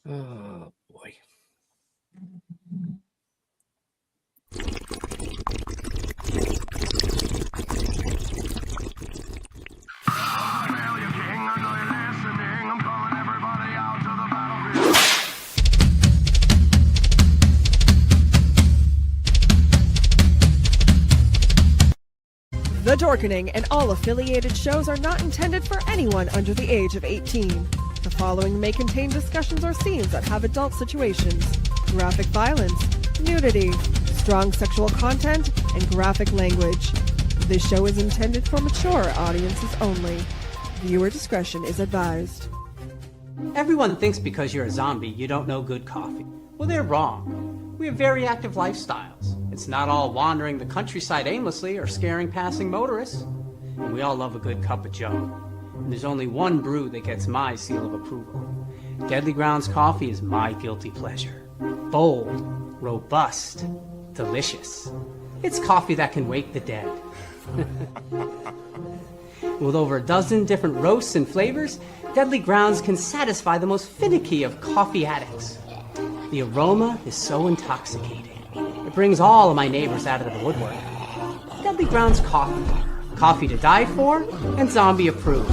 Oh, boy. The Dorkening and all affiliated shows are not intended for anyone under the age of 18. The following may contain discussions or scenes that have adult situations, graphic violence, nudity, strong sexual content, and graphic language. This show is intended for mature audiences only. Viewer discretion is advised. Everyone thinks because you're a zombie, you don't know good coffee. Well, they're wrong. We have very active lifestyles. It's not all wandering the countryside aimlessly or scaring passing motorists. And we all love a good cup of joe. And there's only one brew that gets my seal of approval. Deadly Grounds coffee is my guilty pleasure. Bold, robust, delicious. It's coffee that can wake the dead. With over a dozen different roasts and flavors, Deadly Grounds can satisfy the most finicky of coffee addicts. The aroma is so intoxicating. It brings all of my neighbors out of the woodwork. Deadly Grounds coffee. Coffee to die for and zombie approved.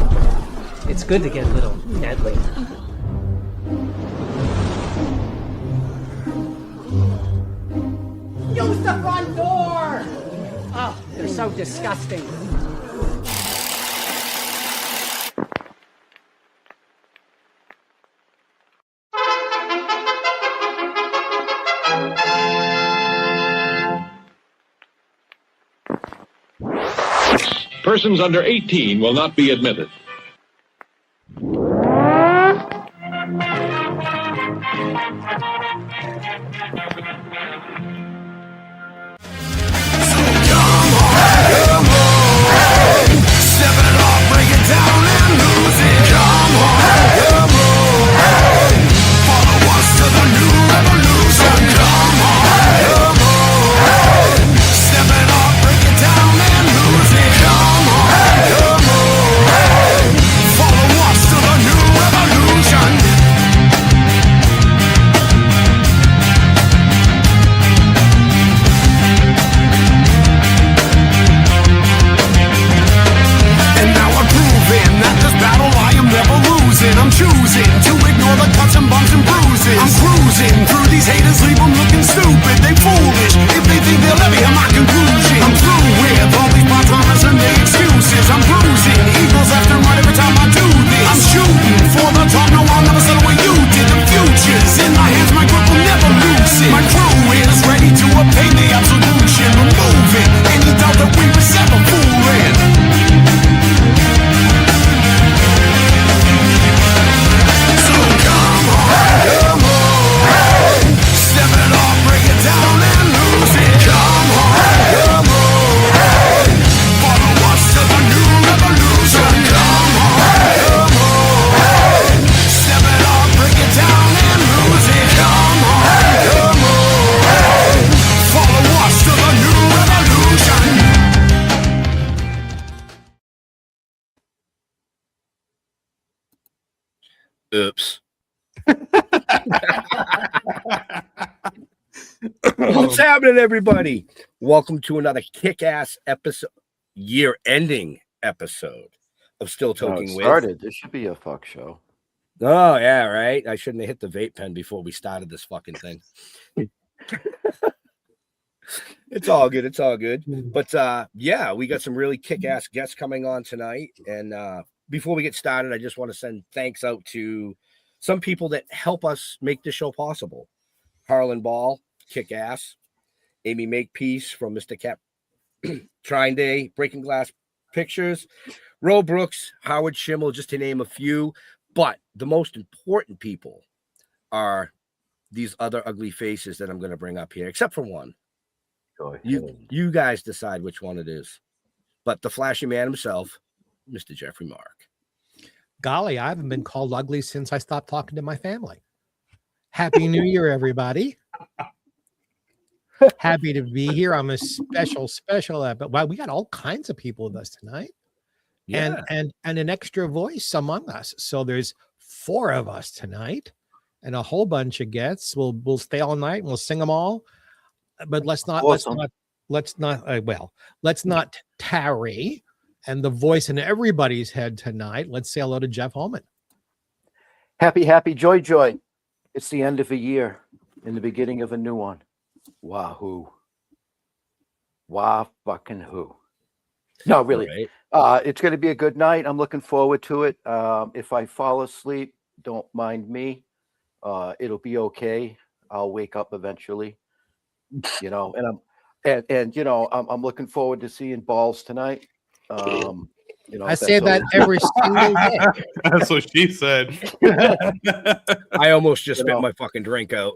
It's good to get a little deadly. Use the front door! Oh, they're so disgusting. Persons under 18 will not be admitted. Oops. What's happening, everybody? Welcome to another kick-ass episode, year-ending episode of Still Toking With. Started. This should be a fuck show. Oh, yeah, right. I shouldn't have hit the vape pen before we started this fucking thing. It's all good. It's all good. But yeah, we got some really kick-ass guests coming on tonight. And before we get started, I just want to send thanks out to some people that help us make this show possible. Harlan Ball, kick-ass. Amy Makepeace from Mr. Cap Trine Day, Breaking Glass Pictures. Ro Brooks, Howard Schimmel, just to name a few. But the most important people are these other ugly faces that I'm going to bring up here, except for one. You guys decide which one it is. But the flashy man himself, Mr. Geoffrey Mark. Golly, I haven't been called ugly since I stopped talking to my family. Happy New Year, everybody. Happy to be here. I'm a special but wow, we got all kinds of people with us tonight. Yeah. And an extra voice among us. So there's 4 of us tonight. and a whole bunch of gets. We'll stay all night and we'll sing them all. But let's not tarry. And the voice in everybody's head tonight. Let's say hello to Jeff Homan. Happy, happy, joy, joy. It's the end of a year and the beginning of a new one. Wahoo. Wah fucking who. No, really. Right. It's going to be a good night. I'm looking forward to it. If I fall asleep, don't mind me. It'll be okay. I'll wake up eventually. You know, and you know, I'm looking forward to seeing balls tonight. You know, I say that every single day. That's what she said. I almost just spit my fucking drink out.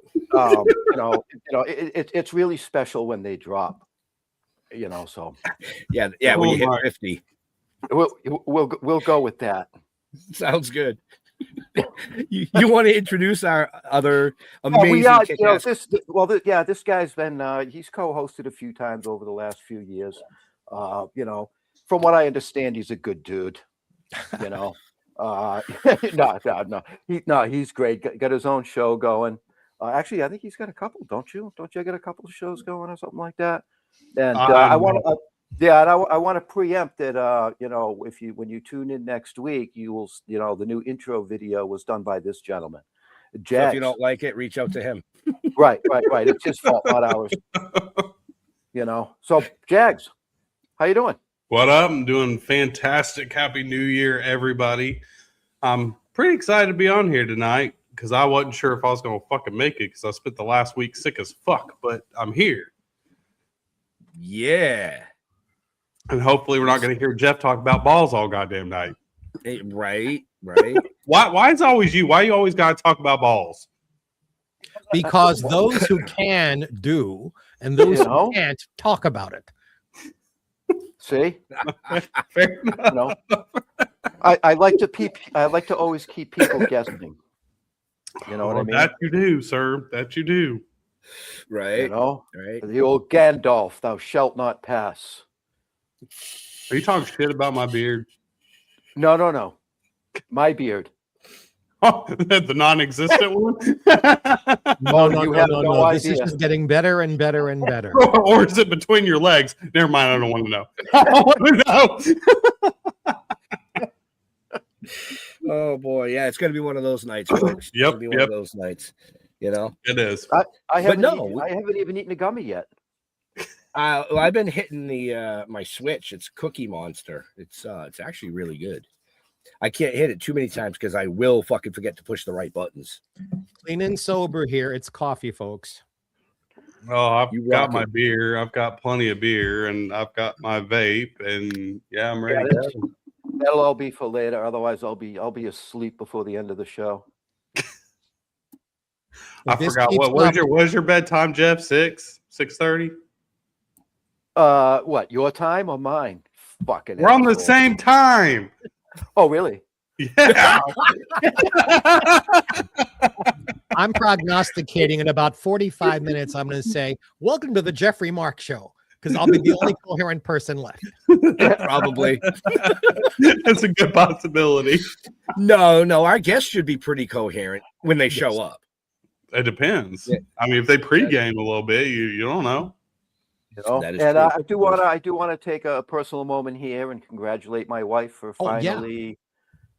It's really special when they drop. You know, so yeah, when you hit 50. We'll go with that. Sounds good. you want to introduce our other amazing this guy's been he's co-hosted a few times over the last few years. You know, from what I understand, he's a good dude. You know, no, he's great. Got his own show going. Actually, I think he's got a couple. Don't you get a couple of shows going or something like that? And I want to preempt that. You know, when you tune in next week, you will. You know, the new intro video was done by this gentleman, Jagz. So if you don't like it, reach out to him. Right. It's his fault, not ours. You know. So Jagz, how you doing? What up? I'm doing fantastic. Happy New Year, everybody. I'm pretty excited to be on here tonight because I wasn't sure if I was going to fucking make it because I spent the last week sick as fuck, but I'm here. Yeah. And hopefully we're not going to hear Jeff talk about balls all goddamn night. Right. Why is it always you? Why you always got to talk about balls? Because those who can do, and those who can't talk about it. See, Fair enough. you know, I like to always keep people guessing. You know what I mean? That you do, sir. That you do. Right. You know, right. The old Gandalf, thou shalt not pass. Are you talking shit about my beard? No. My beard. Oh, the non-existent one? No. This is just getting better and better and better. Or is it between your legs? Never mind. I don't want to know. I want to know. Oh boy, yeah, it's gonna be one of those nights, folks. Yep, It's gonna be one of those nights. You know, it is. I haven't even eaten a gummy yet. I've been hitting the my Switch. It's Cookie Monster. It's actually really good. I can't hit it too many times because I will fucking forget to push the right buttons. Clean and sober here. It's coffee, folks. Oh, I've got my beer. I've got plenty of beer, and I've got my vape, and yeah, I'm ready. That'll all be for later. Otherwise, I'll be asleep before the end of the show. I forgot what's your bedtime, Jeff? 6:30? What, your time or mine? Fucking we're on the same time. Oh, really? Yeah. I'm prognosticating in about 45 minutes. I'm going to say, welcome to the Geoffrey Mark Show, because I'll be the only coherent person left. Probably. That's a good possibility. No, our guests should be pretty coherent when they show up. It depends. Yeah. I mean, if they pregame a little bit, you don't know. You know? That is and true. I do want to take a personal moment here and congratulate my wife for finally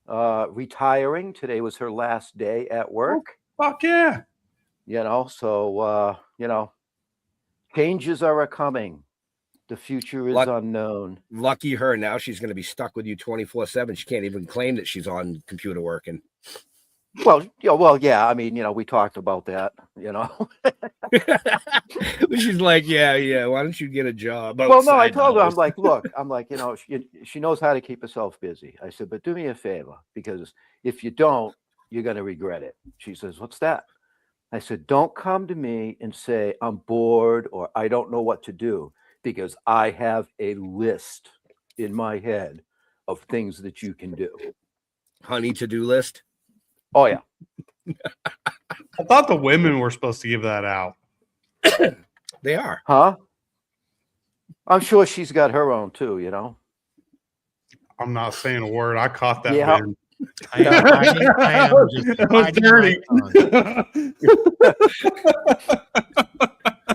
retiring. Today was her last day at work. Fuck yeah. You know, so you know, changes are a coming. The future is unknown. Lucky her. Now she's going to be stuck with you 24/7. She can't even claim that she's on computer working. Well, yeah. I mean, you know, we talked about that. You know, she's like, yeah. Why don't you get a job? Well, no, I told her, I'm like, you know, she knows how to keep herself busy. I said, but do me a favor, because if you don't, you're going to regret it. She says, what's that? I said, don't come to me and say I'm bored or I don't know what to do, because I have a list in my head of things that you can do. Honey to-do list. Oh, yeah. I thought the women were supposed to give that out. They are. Huh? I'm sure she's got her own too, you know. I'm not saying a word. I caught that. Yeah. Man. I am just That was biting my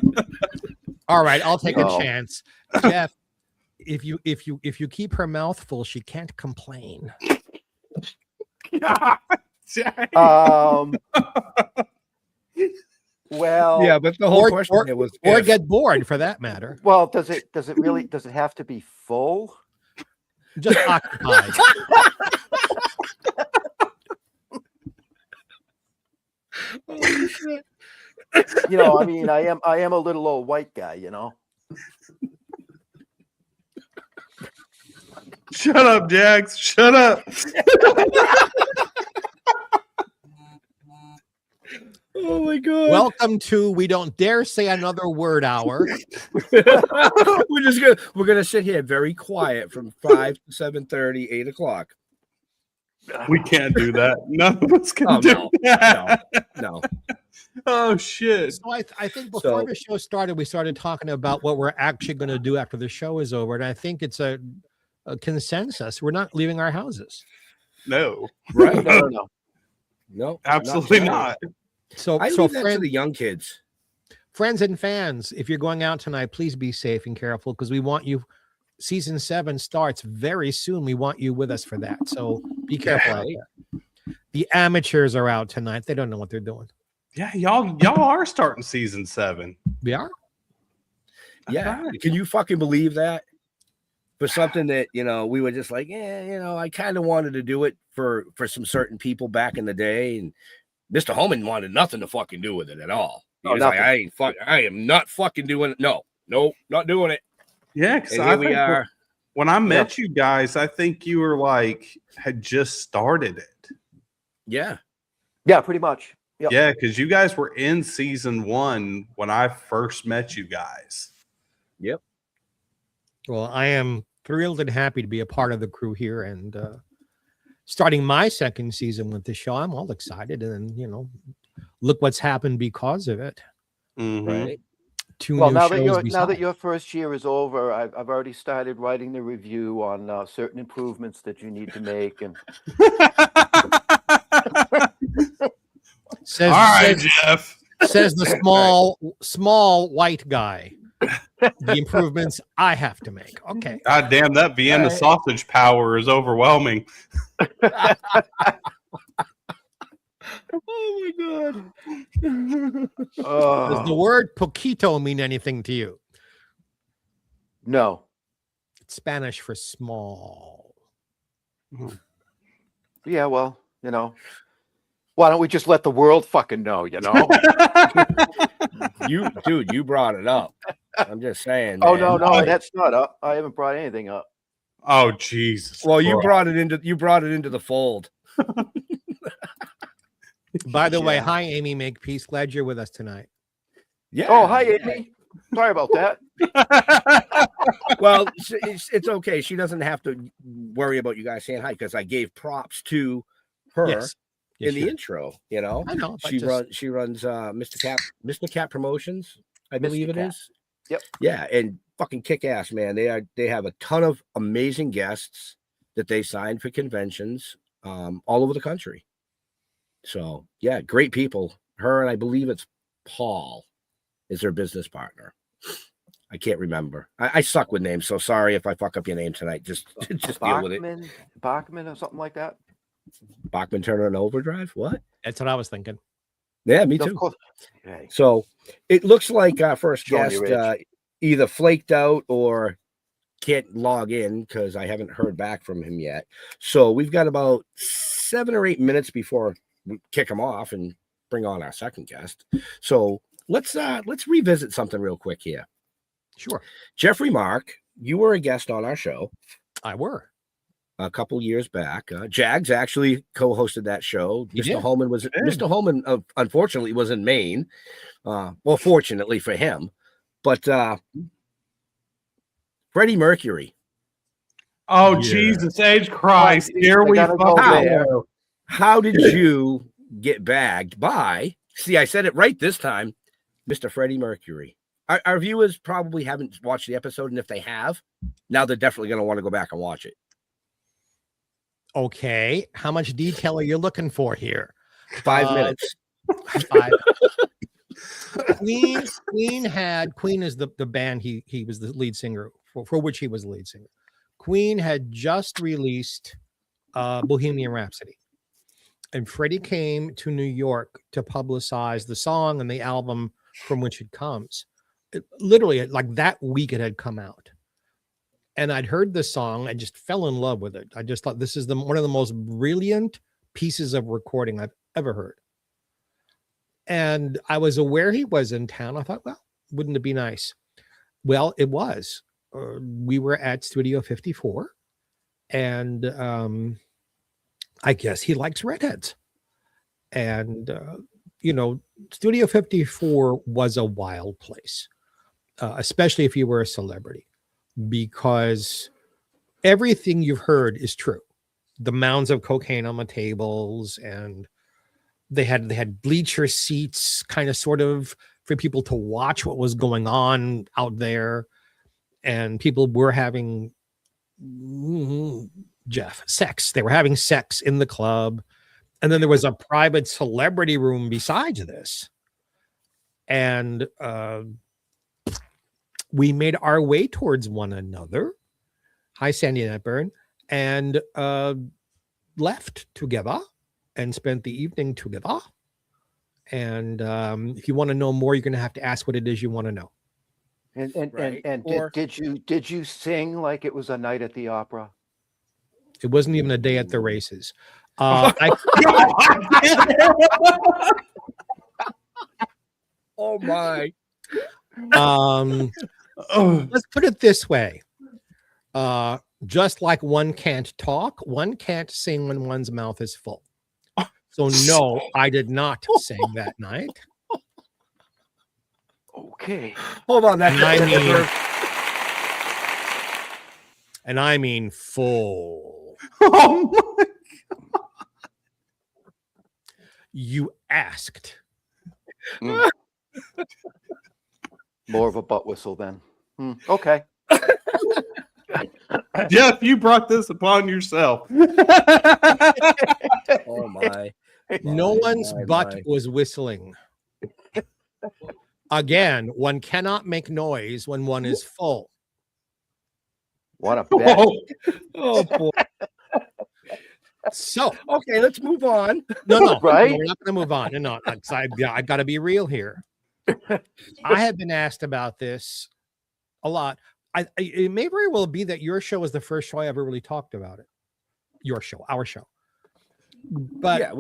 tongue. All right, I'll take a Oh. chance. Jeff, if you keep her mouth full, she can't complain. God, dang. Well, Yeah, but the whole Or- question or- it was Or if. get bored for that matter. well, does it have to be full? Just occupied. Holy shit. You know, I mean, I am a little old white guy, you know. Shut up, Jagz. Shut up. Oh my god. Welcome to We Don't Dare Say Another Word Hour. we're gonna sit here very quiet from 5 to 7:30, 8 o'clock. We can't do that. None of us can Oh, do no, that. No. Oh shit. So I think before So- the show started, we started talking about what we're actually going to do after the show is over. And I think it's a consensus. We're not leaving our houses. No. Right. No. No. Absolutely today. not. So, I so leave that to the young kids. friends and fans, if you're going out tonight, please be safe and careful because we want you. Season 7 starts very soon. We want you with us for that. So be careful out there. The amateurs are out tonight. They don't know what they're doing. Yeah, y'all are starting season 7. We are. Yeah. Can you fucking believe that? For something that, we were just like, I kind of wanted to do it for some certain people back in the day. And Mr. Homan wanted nothing to fucking do with it at all. He Oh, was like, nothing. I am not fucking doing it. No, not doing it. Yeah, because And here we are. When I met you guys, I think you were had just started it. Yeah. Yeah, pretty much. Yep. Yeah, because you guys were in season 1 when I first met you guys. Yep. Well, I am thrilled and happy to be a part of the crew here and starting my second season with the show. I'm all excited, and look what's happened because of it. Mhm. Right. Two Well, new now shows that besides. your first year is over, I've already started writing the review on certain improvements that you need to make, and says, All right, says, Jeff. says the small white guy. The improvements I have to make. Okay. God damn, that Vienna Right. sausage power is overwhelming. Oh my god. Does the word poquito mean anything to you? no. It's Spanish for small. Yeah, well, why don't we just let the world fucking know, You brought it up. I'm just saying. Oh, man. no, that's not up. I haven't brought anything up. Oh, Jesus. Well, you Christ. brought it into the fold. By the way, Yeah. hi Amy Makepeace. Glad you're with us tonight. Yeah. Oh, hi, Amy. Sorry about that. Well, it's okay. She doesn't have to worry about you guys saying hi because I gave props to her Yes. in the you- intro. I know. but just- She runs Mr. Cap Promotions, I believe it Cap. is. Yep. Yeah, and fucking kick ass, man. They have a ton of amazing guests that they sign for conventions all over the country. So yeah, great people. Her and I believe it's Paul is their business partner. I can't remember. I suck with names, so sorry if I fuck up your name tonight. Just deal with it. Bachman or something like that. Bachman Turner and Overdrive. What? That's what I was thinking. Yeah, me Of too. course. Hey. So it looks like our first Johnny guest either flaked out or can't log in because I haven't heard back from him yet. So we've got about 7 or 8 minutes before we kick him off and bring on our second guest. So let's revisit something real quick here. Sure. Geoffrey Mark, you were a guest on our show I were. a couple years back. Jagz actually co-hosted that show. He Mr. did. Mr. Homan unfortunately was in Maine. Well, fortunately for him, but Freddie Mercury. Oh, Yeah. Jesus H. Christ. Well, Here they we gotta go fucking there. go. How did you get bagged by? See, I said it right this time, Mr. Freddie Mercury. Our viewers probably haven't watched the episode, and if they have, now they're definitely going to want to go back and watch it. Okay, how much detail are you looking for here? 5 minutes. 5. Queen is the band he was the lead singer for which he was the lead singer. Queen had just released Bohemian Rhapsody, and Freddie came to New York to publicize the song and the album from which it comes. Literally, like that week it had come out. And I'd heard the song. I just fell in love with it. I just thought this is one of the most brilliant pieces of recording I've ever heard. And I was aware he was in town. I thought, well, wouldn't it be nice? Well, it was. We were at Studio 54, and I guess he likes redheads. And, Studio 54 was a wild place, especially if you were a celebrity, because everything you've heard is true. The mounds of cocaine on the tables, and they had bleacher seats, kind of sort of for people to watch what was going on out there. And people were having sex. They were having sex in the club. And then there was a private celebrity room besides this. And we made our way towards one another. Hi, Sandy Netburn. And left together and spent the evening together. And if you want to know more, you're going to have to ask what it is you want to know. And did you sing like it was a night at the opera? It wasn't even a day at the races. Oh my. Let's put it this way. Just like one can't talk, one can't sing when one's mouth is full. So no, I did not sing that night. Okay. Hold on. And I mean full. Oh my. You asked. More of a butt whistle then. Okay. Jeff, you brought this upon yourself. Oh my. No one's butt was whistling. Again, one cannot make noise when one is full. What a bet. Oh boy. So Okay, let's move on. no, Right? no, we're not going to move on. No, I got to be real here. I have been asked about this a lot. It may very well be that your show was the first show I ever really talked about it. Your show, our show. But Yeah,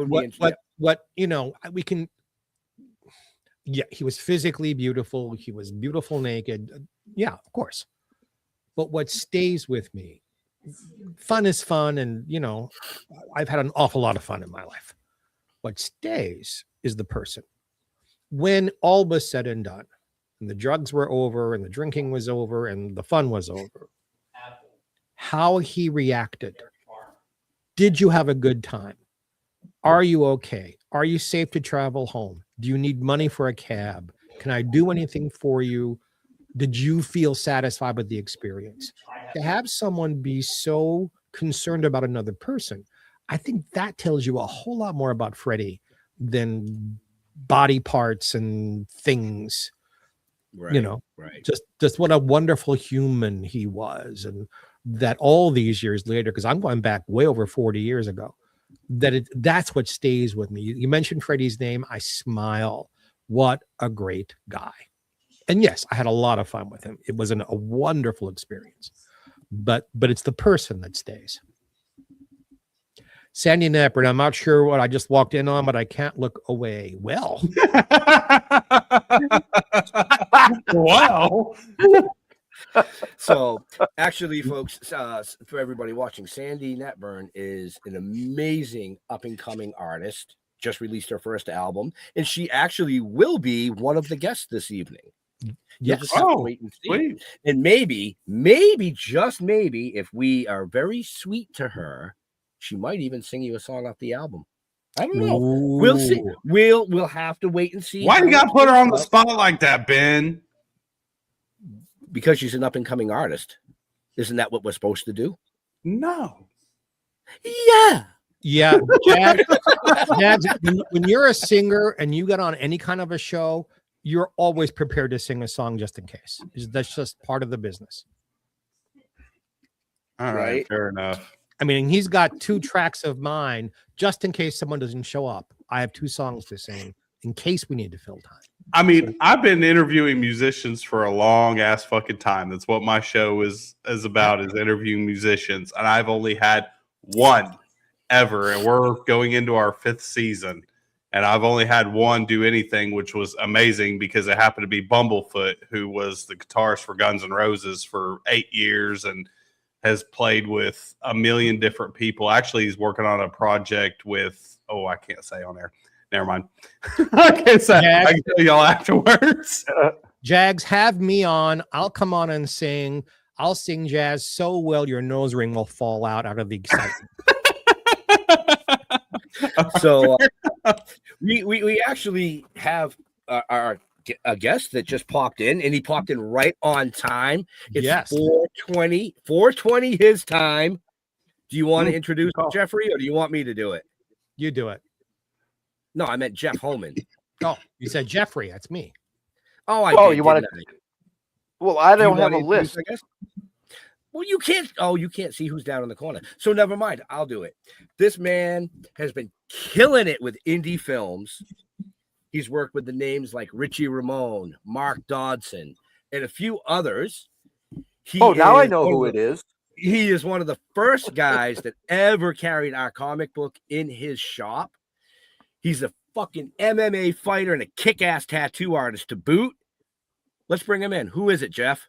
we can. Yeah, he was physically beautiful. He was beautiful naked. Yeah, of course. But what stays with me, fun is fun. And, I've had an awful lot of fun in my life. What stays is the person. When all was said and done, and the drugs were over, and the drinking was over, and the fun was over, how he reacted. Did you have a good time? Are you okay? Are you safe to travel home? Do you need money for a cab? Can I do anything for you? Did you feel satisfied with the experience? To have someone be so concerned about another person, I think that tells you a whole lot more about Freddie than body parts and things. Right. Right. Just what a wonderful human he was. And that all these years later, because I'm going back way over 40 years ago, that's what stays with me. You mentioned Freddie's name. I smile. What a great guy. And yes, I had a lot of fun with him. It was a wonderful experience, but it's the person that stays. Sandy Knapper, I'm not sure what I just walked in on, but I can't look away. Well, Wow. So actually, folks, for everybody watching, Sandy Netburn is an amazing up-and-coming artist. Just released her first album, and she actually will be one of the guests this evening. You'll just have to wait and see. Sweet. And maybe, just maybe, if we are very sweet to her, she might even sing you a song off the album. I don't know. We'll see. We'll have to wait and see. Why you got to put her on the spot like that, Ben? Because she's an up-and-coming artist. Isn't that what we're supposed to do? No. Yeah. Yeah, Jagz, when you're a singer and you get on any kind of a show, you're always prepared to sing a song just in case. That's just part of the business. All right, fair enough. I mean, he's got 2 tracks of mine just in case someone doesn't show up. I have 2 songs to sing in case we need to fill time. I mean, I've been interviewing musicians for a long ass fucking time. That's what my show is about, is interviewing musicians. And I've only had one ever, and we're going into our 5th season, and I've only had one do anything, which was amazing because it happened to be Bumblefoot, who was the guitarist for Guns N' Roses for 8 years and has played with a million different people. Actually, he's working on a project with, I can't say on air. Never mind. I can't say. Jagz, I can tell y'all afterwards. Jagz, have me on. I'll come on and sing. I'll sing jazz so well your nose ring will fall out of the excitement. So we actually have a guest that just popped in, and he popped in right on time. It's 4:20 his time. Do you want to introduce Geoffrey, or do you want me to do it? You do it. No, I meant Jeff Homan. Oh, you said Geoffrey. That's me. Oh, you want to? Well, I don't have a list. I guess. Well, you can't. Oh, you can't see who's down in the corner. So never mind. I'll do it. This man has been killing it with indie films. He's worked with the names like Richie Ramone, Mark Dodson, and a few others. Now I know who it is. He is one of the first guys that ever carried our comic book in his shop. He's a fucking MMA fighter and a kick-ass tattoo artist to boot. Let's bring him in. Who is it, Jeff?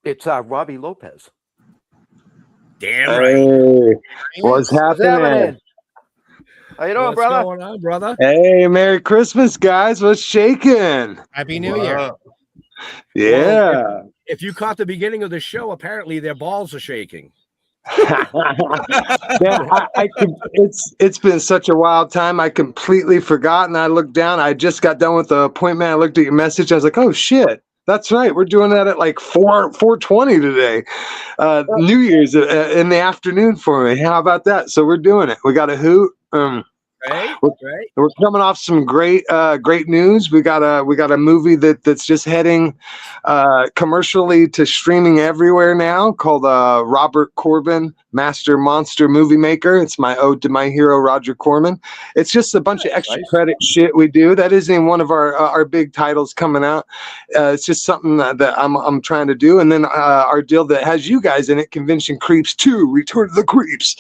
It's Robbie Lopez. Damn right. Hey, what's happening? How you doing, What's brother? going on, brother? Hey, Merry Christmas, guys. What's shaking? Happy New Year. Yeah. Well, if you caught the beginning of the show, apparently their balls are shaking. It's been such a wild time. I completely forgot, and I looked down. I just got done with the appointment. I looked at your message. I was like, oh shit, that's right. We're doing that at like 4:20 today. New Year's in the afternoon for me. How about that? So we're doing it. We got a hoot. We're coming off some great news. We got a movie that's just heading commercially to streaming everywhere now, called Robert Corbin Master Monster Movie Maker. It's my ode to my hero Roger Corman. It's just a bunch of extra credit shit we do. That isn't even one of our big titles coming out. It's just something that I'm trying to do. And then our deal that has you guys in it, Convention Creeps 2, Return of the Creeps.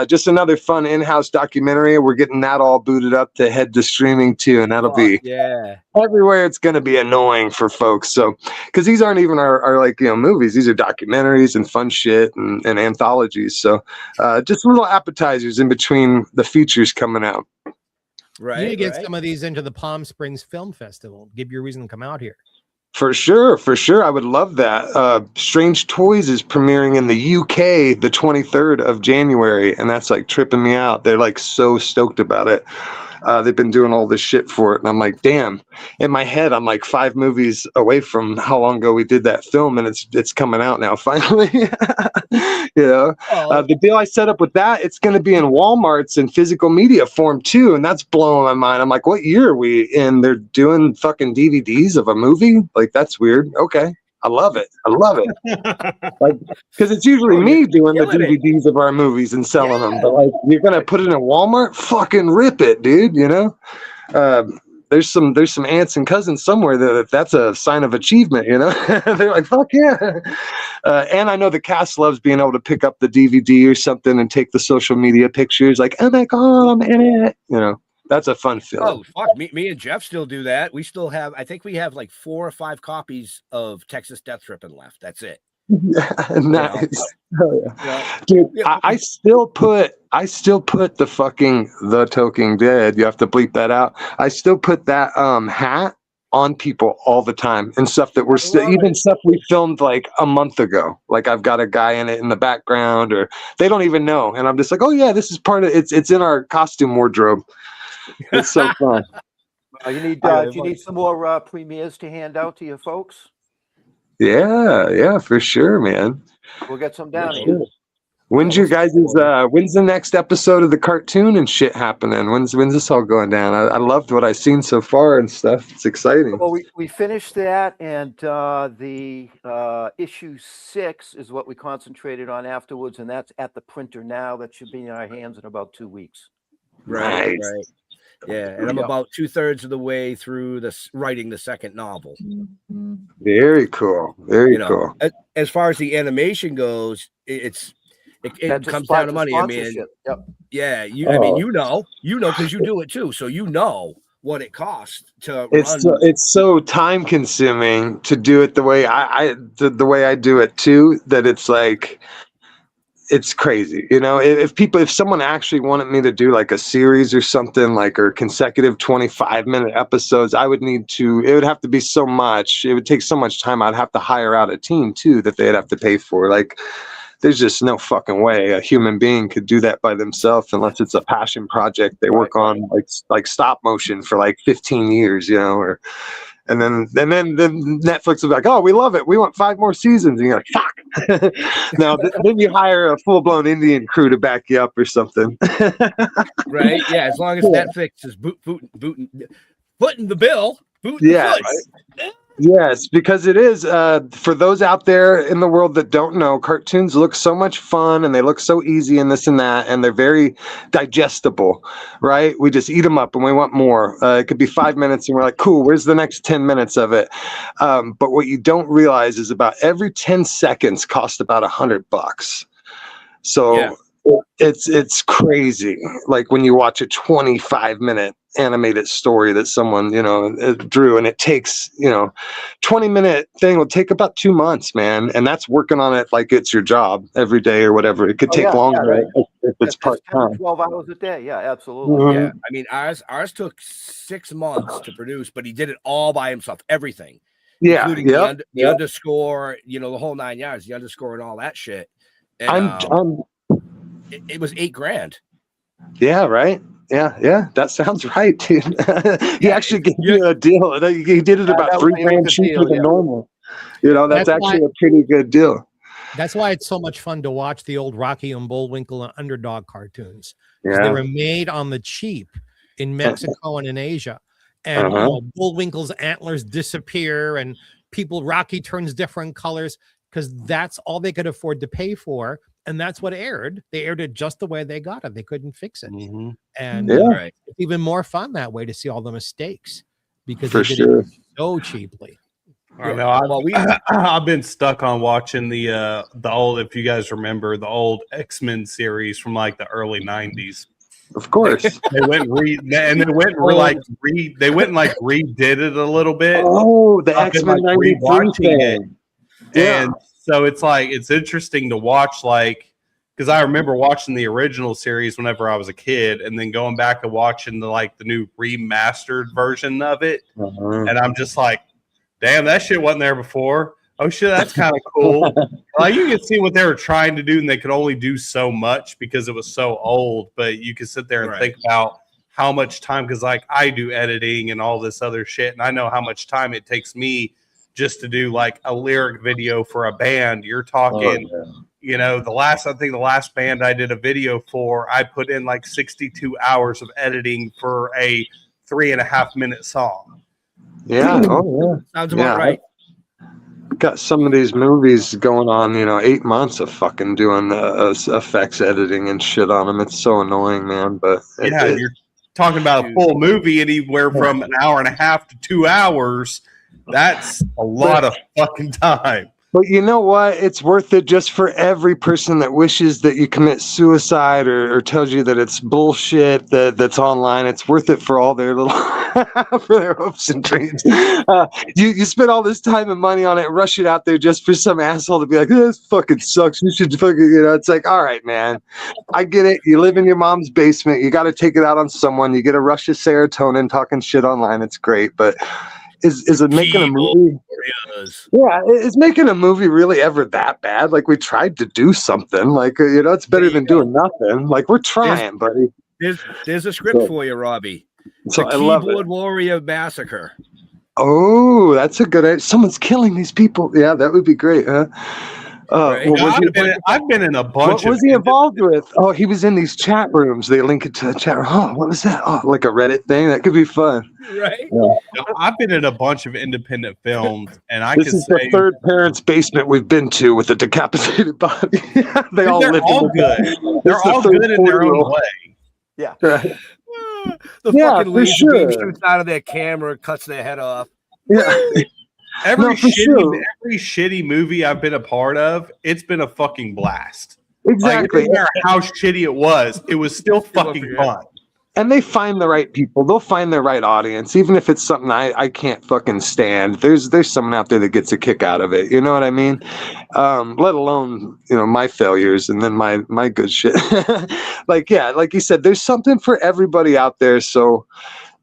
Just another fun in-house documentary. We're getting that all booted up to head to streaming too, and that'll be everywhere. It's going to be annoying for folks. So, because these aren't even our like, movies. These are documentaries and fun shit and anthologies. So, just little appetizers in between the features coming out. Right. You need to get some of these into the Palm Springs Film Festival. Give you a reason to come out here. For sure. I would love that. Strange Toys is premiering in the UK the 23rd of January, and that's like tripping me out. They're like so stoked about it. They've been doing all this shit for it, and I'm like, damn. In my head, I'm like 5 movies away from how long ago we did that film, and it's coming out now finally. The deal I set up with that, it's going to be in Walmart's in physical media form too, and that's blowing my mind. I'm like, what year are we in? They're doing fucking DVDs of a movie? Like, that's weird. Okay. I love it. Like, because it's usually me doing the DVDs of our movies and selling them. But like, you're gonna put it in Walmart? Fucking rip it, dude. There's some aunts and cousins somewhere that's a sign of achievement. They're like, fuck yeah. And I know the cast loves being able to pick up the DVD or something and take the social media pictures. Like, oh my god, I'm in it. That's a fun film. Oh, fuck. Me and Jeff still do that. We still have, I think we have like 4 or 5 copies of Texas Death Trippin' left. That's it. Nice. Dude, I still put the fucking The Toking Dead. You have to bleep that out. I still put that hat on people all the time, and stuff that we're still, even stuff we filmed like a month ago. Like, I've got a guy in it in the background, or they don't even know. And I'm just like, oh yeah, this is part of it's in our costume wardrobe. It's so fun. Do you need some more premieres to hand out to your folks? Yeah, for sure, man. We'll get some down here. When's your guys' when's the next episode of the cartoon and shit happening? When's this all going down? I loved what I've seen so far and stuff. It's exciting. Well, we finished that, and the issue 6 is what we concentrated on afterwards, and that's at the printer now. That should be in our hands in about 2 weeks. Right. Yeah, and I'm about 2/3 of the way through writing the second novel. Very cool. Very cool. As far as the animation goes, it comes down to money. I mean, yeah, I mean, you know, because you do it too, so you know what it costs to run. It's so time consuming to do it the way the way I do it too, that it's like, it's crazy. You know, if someone actually wanted me to do like a series or something, like, or consecutive 25-minute episodes, it would have to be so much. It would take so much time. I'd have to hire out a team too that they'd have to pay for. Like, there's just no fucking way a human being could do that by themselves unless it's a passion project they work on, like stop motion for like 15 years, you know, and then Netflix will be like, oh, we love it, we want 5 more seasons, and you're like, fuck. Now then you hire a full-blown Indian crew to back you up or something. Right? Yeah, as long as Netflix is footing the bill. Yes, because it is, for those out there in the world that don't know, cartoons look so much fun and they look so easy and this and that, and they're very digestible, right? We just eat them up and we want more. It could be 5 minutes and we're like, cool, where's the next 10 minutes of it? But what you don't realize is about every 10 seconds costs about $100. So it's crazy. Like when you watch a 25-minute animated story that someone, you know, drew, and it takes, you know, 20-minute thing will take about 2 months, man. And that's working on it like it's your job every day or whatever. It could take longer if it's part-time. 12 hours a day. Yeah, absolutely. Yeah. I mean, ours took 6 months to produce, but he did it all by himself, everything. Yeah. Including the underscore, you know, the whole 9 yards, the underscore and all that shit. And, it was $8,000. Yeah, right. Yeah, that sounds right, dude. He actually gave you a deal. He did it about $3,000 cheaper than normal. You know, that's actually a pretty good deal. That's why it's so much fun to watch the old Rocky and Bullwinkle and Underdog cartoons. Yeah. They were made on the cheap in Mexico and in Asia. And you know, Bullwinkle's antlers disappear and Rocky turns different colors because that's all they could afford to pay for. And that's what aired. They aired it just the way they got it. They couldn't fix it. And it's even more fun that way to see all the mistakes because they did it so cheaply. I know. I've been stuck on watching the old, if you guys remember, the old X-Men series from like the early 90s. Of course. They went and redid it a little bit. Oh, the X-Men 93 thing. And so it's like, it's interesting to watch, like, because I remember watching the original series whenever I was a kid and then going back and watching the new remastered version of it. And I'm just like, damn, that shit wasn't there before. Oh shit, that's kind of cool. Like, you can see what they were trying to do and they could only do so much because it was so old, but you could sit there and think about how much time, because like I do editing and all this other shit, and I know how much time it takes me just to do like a lyric video for a band. You're talking, you know, the last band I did a video for, I put in like 62 hours of editing for a 3.5 minute song. Yeah. Sounds about right. Got some of these movies going on, you know, 8 months of fucking doing effects editing and shit on them. It's so annoying, man. But you're talking about a full movie anywhere from an hour and a half to 2 hours. That's a lot of fucking time. But you know what? It's worth it just for every person that wishes that you commit suicide or tells you that it's bullshit that's online. It's worth it for all their little for their hopes and dreams. You spend all this time and money on it, rush it out there just for some asshole to be like, this fucking sucks. You should fucking, you know, it's like, all right, man. I get it. You live in your mom's basement. You got to take it out on someone. You get a rush of serotonin talking shit online. It's great. But is it making a movie? Yeah, is making a movie really ever that bad? Like, we tried to do something. Like, you know, it's better than doing nothing. Like, we're trying, buddy. There's a script for you, Robbie. So the I love it. Keyboard Warrior Massacre. Oh, that's a good idea. Someone's killing these people. Yeah, that would be great, huh? Right. What was he, I've been in a bunch. what was he involved with? Oh, he was in these chat rooms. They link it to a chat room. Oh, what was that? Oh, like a Reddit thing. That could be fun. Right. I've been in a bunch of independent films, and I This can is the say third parent's basement we've been to with a decapitated body. They all they're live all in the good. They're all good in their own way. Yeah. Right. The Yeah, fucking for laser beam sure. shoots out of their camera, cuts their head off. Yeah. Every No, for shitty movie I've been a part of, it's been a fucking blast. Exactly. Like, it doesn't matter how shitty it was still fucking fun. And they find the right people. They'll find the right audience, even if it's something I can't fucking stand. There's someone out there that gets a kick out of it. You know what I mean? Let alone, my failures and then my good shit. Like you said, there's something for everybody out there. So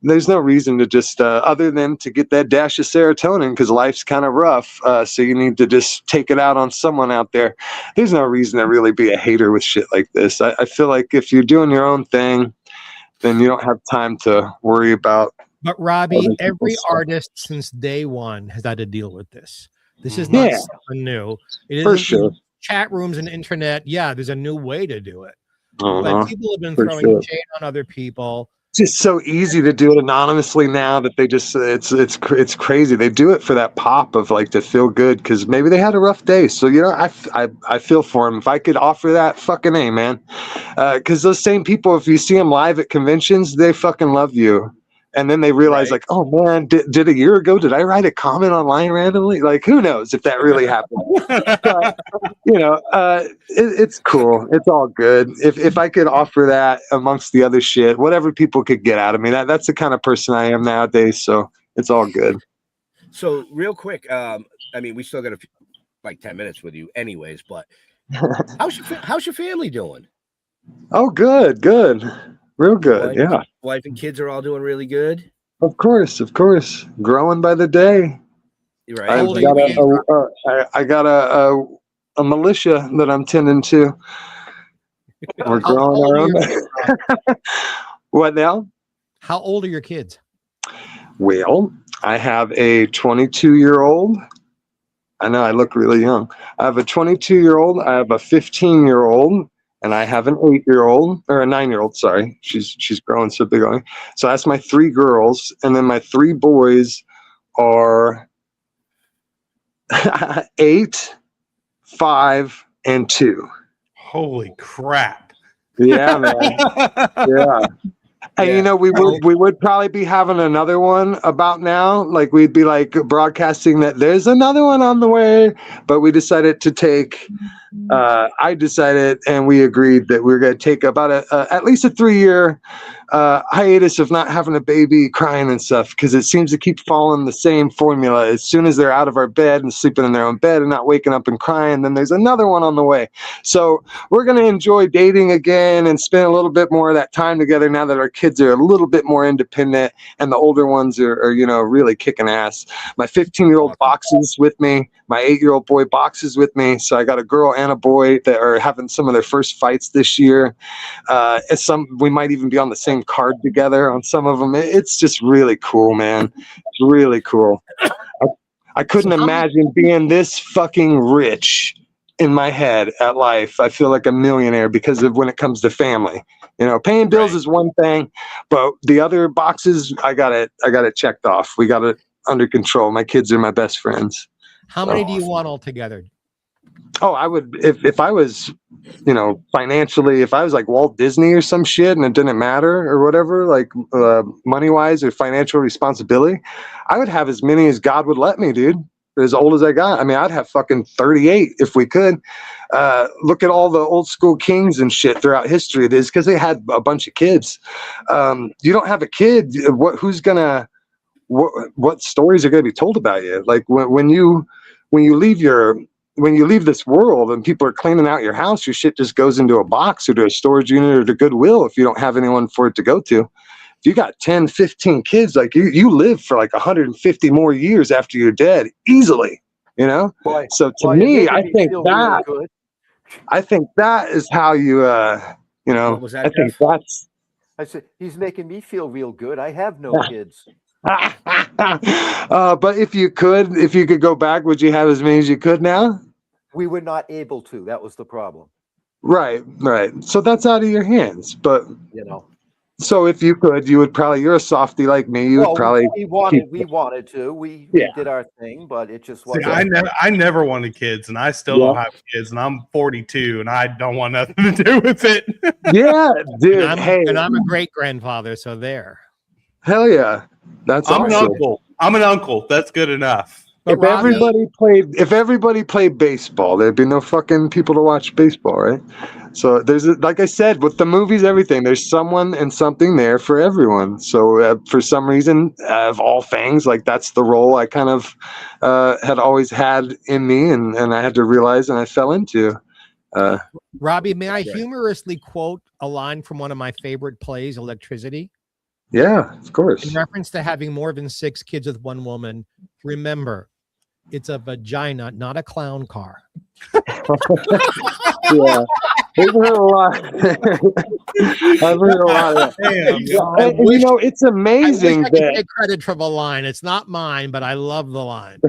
there's no reason to just, other than to get that dash of serotonin, because life's kind of rough. So you need to just take it out on someone out there. There's no reason to really be a hater with shit like this. I feel like if you're doing your own thing, then you don't have time to worry about. But Robbie, every artist since day one has had to deal with this. This is not something new. It For isn't sure. Chat rooms and internet. Yeah, there's a new way to do it. Uh-huh. But people have been For throwing sure. shade on other people. It's just so easy to do it anonymously now that they just it's crazy. They do it for that pop of like to feel good because maybe they had a rough day. So I feel for them. If I could offer that, fucking A, man. Because those same people, if you see them live at conventions, they fucking love you. And then they realize, like, oh man, did a year ago, did I write a comment online randomly? Like, who knows if that really happened? But, it's cool. It's all good. If I could offer that amongst the other shit, whatever people could get out of me, that's the kind of person I am nowadays. So it's all good. So real quick, we still got like 10 minutes with you anyways, but how's your family doing? Oh, good. Real good. Wife and kids are all doing really good. Of course. Growing by the day. Right. I got a militia that I'm tending to. We're growing our own. What now? How old are your kids? Well, I have a 22-year-old. I know I look really young. I have a 22-year-old. I have a 15-year-old. And I have an 8-year-old or a 9-year-old. Sorry, she's growing so big on me. So that's my 3 girls, and then my 3 boys are 8, 5, and 2. Holy crap! Yeah, man. Yeah. And we would probably be having another one about now. Like we'd be like broadcasting that there's another one on the way, but we decided to take. I decided, and we agreed that we were going to take about at least a 3-year hiatus of not having a baby crying and stuff, because it seems to keep following the same formula. As soon as they're out of our bed and sleeping in their own bed and not waking up and crying, then there's another one on the way. So we're going to enjoy dating again and spend a little bit more of that time together now that our kids are a little bit more independent and the older ones are really kicking ass. My 15-year-old boxes with me. My 8-year-old boy boxes with me. So I got a girl and a boy that are having some of their first fights this year. We might even be on the same card together on some of them. It's just really cool, man. It's really cool. I couldn't imagine being this fucking rich in my head at life. I feel like a millionaire because of when it comes to family. Paying bills is one thing, but the other boxes, I got it checked off. We got it under control. My kids are my best friends. How many do you want altogether? Oh, I would, if I was, financially, if I was like Walt Disney or some shit and it didn't matter or whatever, like money-wise or financial responsibility, I would have as many as God would let me, dude. As old as I got. I'd have fucking 38 if we could. Look at all the old school kings and shit throughout history. It is because they had a bunch of kids. You don't have a kid, what stories are going to be told about you? Like when you leave this world and people are cleaning out your house, your shit just goes into a box or to a storage unit or to Goodwill if you don't have anyone for it to go to. If you got 10, 15 kids, like you live for like 150 more years after you're dead easily, Boy, so to me, I think that is how you, What was that, I think Jeff? that's. I said, he's making me feel real good. I have no kids. But if you could go back, would you have as many as you could now? We were not able to. That was the problem. Right. So that's out of your hands. But You know. so if you could, you would probably. You're a softie like me. You would probably. We wanted to. We did our thing, but it just See, wasn't. I never wanted kids, and I still don't have kids, and I'm 42, and I don't want nothing to do with it. Yeah, dude. And I'm a great grandfather, so there. Hell yeah, that's I'm awesome. an uncle. I'm an uncle. That's good enough. But If everybody played baseball, there'd be no fucking people to watch baseball, right? So like I said, with the movies, everything, there's someone and something there for everyone. So for some reason, of all things, like that's the role I kind of had always had in me, and I had to realize, and I fell into. Robbie, may I humorously quote a line from one of my favorite plays, Electricity? Yeah, of course. In reference to having more than 6 kids with one woman, remember, it's a vagina, not a clown car. Yeah. I've heard a lot. I've heard a lot of that. And you know, it's amazing I that take credit for the line. It's not mine, but I love the line.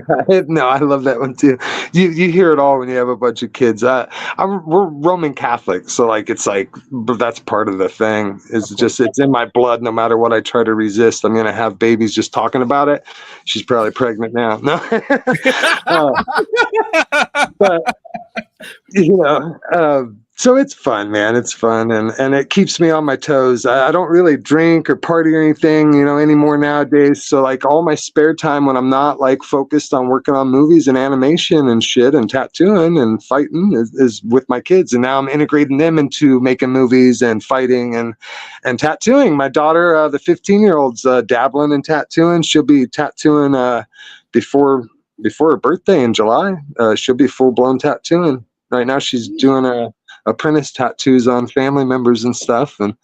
No, I love that one too. You hear it all when you have a bunch of kids. We're Roman Catholic, so like it's like, but that's part of the thing. It's in my blood. No matter what I try to resist, I'm gonna have babies just talking about it. She's probably pregnant now. No, but you know. So it's fun, man. It's fun, and it keeps me on my toes. I don't really drink or party or anything, you know, anymore nowadays. So like all my spare time when I'm not like focused on working on movies and animation and shit and tattooing and fighting is with my kids. And now I'm integrating them into making movies and fighting and tattooing. My daughter, the 15-year-old's dabbling in tattooing. She'll be tattooing before her birthday in July. She'll be full-blown tattooing. Right now she's doing apprentice tattoos on family members and stuff, and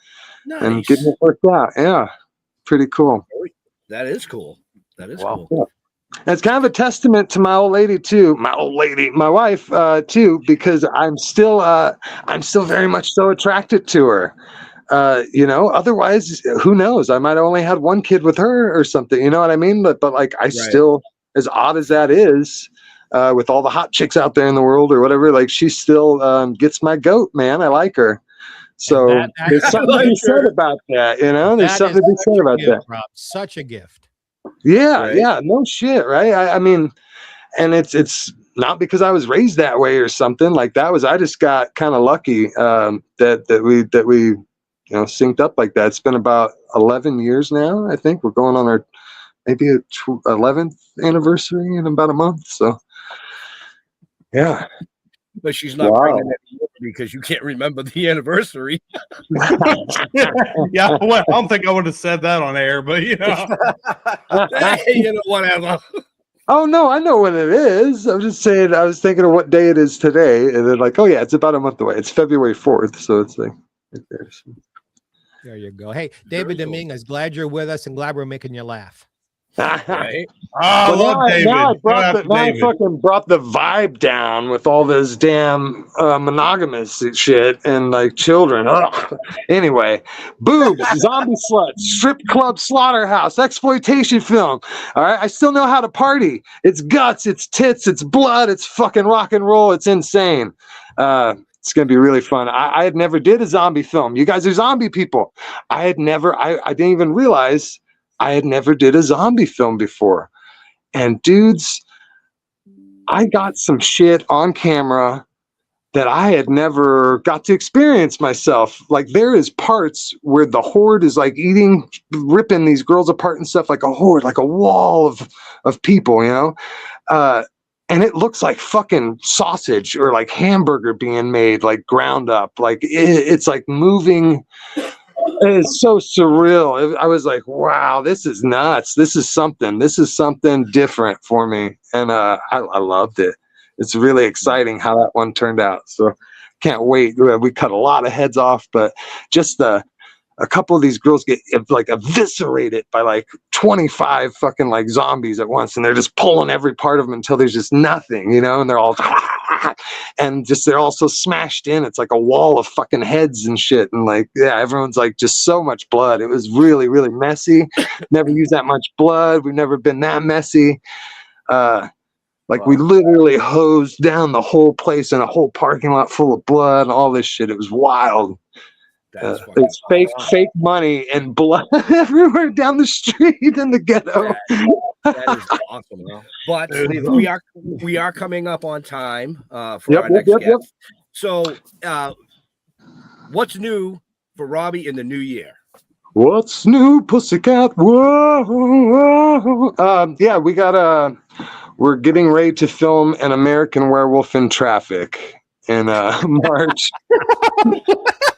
getting it worked out. Yeah, pretty cool. That is cool. That is Wow. cool. Yeah. It's kind of a testament to my old lady too. My wife too, because I'm still very much so attracted to her. You know, otherwise, who knows? I might have only had one kid with her or something. You know what I mean? But like, I still, as odd as that is. With all the hot chicks out there in the world or whatever, like she still gets my goat, man. I like her. So there's something to be said about that, you know? There's something to be said about that. Rob. Such a gift. Yeah, yeah, no shit, right? I mean, and it's not because I was raised that way or something. Like I just got kind of lucky that we you know synced up like that. It's been about 11 years now. I think we're going on our maybe 11th anniversary in about a month. So. Yeah, but she's not pregnant anymore because you can't remember the anniversary. Yeah, well, I don't think I would have said that on air, but you know, Hey, you know, whatever. Oh no, I know when it is. I'm just saying. I was thinking of what day it is today, and then like, oh yeah, it's about a month away. It's February 4th, so it's like right there. So. There you go. Hey, David Dominguez, glad you're with us and glad we're making you laugh. Right? I love David. Now I fucking brought the vibe down with all this damn monogamous shit and like children. Ugh. Anyway, boobs, zombie sluts, strip club, slaughterhouse, exploitation film. All right, I still know how to party. It's guts, it's tits, it's blood, it's fucking rock and roll. It's insane. It's gonna be really fun. I had never did a zombie film. You guys are zombie people. I didn't even realize I had never did a zombie film before. And dudes, I got some shit on camera that I had never got to experience myself. Like there is parts where the horde is like ripping these girls apart and stuff, like a horde, like a wall of people, you know? And it looks like fucking sausage or like hamburger being made, like ground up. Like it's like moving. It's so surreal. I was like, wow, this is nuts. This is something different for me. And I loved it. It's really exciting how that one turned out. So can't wait. We cut a lot of heads off, but just a couple of these girls get like eviscerated by like 25 fucking like zombies at once. And they're just pulling every part of them until there's just nothing, you know, and they're all and just they're all so smashed in. It's like a wall of fucking heads and shit. And like, yeah, everyone's like just so much blood. It was really, really messy. Never used that much blood. We've never been that messy. Like we literally hosed down the whole place and a whole parking lot full of blood and all this shit. It was wild. It's fake money and blood everywhere down the street in the ghetto. That is awesome. But we are coming up on time for our next guest. Yep. So, what's new for Robbie in the new year? What's new, pussycat? Whoa, whoa. Yeah, we're getting ready to film An American Werewolf in Traffic in March.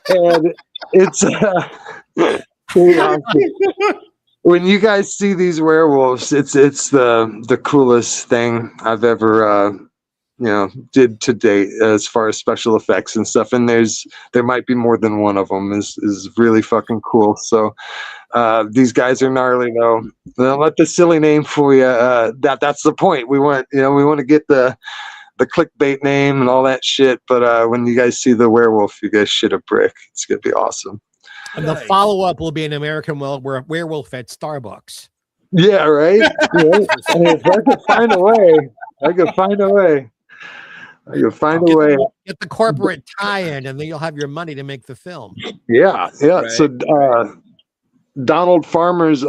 And it's when you guys see these werewolves, it's the coolest thing I've ever did to date as far as special effects and stuff. And there might be more than one of them is really fucking cool. So these guys are gnarly though. Don't let the silly name fool you. That's the point. We want to get the clickbait name and all that shit. But when you guys see the werewolf, you guys shit a brick. It's gonna be awesome. And the follow-up will be An American Werewolf at Starbucks. Yeah, right. If I could find a way, I could find a way. Get the corporate tie-in, and then you'll have your money to make the film. Yeah. Right. So Donald Farmer's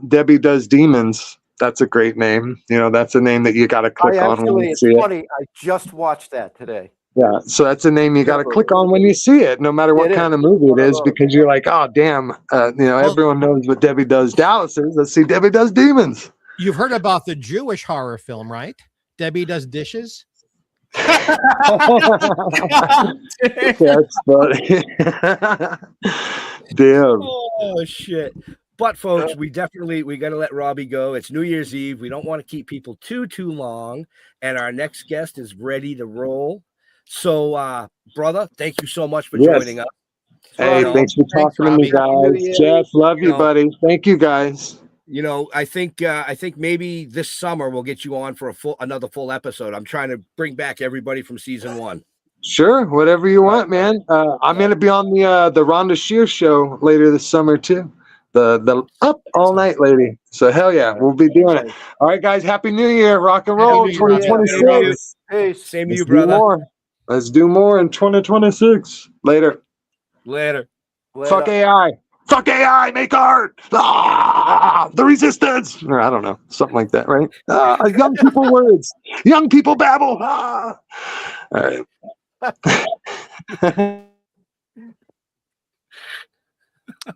Debbie Does Demons. That's a great name. That's a name that you got to click on when you see it. I just watched that today. Yeah, so that's a name you got to click on when you see it, no matter what kind of movie it is, because you're like, oh damn, everyone knows what Debbie Does Dallas is. Let's see Debbie Does Demons. You've heard about the Jewish horror film, right? Debbie Does Dishes. That's funny. Damn. Oh shit. But folks, we got to let Robbie go. It's New Year's Eve. We don't want to keep people too long, and our next guest is ready to roll. So, brother, thank you so much for joining us. Hey, thanks for talking to me, guys. Jeff, love you, buddy. Thank you, guys. I think maybe this summer we'll get you on for another full episode. I'm trying to bring back everybody from season 1. Sure, whatever you want, man. I'm going to be on the Rhonda Shear show later this summer too. The Up All Night lady. So hell yeah, we'll be doing it. All right, guys. Happy New Year. Rock and roll 2026. Hey, same to you, brother. Let's do more in 2026. Later. Fuck AI. Fuck AI. Make art. The resistance. Or I don't know. Something like that, right? Young people words. Young people babble. All right.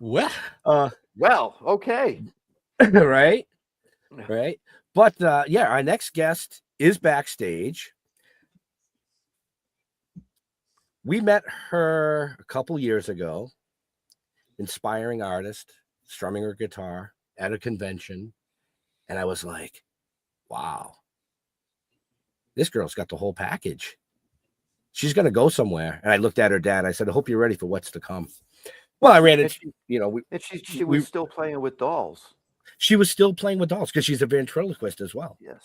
Well, okay. Right. But our next guest is backstage. We met her a couple years ago. Inspiring artist, strumming her guitar at a convention. And I was like, wow, this girl's got the whole package. She's going to go somewhere. And I looked at her dad. I said, I hope you're ready for what's to come. Well, I ran into, she was still playing with dolls. She was still playing with dolls because she's a ventriloquist as well. Yes.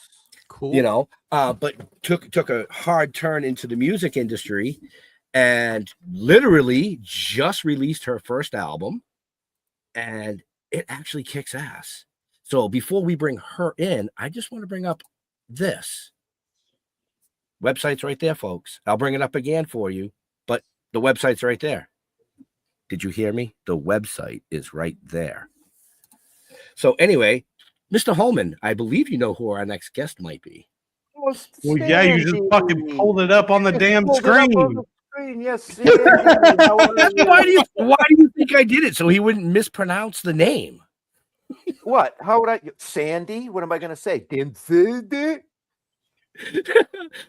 Cool. But took a hard turn into the music industry and literally just released her first album, and it actually kicks ass. So before we bring her in, I just want to bring up this. Website's right there, folks. I'll bring it up again for you, but the website's right there. Did you hear me? The website is right there. So anyway, Mr. Homan, I believe you know who our next guest might be. Well, yeah, you just fucking pulled it up on the damn screen. Yes. Why do you think I did it? So he wouldn't mispronounce the name. What? How would I? Sandy? What am I going to say? Sandy?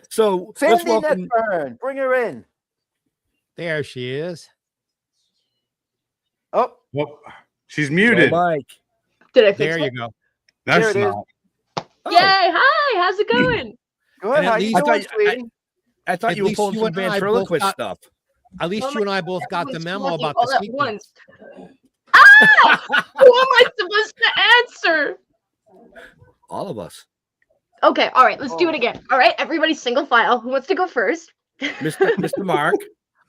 So Sandy Netburn, bring her in. There she is. Oh, well, she's muted. Mike. Did I fix There it? you go. That's there it not. Yay! Hi, how's it going? Good. How you doing, sweetie? I thought you were pulling some ventriloquist stuff. At least you and I both got the memo about the sequence. Ah! Who am I supposed to answer? All of us. Okay, all right, let's do it again. All right, everybody single file. Who wants to go first? Mr. Mark.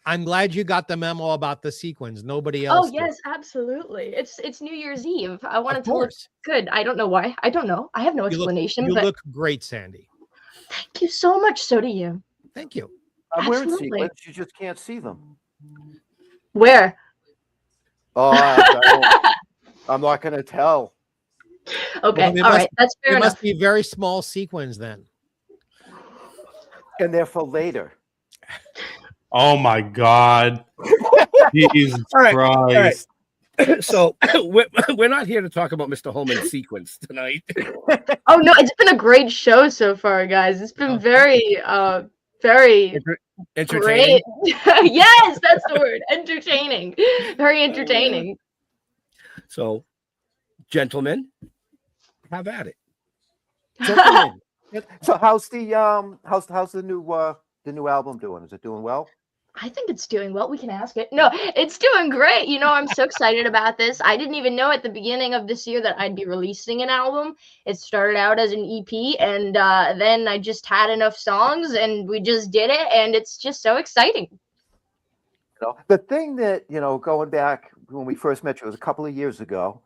I'm glad you got the memo about the sequence. Nobody else. Oh yes, absolutely. It's New Year's Eve. I wanted Of to look course. good. I don't know why. I don't know. I have no explanation. You but look great, Sandy. Thank you so much. So do you. Thank you. I'm wearing Absolutely. sequins. You just can't see them. Where? Oh, I'm not going to tell. Okay. Well, they All must- right. That's fair It enough. must be very small sequins then. And they're for later. Oh my God. Jesus All right, Christ. So we're not here to talk about Mr. Homan's sequence tonight. Oh no, it's been a great show so far, guys. It's been very very Entertaining. great. Yes, that's the word. Entertaining. Very entertaining. So, gentlemen, have at it. Gentlemen. So how's the new album doing? Is it doing well? I think it's doing well. We can ask it. No, it's doing great. You know, I'm so excited about this. I didn't even know at the beginning of this year that I'd be releasing an album. It started out as an EP, and then I just had enough songs, and we just did it, and it's just so exciting. You know, the thing that, going back when we first met you, it was a couple of years ago.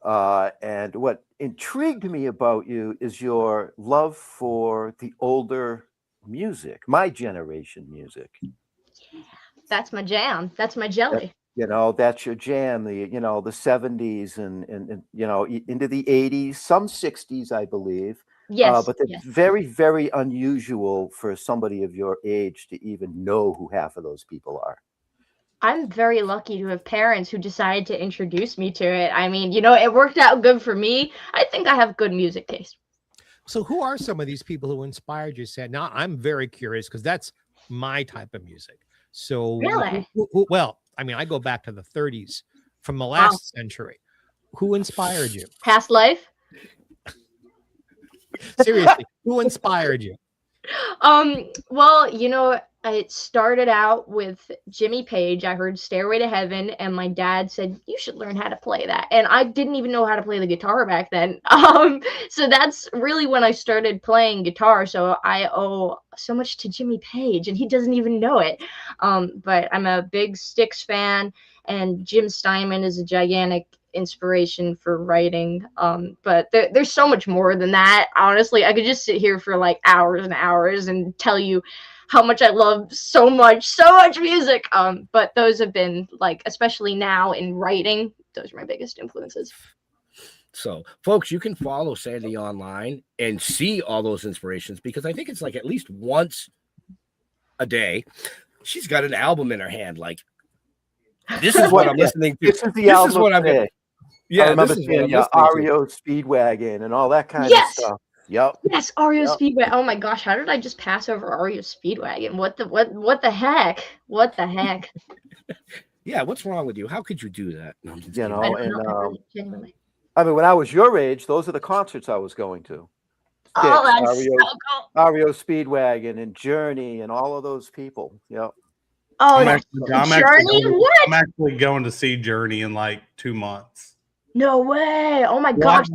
And what intrigued me about you is your love for the older music, my generation music. That's my jam. That's my jelly. That's your jam, the 70s and into the 80s, some 60s, I believe. Yes. But it's very, very unusual for somebody of your age to even know who half of those people are. I'm very lucky to have parents who decided to introduce me to it. I mean, it worked out good for me. I think I have good music taste. So who are some of these people who inspired you? Said, now I'm very curious because that's my type of music. So Really? Well, I mean, I go back to the 30s from the last century. Who inspired you? Past life? Seriously, who inspired you? Well, it started out with Jimmy Page. I heard Stairway to Heaven, and my dad said, you should learn how to play that. And I didn't even know how to play the guitar back then. So that's really when I started playing guitar. So I owe so much to Jimmy Page, and he doesn't even know it. But I'm a big Styx fan, and Jim Steinman is a gigantic inspiration for writing. But there's so much more than that. Honestly, I could just sit here for like hours and hours and tell you how much I love so much music. But those have been, like, especially now in writing, those are my biggest influences. So, folks, you can follow Sandy online and see all those inspirations, because I think it's like at least once a day she's got an album in her hand. Like, this is what I'm listening to. This is the album. This is what I'm getting. Yeah, I remember seeing REO Speedwagon and all that kind of stuff. Yep. Yes, REO Speedwagon. Oh my gosh, how did I just pass over REO Speedwagon? What the heck? What the heck? Yeah, what's wrong with you? How could you do that? No, Genuinely. I mean, when I was your age, those are the concerts I was going to. Oh, that's so cool. REO Speedwagon and Journey and all of those people. Yep. Oh, I'm actually going to see Journey in like 2 months. No way. Oh my gosh.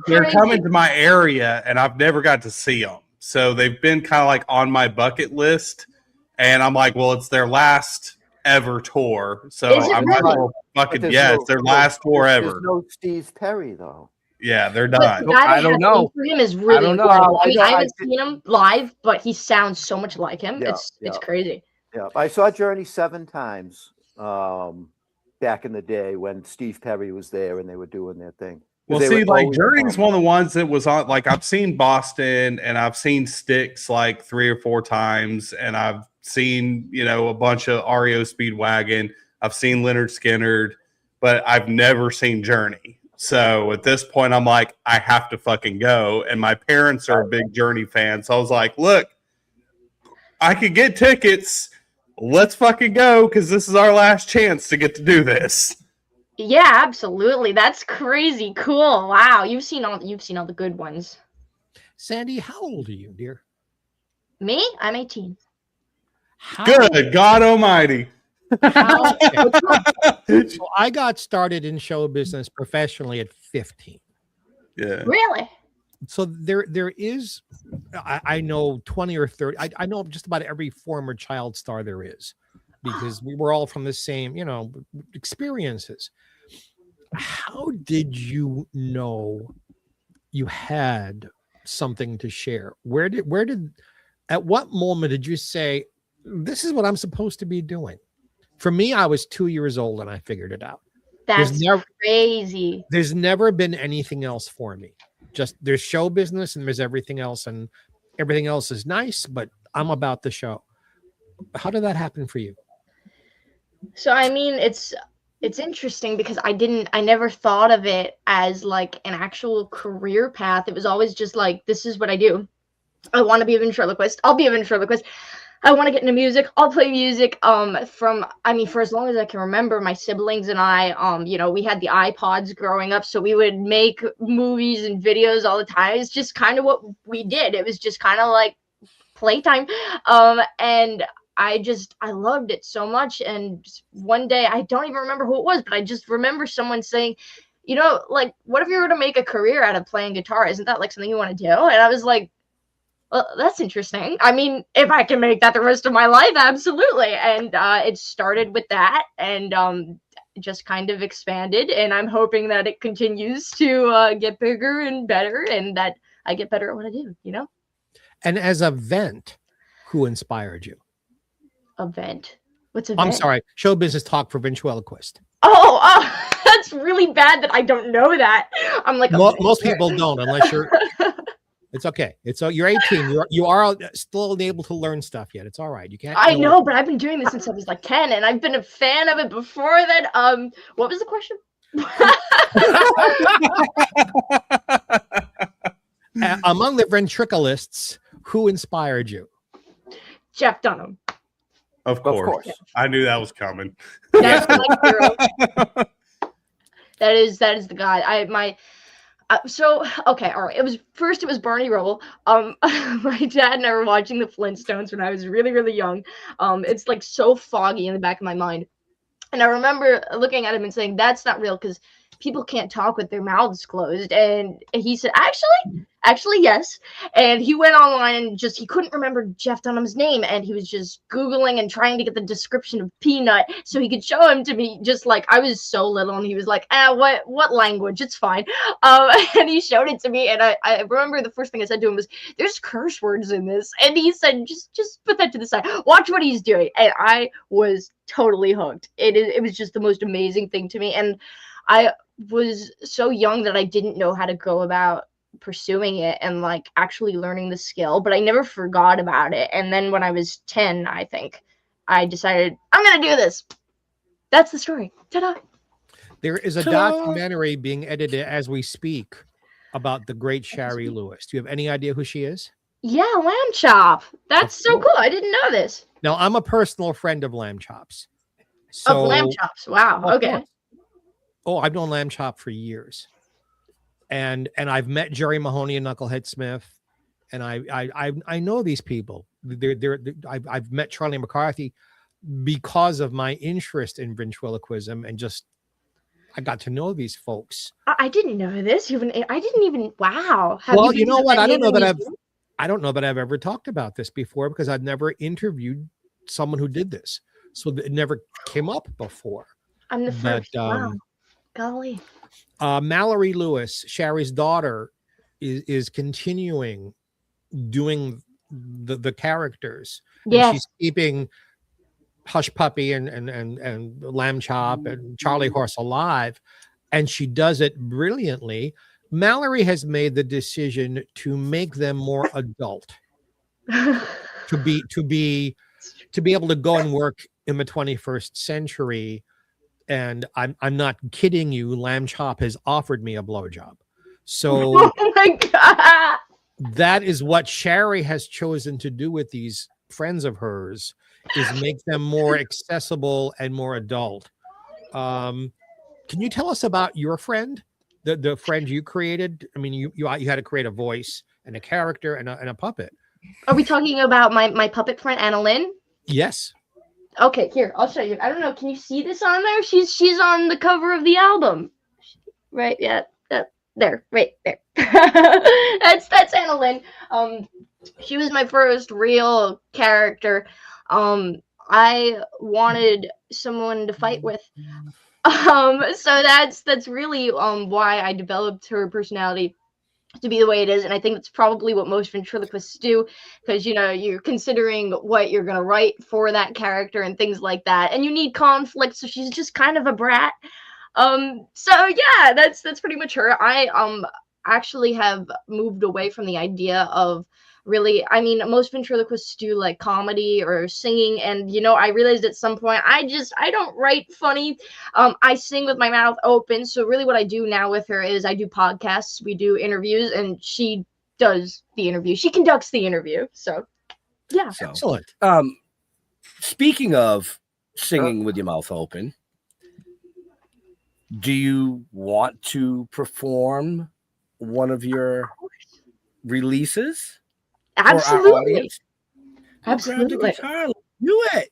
They're coming to my area, and I've never got to see them. So they've been kind of like on my bucket list. And I'm like, well, it's their last ever tour. So I'm really? fucking, it's their last tour ever. There's no Steve Perry, though. Yeah, they're done. The guy I don't know. For him is really I don't know. good. I haven't seen him live, but he sounds so much like him. Yeah, It's crazy. Yeah, I saw Journey 7 times back in the day when Steve Perry was there and they were doing their thing. Well, see, like Journey's one of the ones that was on. Like, I've seen Boston and I've seen Styx like 3 or 4 times, and I've seen a bunch of REO Speedwagon. I've seen Leonard Skinner, but I've never seen Journey. So at this point, I'm like, I have to fucking go. And my parents are a big Journey fan, so I was like, look, I could get tickets. Let's fucking go, because this is our last chance to get to do this. Yeah, absolutely. That's crazy cool. Wow, you've seen all the good ones. Sandy, how old are you, dear? Me? I'm 18. Good God Almighty. So I got started in show business professionally at 15. Yeah. Really? So there is, I know 20 or 30. I know just about every former child star there is, because we were all from the same, experiences. How did you know you had something to share? Where did At what moment did you say, this is what I'm supposed to be doing? For me, I was 2 years old and I figured it out. That's crazy. There's never been anything else for me. Just there's show business and there's everything else, and everything else is nice, but I'm about the show. How did that happen for you? So I mean, it's interesting because I never thought of it as like an actual career path. It was always just like, this is what I do. I want to be a ventriloquist. I'll be a ventriloquist. I want to get into music. I'll play music. For as long as I can remember, my siblings and I, we had the iPods growing up, so we would make movies and videos all the time. It's just kind of what we did. It was just kind of like playtime. And I loved it so much. And one day, I don't even remember who it was, but I just remember someone saying, like, what if you were to make a career out of playing guitar? Isn't that like something you want to do? And I was like, well, that's interesting. I mean, if I can make that the rest of my life, absolutely. And it started with that and just kind of expanded. And I'm hoping that it continues to get bigger and better and that I get better at what I do, And as a vent, who inspired you? A vent? What's a vent? I'm sorry. Show business talk for ventriloquist. Oh, that's really bad that I don't know that. I'm like, most people don't unless you're... It's okay. You're 18. You are still able to learn stuff yet. It's all right. You can't. I know, but I've been doing this since I was like 10, and I've been a fan of it before that. What was the question? Among the ventriloquists, who inspired you? Jeff Dunham. Of course. I knew that was coming. That's my hero. That is the guy. Okay, all right. It was Barney Rubble. My dad and I were watching the Flintstones when I was really, really young. It's like so foggy in the back of my mind. And I remember looking at him and saying, that's not real because people can't talk with their mouths closed. And he said, actually, yes. And he went online and he couldn't remember Jeff Dunham's name. And he was just Googling and trying to get the description of Peanut so he could show him to me. Just like, I was so little and he was like, what language? It's fine. And he showed it to me. And I remember the first thing I said to him was, there's curse words in this. And he said, just put that to the side. Watch what he's doing. And I was totally hooked. It was just the most amazing thing to me. And I was so young that I didn't know how to go about pursuing it and like actually learning the skill, but I never forgot about it. And then when I was 10, I think I decided I'm gonna do this. That's the story. Ta-da! There is a documentary being edited as we speak about the great Shari Lewis. Do you have any idea who she is? Yeah, Lamb Chop. That's so cool. I didn't know this. Now, I'm a personal friend of Lamb Chop's. Of Lamb Chops. Wow. Okay. Oh, I've known Lamb Chop for years. And I've met Jerry Mahoney and Knucklehead Smith. And I know these people. I've met Charlie McCarthy because of my interest in ventriloquism and just I got to know these folks. I didn't know this. I didn't even. Wow. Well, you know what? I don't know that I've ever talked about this before because I've never interviewed someone who did this, so it never came up before. I'm the first. Wow. Golly. Mallory Lewis, Shari's daughter, is continuing doing the characters. Yeah. She's keeping Hush Puppy and Lamb Chop and Charlie Horse alive, and she does it brilliantly. Mallory has made the decision to make them more adult, to be able to go and work in the 21st century. And I'm not kidding you. Lamb Chop has offered me a blowjob. So oh my God. That is what Shari has chosen to do with these friends of hers, is make them more accessible and more adult. Can you tell us about your friend, the friend you created? I mean, you had to create a voice and a character and a puppet. Are we talking about my puppet friend Anna Lynn? Yes. Okay, here, I'll show you. I don't know. Can you see this on there? She's on the cover of the album. Right, yeah. There, right there. that's Anna Lynn. She was my first real character. I wanted someone to fight with. So that's really why I developed her personality to be the way it is. And I think that's probably what most ventriloquists do, because, you know, you're considering what you're going to write for that character and things like that. And you need conflict. So she's just kind of a brat. So yeah, that's pretty much her. I actually have moved away from the idea of really, I mean, most ventriloquists do like comedy or singing, and you know, I realized at some point I don't write funny. I sing with my mouth open. So really what I do now with her is I do podcasts, we do interviews, and she does the interview. She conducts the interview. So yeah. So, Excellent. speaking of singing with your mouth open, do you want to perform one of your releases? Absolutely. Absolutely. Grab the guitar. Do it.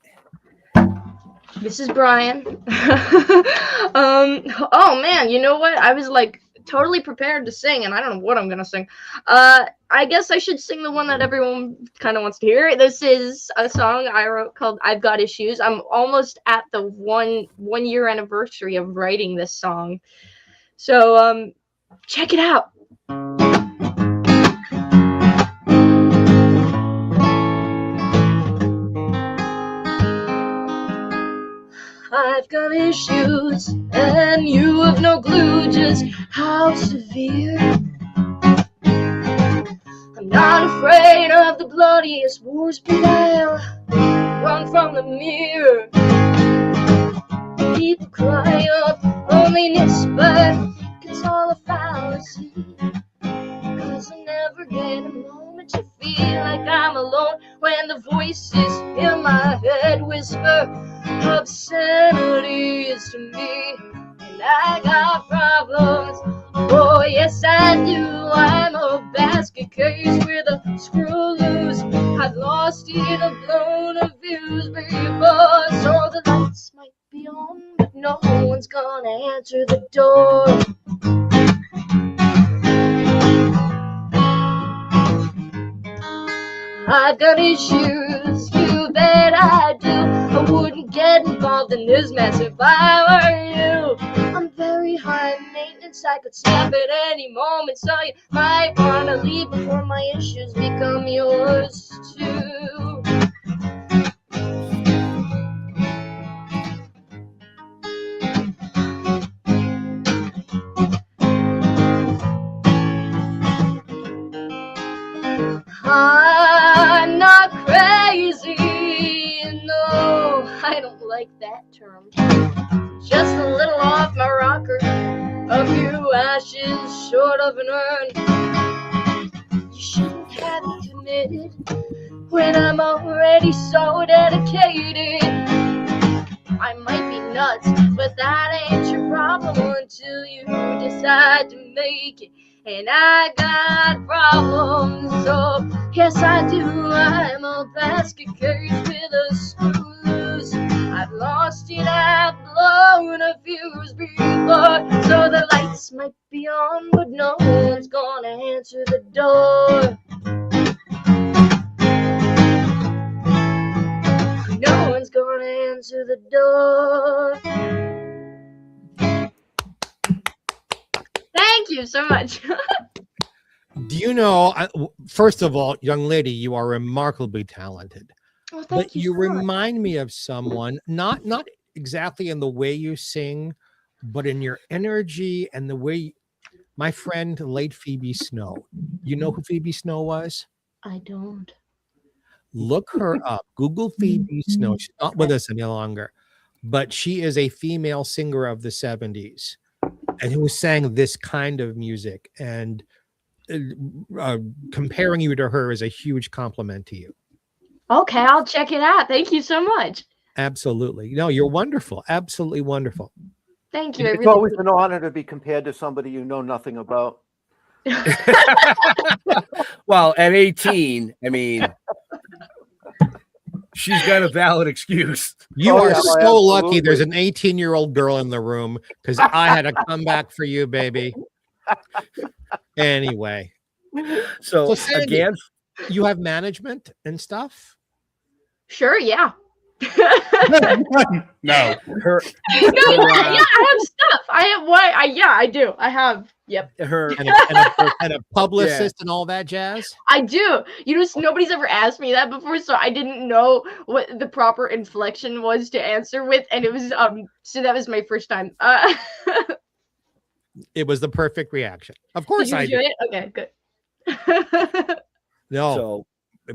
This is Brian. Oh man, you know what? I was like totally prepared to sing, and I don't know what I'm gonna sing. I guess I should sing the one that everyone kind of wants to hear. This is a song I wrote called "I've Got Issues." I'm almost at the one year anniversary of writing this song, so check it out. I've got issues, and you have no clue just how severe. I'm not afraid of the bloodiest wars, but I'll run from the mirror. People cry of loneliness, but it's all a fallacy. 'Cause I never get a moment to feel like I'm alone when the voices in my head whisper obscenities to me. And I got problems, oh yes I do. I'm a basket case with a screw loose. I've lost it, I've blown a fuse before. So the lights might be on, but no one's gonna answer the door. I've got issues, you bet I do. I wouldn't get involved in this mess if I were you. I'm very high maintenance, I could snap at any moment. So you might wanna leave before my issues become yours too. I'm not crazy, no, I don't like that term. Just a little off my rocker, a few ashes short of an urn. You shouldn't have committed when I'm already so dedicated. I might be nuts, but that ain't your problem until you decide to make it. And I got problems, so yes I do. I'm a basket case with a screw loose. I've lost it, I've blown a fuse before. So the lights might be on, but no one's gonna answer the door. No one's gonna answer the door. Thank you so much. Do you know, first of all, young lady, you are remarkably talented. Oh, thank But you you so much. remind me of someone, not exactly in the way you sing, but in your energy and the way my friend, late Phoebe Snow. You know who Phoebe Snow was? I don't. Look her up. Google Phoebe Snow. She's not with us any longer, but she is a female singer of the 70s and who sang this kind of music. And comparing you to her is a huge compliment to you. Okay, I'll check it out. Thank you so much. Absolutely. No, you're wonderful. Absolutely wonderful. Thank you. It's always an honor to be compared to somebody you know nothing about. Well, at 18, I mean, she's got a valid excuse. You are so absolutely. lucky there's an 18-year-old girl in the room because I had to come back for you, baby. Anyway. So Sandy, again, you have management and stuff? Sure, yeah. No. Her, I have stuff. I have what? I do. I have. Yep. her, and a publicist and all that jazz. I do. Nobody's ever asked me that before, so I didn't know what the proper inflection was to answer with, and it was so that was my first time. It was the perfect reaction. Of course, did you enjoy it? Okay, good. No, so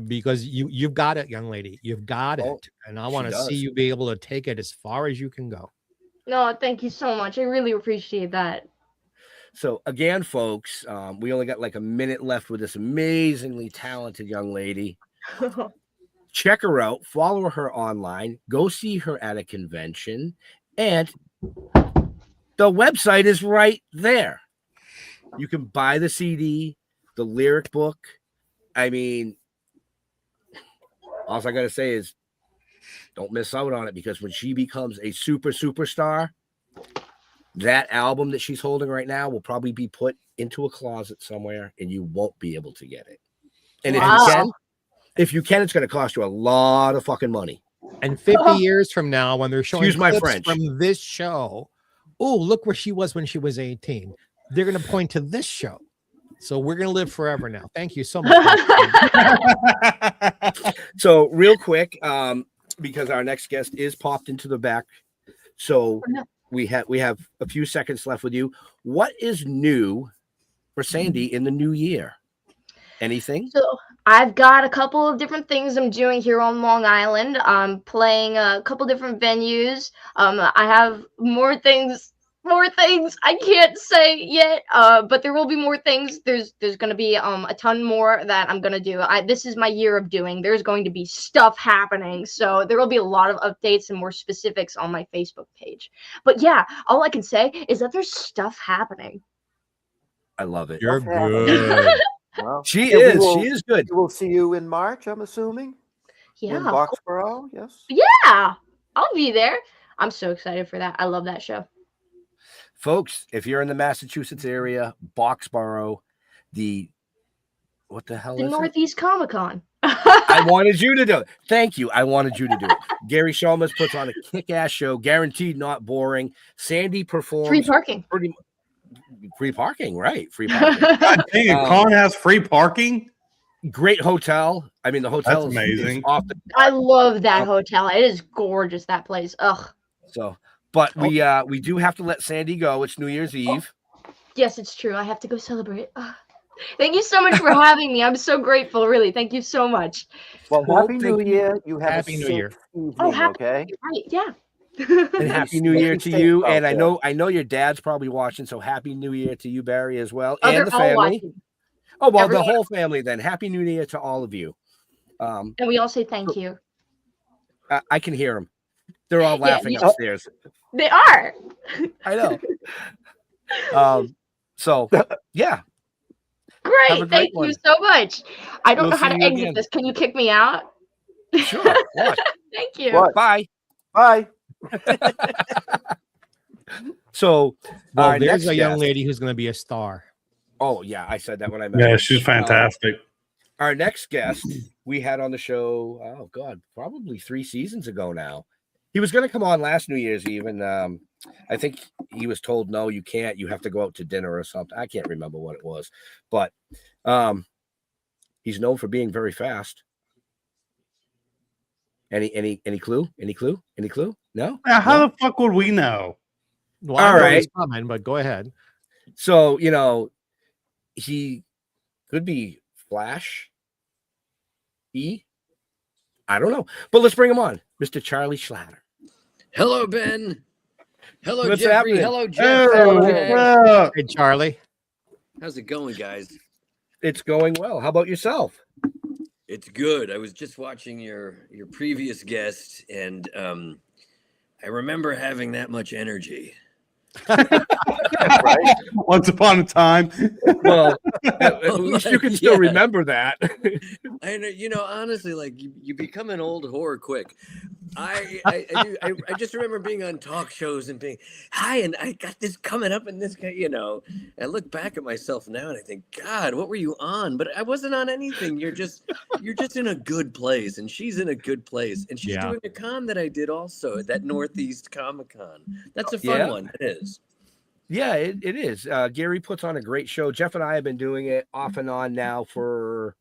because you've got it, young lady. You've got it, and I want to see you be able to take it as far as you can go. No, thank you so much. I really appreciate that. So again, folks, we only got like a minute left with this amazingly talented young lady. Check her out, follow her online, go see her at a convention, and the website is right there. You can buy the CD, the lyric book. I mean, all I got to say is don't miss out on it, because when she becomes a superstar, that album that she's holding right now will probably be put into a closet somewhere, and you won't be able to get it. And if you can, it's going to cost you a lot of fucking money. And 50 years from now, when they're showing Excuse my clips French. from this show, oh, look where she was when she was 18. They're going to point to this show. So we're going to live forever now. Thank you so much. So real quick, because our next guest is popped into the back. So we have a few seconds left with you. What is new for Sandy in the new year? Anything? So I've got a couple of different things I'm doing here on Long Island. I'm playing a couple different venues. I have more things I can't say yet, but there will be more things. There's going to be a ton more that I'm going to do. This is my year of doing. There's going to be stuff happening, so there will be a lot of updates and more specifics on my Facebook page. But yeah, all I can say is that there's stuff happening. I love it. You're good. Well, She is good. We'll see you in March, I'm assuming. Yeah, In Boxborough, yes. yeah, I'll be there. I'm so excited for that. I love that show. Folks, if you're in the Massachusetts area, Boxborough, what the hell The is Northeast Comic Con. I wanted you to do it. Thank you. I wanted you to do it. Gary Chalmers puts on a kick-ass show, guaranteed not boring. Sandy performs Free parking. Free parking, right? Free parking. God dang it, Con has free parking? Great hotel. I mean, the hotel That's is amazing. off the I love that hotel. It is gorgeous, that place. Ugh. so. But we do have to let Sandy go. It's New Year's Eve. Yes, it's true. I have to go celebrate. Thank you so much for having me. I'm so grateful, really. Thank you so much. Well, Well, Happy New thank Year. You have Happy a New safe Year. evening, Happy. okay? Right, yeah. And Happy New Year to Stay you. safe And out I know your dad's probably watching, so Happy New Year to you, Barry, as well, Oh, and they're the all family. watching. Oh well, Everyone. the whole family. Then Happy New Year to all of you. And we all say thank you. I can hear them. They're all laughing Yeah. upstairs. They are. I know. So yeah. Have a Great. great Thank one. you so much. I don't We'll know how see to you exit again. this. Can you kick me out? Sure. What? Thank you. What? Bye. Bye. So Well, our there's next a young guest- lady who's going to be a star. Oh yeah, I said that when I met. Yeah, her. she's fantastic. Our next guest we had on the show, oh God, probably 3 seasons ago now. He was going to come on last New Year's Eve, and I think he was told, no, you can't. You have to go out to dinner or something. I can't remember what it was, but he's known for being very fast. Any clue? Any clue? Any clue? No? Now, how No? the fuck would we know? Well, I All know right. it's coming, but go ahead. So, he could be Flash. I don't know. But let's bring him on. Mr. Charlie Schlatter. Hello, Ben. Hello, What's Jeffrey. happening? Hello, Jeff. Oh, Hey, Charlie. How's it going, guys? It's going well. How about yourself? It's good. I was just watching your previous guest, and I remember having that much energy. Right? Once upon a time. Well, At least you can still remember that. I know, honestly, like you become an old whore quick. I just remember being on talk shows and being, hi, and I got this coming up and this guy, I look back at myself now and I think, God, what were you on? But I wasn't on anything. You're just in a good place, and she's in a good place, and she's doing a con that I did also, that Northeast Comic Con. That's a fun one. It is. Yeah, it is. Gary puts on a great show. Jeff and I have been doing it off and on now for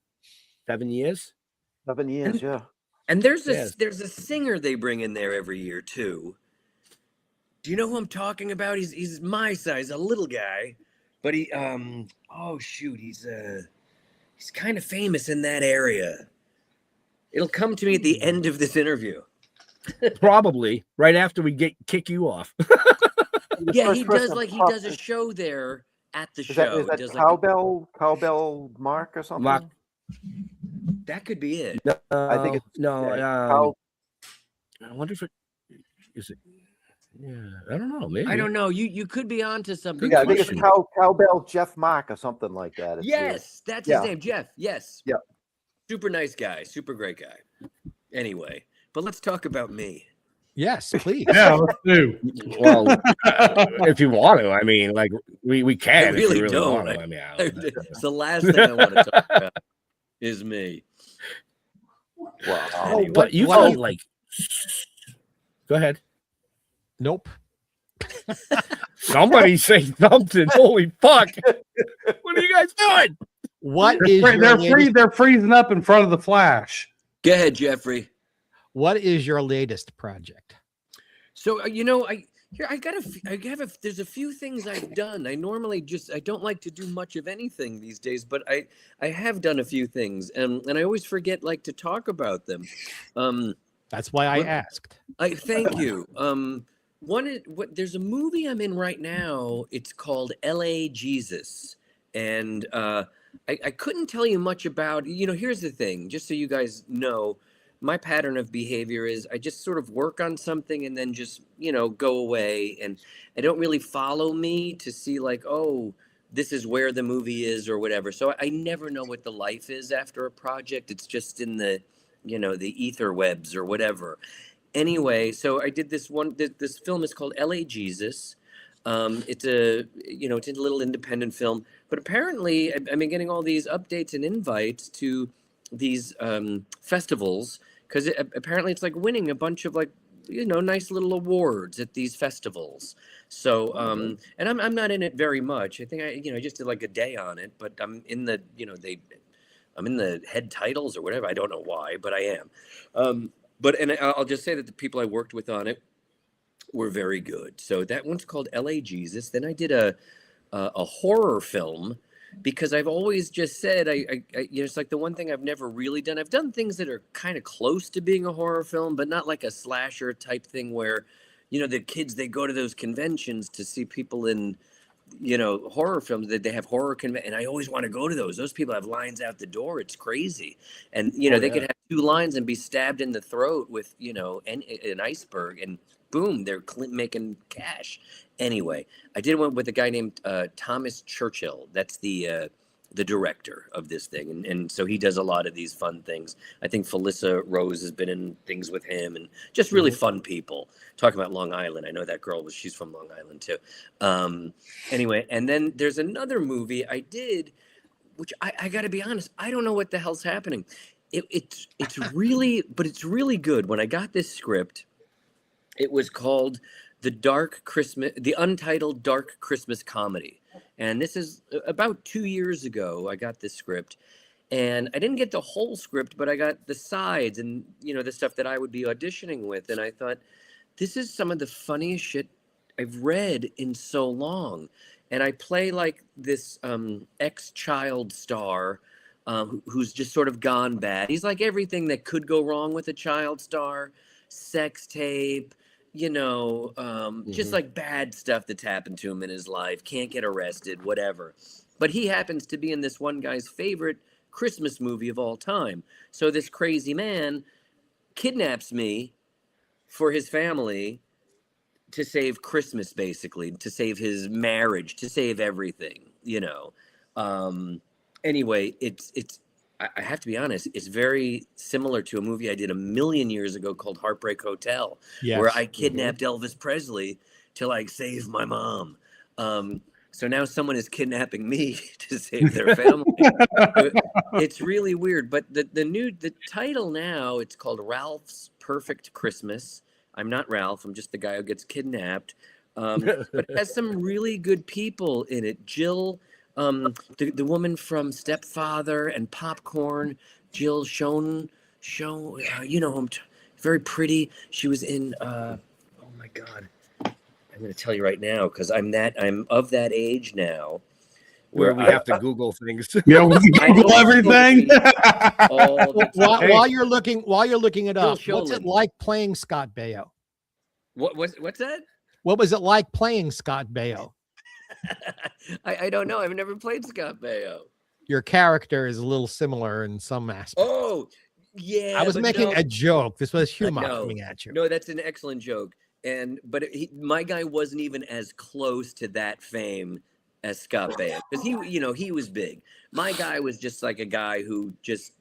7 years. 7 years, yeah. And there's a singer they bring in there every year too. Do you know who I'm talking about? He's my size, a little guy, but he's kind of famous in that area. It'll come to me at the end of this interview. Probably right after we kick you off. Yeah, he does a show there at the show. Is that Cowbell Mark or something? Mark. That could be it. I think it's I wonder if it is it. Yeah, I don't know. Maybe I don't know. You could be onto something. Yeah, I think it's Cowbell Jeff Mark or something like that. That's his name, Jeff. Yes. Yeah. Super nice guy. Super great guy. Anyway, but let's talk about me. Yes, please. Yeah, let's do. Well, if you want to, I mean, like we can. I really don't. Want to. It's the last thing I want to talk about is me. Wow. But you can like. Go ahead. Nope. Somebody say something. Holy fuck! What are you guys doing? What is they're freezing up in front of the Flash. Go ahead, Geoffrey. What is your latest project? So there's a few things I've done. I normally I don't like to do much of anything these days, but I have done a few things, and I always forget to talk about them. That's why I asked. Thank you. There's a movie I'm in right now. It's called L.A. Jesus, and I couldn't tell you much about. Here's the thing, just so you guys know. My pattern of behavior is I just sort of work on something and then just, go away. And I don't really follow me to see this is where the movie is or whatever. So I never know what the life is after a project. It's just in the, the ether webs or whatever. Anyway, so I did this one. This film is called L.A. Jesus. It's a little independent film. But apparently I've been getting all these updates and invites to these festivals. Because apparently it's winning a bunch of nice little awards at these festivals. So and I'm not in it very much. I think I just did a day on it, but I'm in the I'm in the head titles or whatever. I don't know why, but I am. And I'll just say that the people I worked with on it were very good. So that one's called L.A. Jesus. Then I did a horror film. Because I've always just said, it's the one thing I've never really done. I've done things that are kind of close to being a horror film, but not like a slasher type thing where, the kids, they go to those conventions to see people in, horror films that they have horror and I always want to go to those. Those people have lines out the door. It's crazy. And, they could have 2 lines and be stabbed in the throat with, an iceberg and boom, they're making cash. Anyway, I did one with a guy named Thomas Churchill. That's the director of this thing. And so he does a lot of these fun things. I think Felissa Rose has been in things with him and just really fun people. Talking about Long Island. I know that girl she's from Long Island too. Anyway, and then there's another movie I did, which I got to be honest, I don't know what the hell's happening. It's really good. When I got this script, it was called the Untitled Dark Christmas Comedy. And this is about 2 years ago. I got this script and I didn't get the whole script, but I got the sides and, the stuff that I would be auditioning with. And I thought, this is some of the funniest shit I've read in so long. And I play this ex-child star who's just sort of gone bad. He's like everything that could go wrong with a child star, sex tape, just bad stuff that's happened to him in his life, can't get arrested, whatever. But he happens to be in this one guy's favorite Christmas movie of all time. So this crazy man kidnaps me for his family to save Christmas, basically, to save his marriage, to save everything, Anyway, I have to be honest, it's very similar to a movie I did a million years ago called Heartbreak Hotel, where I kidnapped Elvis Presley to like save my mom. So now someone is kidnapping me to save their family. It's really weird. But the title now, it's called Ralph's Perfect Christmas. I'm not Ralph. I'm just the guy who gets kidnapped. But it has some really good people in it. Jill, the woman from Stepfather and Popcorn, Jill Schoen, you know whom, very pretty. She was in, oh my God. I'm going to tell you right now, because I'm of that age now where we have to Google things. Yeah, we Google everything. While you're looking it up, Jill what's it Schoen. like playing Scott Baio? What's that? What was it like playing Scott Baio? I don't know. I've never played Scott Baio. Your character is a little similar in some aspects. Oh, yeah. I was making a joke. This was humor no, coming at you. No, that's an excellent joke. But my guy wasn't even as close to that fame as Scott Baio, because he was big. My guy was just like a guy who just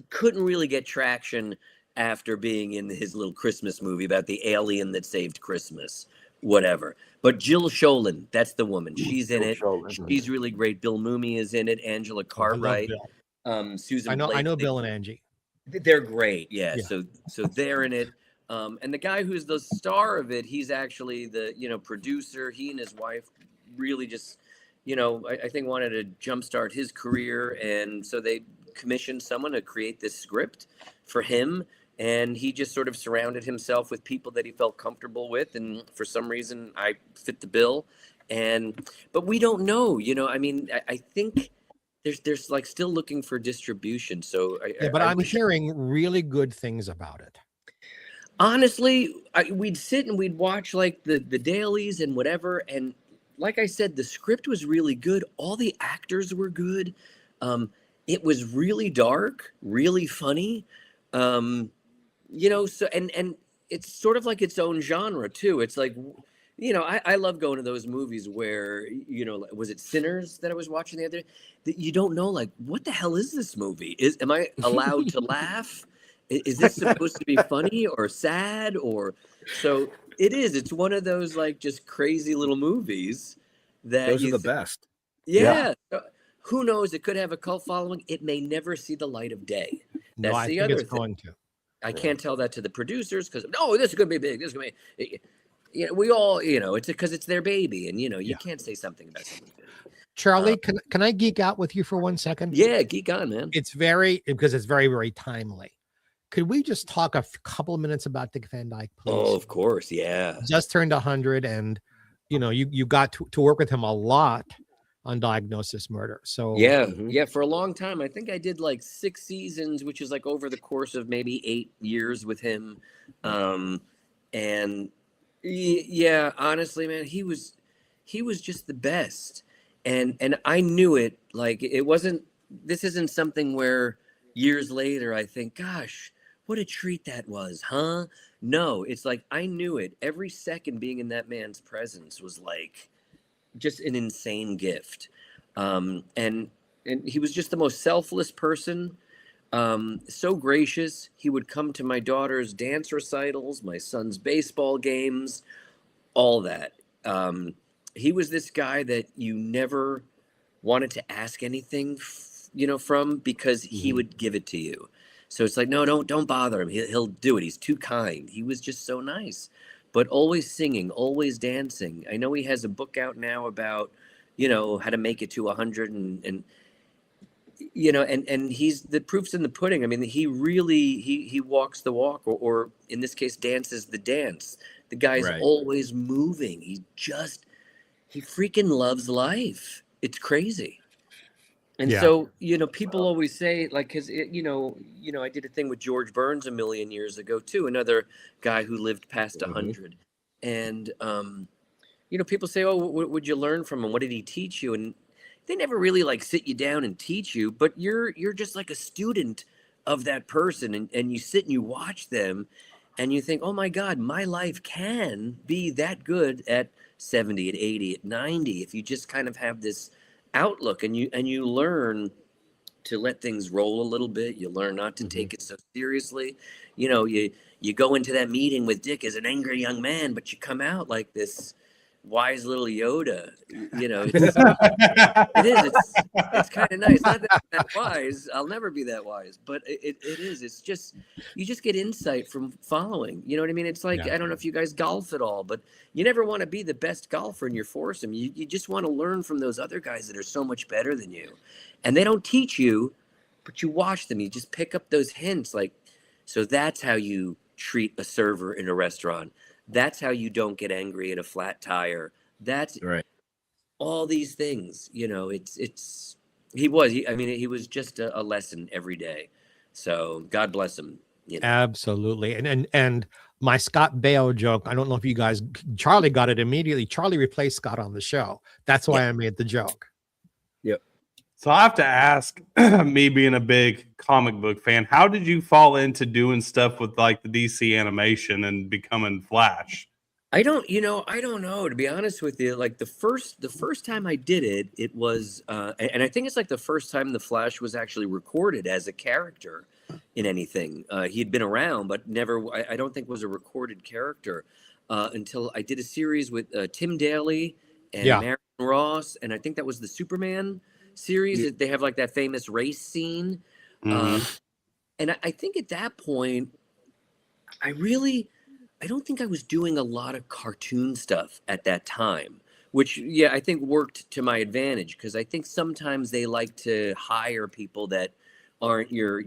couldn't really get traction after being in his little Christmas movie about the alien that saved Christmas, whatever. But Jill Schoen, that's the woman. She's in it. She's really great. Bill Mumy is in it. Angela Cartwright. Susan. I know Bill and Angie. They're great. Yeah. So they're in it. And the guy who's the star of it, he's actually the producer. He and his wife really just I think wanted to jumpstart his career, and so they commissioned someone to create this script for him. And he just sort of surrounded himself with people that he felt comfortable with. And for some reason, I fit the bill. But we don't know, I mean, I think there's like still looking for distribution. So I'm hearing really good things about it. Honestly, we'd sit and we'd watch like the dailies and whatever. And like I said, the script was really good. All the actors were good. It was really dark, really funny. So and it's sort of like its own genre too. It's like, I love going to those movies where, was it Sinners that I was watching the other day? That you don't know, like, what the hell is this movie? Am I allowed to laugh? Is this supposed to be funny or sad? So it is. It's one of those like just crazy little movies that those are the best. Yeah. Who knows? It could have a cult following. It may never see the light of day. That's I the think other it's thing. going to. I can't tell that to the producers because this is going to be big. This is going to be. We all, it's because it's their baby, and you can't say something about something. Charlie, can I geek out with you for 1 second? Yeah, geek on, man. It's very very timely. Could we just talk a couple of minutes about Dick Van Dyke, please? Oh, of course, yeah. Just turned 100, and you got to work with him a lot on Diagnosis Murder. So yeah, for a long time. I think I did like 6 seasons, which is like over the course of maybe 8 years with him. And yeah, honestly, man, he was just the best. And I knew it. Like this isn't something where years later I think, gosh, what a treat that was, huh? No, it's like I knew it. Every second being in that man's presence was like just an insane gift. And he was just the most selfless person, so gracious. He would come to my daughter's dance recitals, my son's baseball games, all that. He was this guy that you never wanted to ask anything, from, because he would give it to you. So it's like, no, don't bother him. He'll do it. He's too kind. He was just so nice, but always singing, always dancing. I know he has a book out now about, how to make it to 100 and he's the proof's in the pudding. I mean, he really, he walks the walk or in this case, dances the dance. The guy's always moving. He freaking loves life. It's crazy. And so, people always say, like, because, I did a thing with George Burns a million years ago, too, another guy who lived past 100. And, people say, oh, what would you learn from him? What did he teach you? And they never really, like, sit you down and teach you, but you're just like a student of that person. And you sit and you watch them and you think, oh, my God, my life can be that good at 70, at 80, at 90, if you just kind of have this outlook and you learn to let things roll a little bit. You learn not to take it so seriously. You know, you go into that meeting with Dick as an angry young man, but you come out like this wise little Yoda. You know, it's kind of nice. Not that I'm that wise. I'll never be that wise, but it is. It's just, you just get insight from following. You know what I mean? It's like, I don't know if you guys golf at all, but you never want to be the best golfer in your foursome. You just want to learn from those other guys that are so much better than you. And they don't teach you, but you watch them. You just pick up those hints. Like, so that's how you treat a server in a restaurant. That's how you don't get angry at a flat tire. That's right. All these things, you know, he was just a lesson every day. So God bless him. You know? Absolutely. And my Scott Baio joke, I don't know if you guys, Charlie got it immediately. Charlie replaced Scott on the show. That's why I made the joke. Yep. So I have to ask, me being a big comic book fan, how did you fall into doing stuff with like the DC animation and becoming Flash? I don't know, to be honest with you. Like the first time I did it, it was, and I think it's like the first time the Flash was actually recorded as a character in anything. He'd been around, but never, I don't think was a recorded character until I did a series with Tim Daly and Marion Ross, and I think that was the Superman series. They have like that famous race scene. And I think at that point, I don't think I was doing a lot of cartoon stuff at that time, which, I think worked to my advantage, because I think sometimes they like to hire people that aren't your,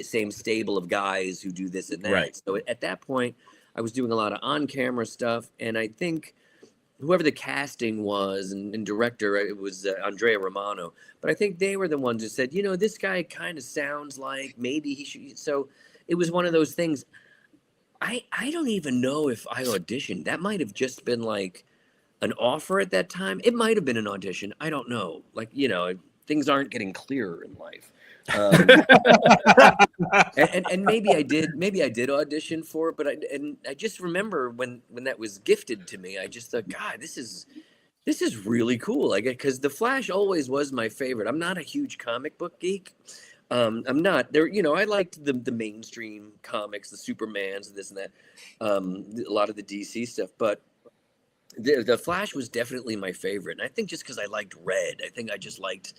same stable of guys who do this and that. Right. So at that point, I was doing a lot of on-camera stuff, and I think whoever the casting was and director, it was Andrea Romano, but I think they were the ones who said, this guy kind of sounds like maybe he should. So it was one of those things. I don't even know if I auditioned. That might have just been like an offer at that time. It might have been an audition. I don't know. Like, things aren't getting clearer in life. And maybe I did audition for it, but I just remember when that was gifted to me, I just thought, God, this is really cool. Like, because the Flash always was my favorite. I'm not a huge comic book geek. I'm not there. I liked the mainstream comics, the Supermans, this and that, a lot of the DC stuff, but the Flash was definitely my favorite. And I think just because I liked red, I think I just liked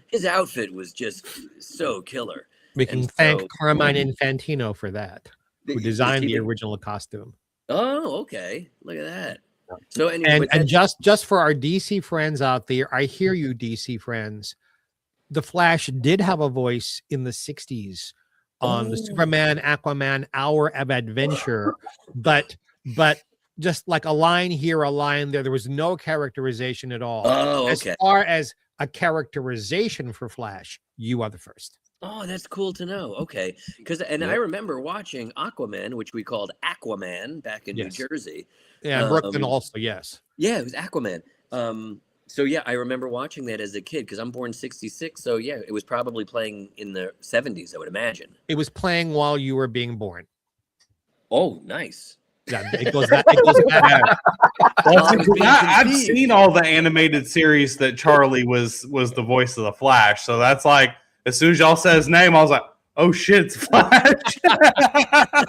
his outfit was just so killer. We can thank Carmine Infantino for that, who designed the original costume. Oh, okay. Look at that. So anyway, and just for our DC friends out there, I hear you, DC friends. The Flash did have a voice in the 60s on the Superman, Aquaman Hour of Adventure, but just like a line here, a line there. There was no characterization at all. Oh, okay. As far as a characterization for Flash, you are the first. Oh, that's cool to know. Okay. I remember watching Aquaman, which we called Aquaman back in New Jersey. Yeah, Brooklyn also, yes. Yeah, it was Aquaman. So yeah, I remember watching that as a kid because I'm born 66. So yeah, it was probably playing in the 70s, I would imagine. It was playing while you were being born. Oh, nice. Yeah, it goes back. I've seen all the animated series that Charlie was the voice of the Flash. So that's like, as soon as y'all said his name, I was like, oh shit, it's Flash.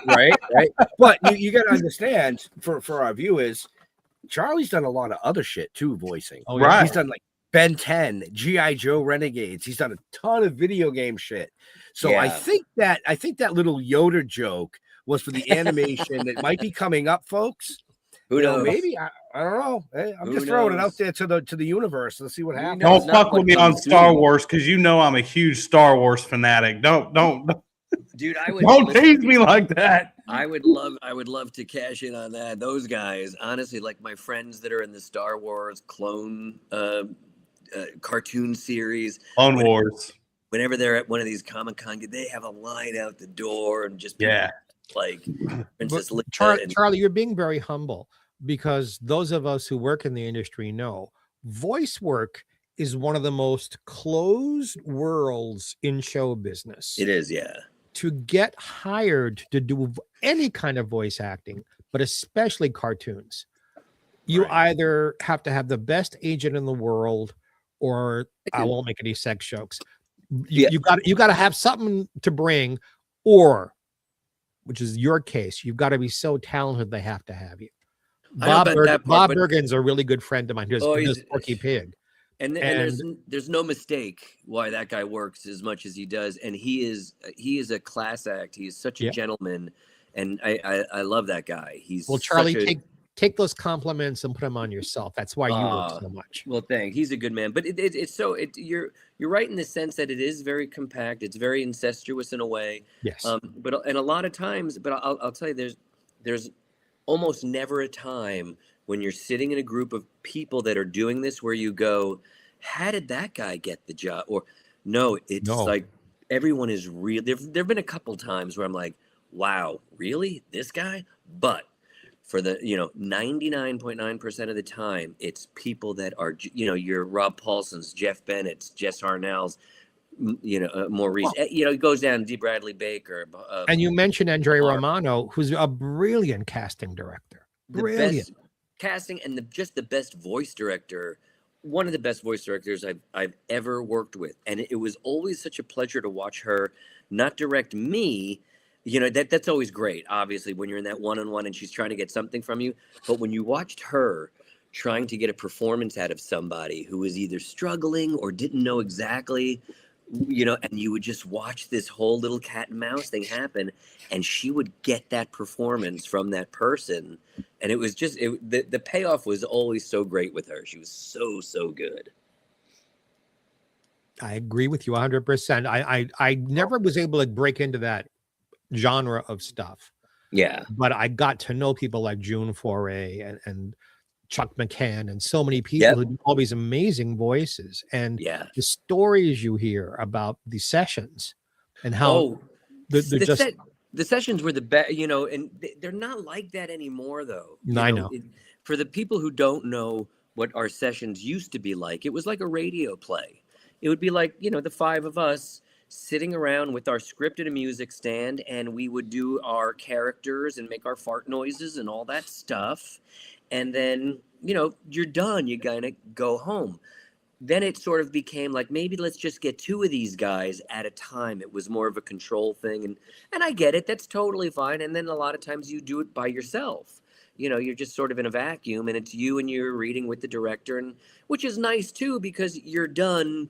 Right. But you got to understand, for our viewers, Charlie's done a lot of other shit too, voicing. Oh, yeah. Right. He's done like Ben 10, G.I. Joe Renegades. He's done a ton of video game shit. So I think that little Yoda joke was for the animation that might be coming up, folks. Who knows? Maybe I don't know. Hey, I'm just throwing it out there to the universe. Let's see what happens. Don't fuck with me on Star Wars, because I'm a huge Star Wars fanatic. Don't. Dude, don't tease me like that. I would love to cash in on that. Those guys, honestly, like my friends that are in the Star Wars clone cartoon series, Clone Wars. Whenever they're at one of these Comic-Con, they have a line out the door and just like Princess Leia. Charlie, you're being very humble, because those of us who work in the industry know voice work is one of the most closed worlds in show business. It is, yeah. To get hired to do any kind of voice acting, but especially cartoons, you either have to have the best agent in the world, or I won't make any sex jokes. You got to have something to bring, or, which is your case, you've got to be so talented they have to have you. Bob Bergen's a really good friend of mine. He's Porky Pig. And there's no mistake why that guy works as much as he does, and he is a class act. He is such a gentleman, and I love that guy. Charlie, take those compliments and put them on yourself. That's why you work so much. Well, thanks. He's a good man, but you're right in the sense that it is very compact. It's very incestuous in a way. Yes. But a lot of times, but I'll tell you, there's almost never a time when you're sitting in a group of people that are doing this where you go, how did that guy get the job? Or like everyone is real. There've been a couple times where I'm like, wow, really? This guy? But for the 99.9% of the time, it's people that are your Rob Paulsons, Jeff Bennett's, Jess Harnell's, Maurice. It goes down to Bradley Baker. And you mentioned Andre Romano, who's a brilliant casting director. Brilliant casting, and just the best voice director. One of the best voice directors I've ever worked with, and it was always such a pleasure to watch her not direct me. That's always great, obviously, when you're in that one-on-one and she's trying to get something from you. But when you watched her trying to get a performance out of somebody who was either struggling or didn't know exactly, and you would just watch this whole little cat and mouse thing happen, and she would get that performance from that person. And it was just, the payoff was always so great with her. She was so good. I agree with you 100%. I never was able to break into that genre of stuff. Yeah. But I got to know people like June Foray and Chuck McCann and so many people who do all these amazing voices, and the stories you hear about the sessions and how the sessions were the best, and they're not like that anymore though. I know. For the people who don't know what our sessions used to be like, it was like a radio play. It would be like, the five of us sitting around with our script and a music stand, and we would do our characters and make our fart noises and all that stuff. And then, you're done. You gotta go home. Then it sort of became like, maybe let's just get two of these guys at a time. It was more of a control thing. And I get it. That's totally fine. And then a lot of times you do it by yourself. You're just sort of in a vacuum, and it's you and you're reading with the director, and which is nice too, because you're done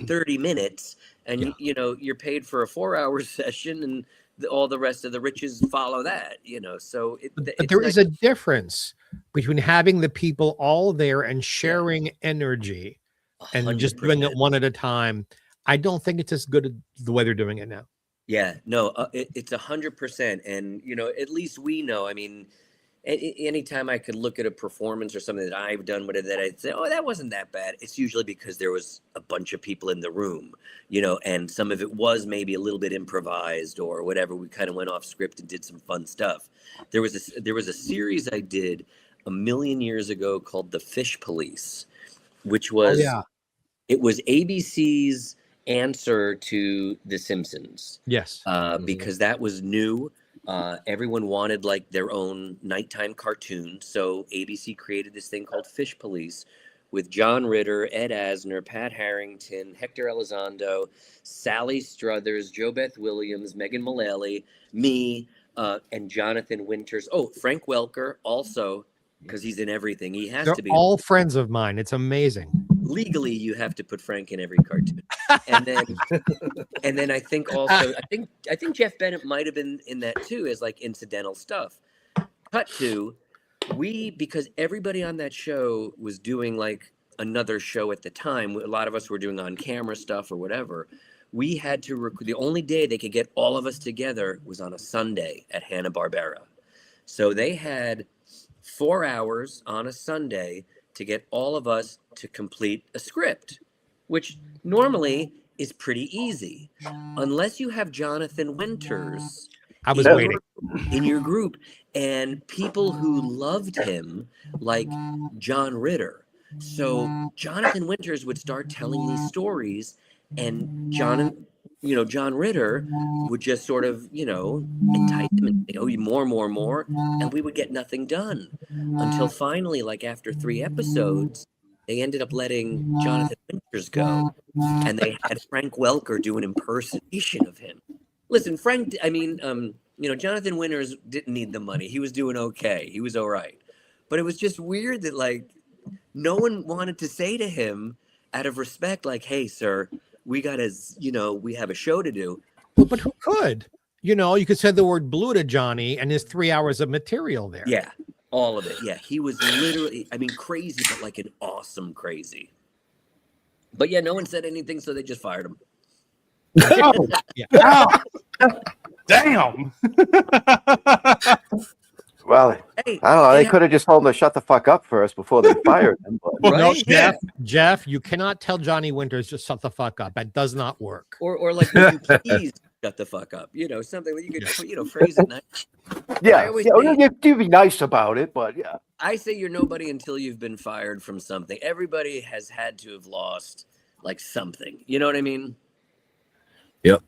30 minutes and you're paid for a 4-hour session, and all the rest of the riches follow that, so but there is a difference between having the people all there and sharing energy 100%. And just doing it one at a time. I don't think it's as good as the way they're doing it now. Yeah, no, it's 100%. And, at least we know, I mean, anytime I could look at a performance or something that I've done with it, that I'd say, oh, that wasn't that bad. It's usually because there was a bunch of people in the room, and some of it was maybe a little bit improvised or whatever. We kind of went off script and did some fun stuff. There was a series I did a million years ago called The Fish Police, which was, it was ABC's answer to The Simpsons. Yes. Because that was new. Everyone wanted like their own nighttime cartoon. So ABC created this thing called Fish Police with John Ritter, Ed Asner, Pat Harrington, Hector Elizondo, Sally Struthers, Jo Beth Williams, Megan Mullally, me, and Jonathan Winters. Oh, Frank Welker also, because he's in everything. He has They're to be. All friends of mine. It's amazing. Legally, you have to put Frank in every cartoon. And then I think also, I think Jeff Bennett might have been in that too, as like incidental stuff. Cut to, because everybody on that show was doing like another show at the time. A lot of us were doing on camera stuff or whatever. We had to the only day they could get all of us together was on a Sunday at Hanna-Barbera. So they had 4 hours on a Sunday to get all of us to complete a script, which normally is pretty easy, unless you have Jonathan Winters. I was waiting in your group, and people who loved him, like John Ritter. So Jonathan Winters would start telling these stories, and John Ritter would just sort of, entice him and say, more, and we would get nothing done until finally, like after 3 episodes, they ended up letting Jonathan Winters years ago, and they had Frank Welker do an impersonation of him. Listen, Frank, I mean, Jonathan Winters didn't need the money. He was doing okay. He was all right. But it was just weird that, like, no one wanted to say to him out of respect, like, hey, sir, we got to, we have a show to do. But who could? You could say the word blue to Johnny and his 3 hours of material there. Yeah, all of it. Yeah, he was literally, crazy, but like an awesome crazy. But yeah, no one said anything, so they just fired him. Oh, Yeah. damn. Well, Hey, I don't know. They could have just told him to shut the fuck up first before they fired him. But Right? No, Yeah. Jeff, you cannot tell Johnny Winters just shut the fuck up. That does not work. Or like, would you please shut the fuck up? Something that you could, phrase it nice. yeah, always you be nice about it, but yeah. I say you're nobody until you've been fired from something. Everybody has had to have lost like something. You know what I mean? Yep.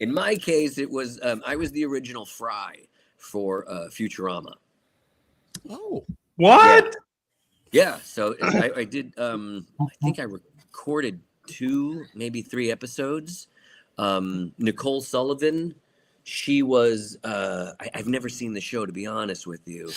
In my case, it was I was the original Fry for Futurama. Oh, What? Yeah, so I did. I think I recorded 2, maybe 3 episodes. Nicole Sullivan, she was. I've never seen the show, to be honest with you,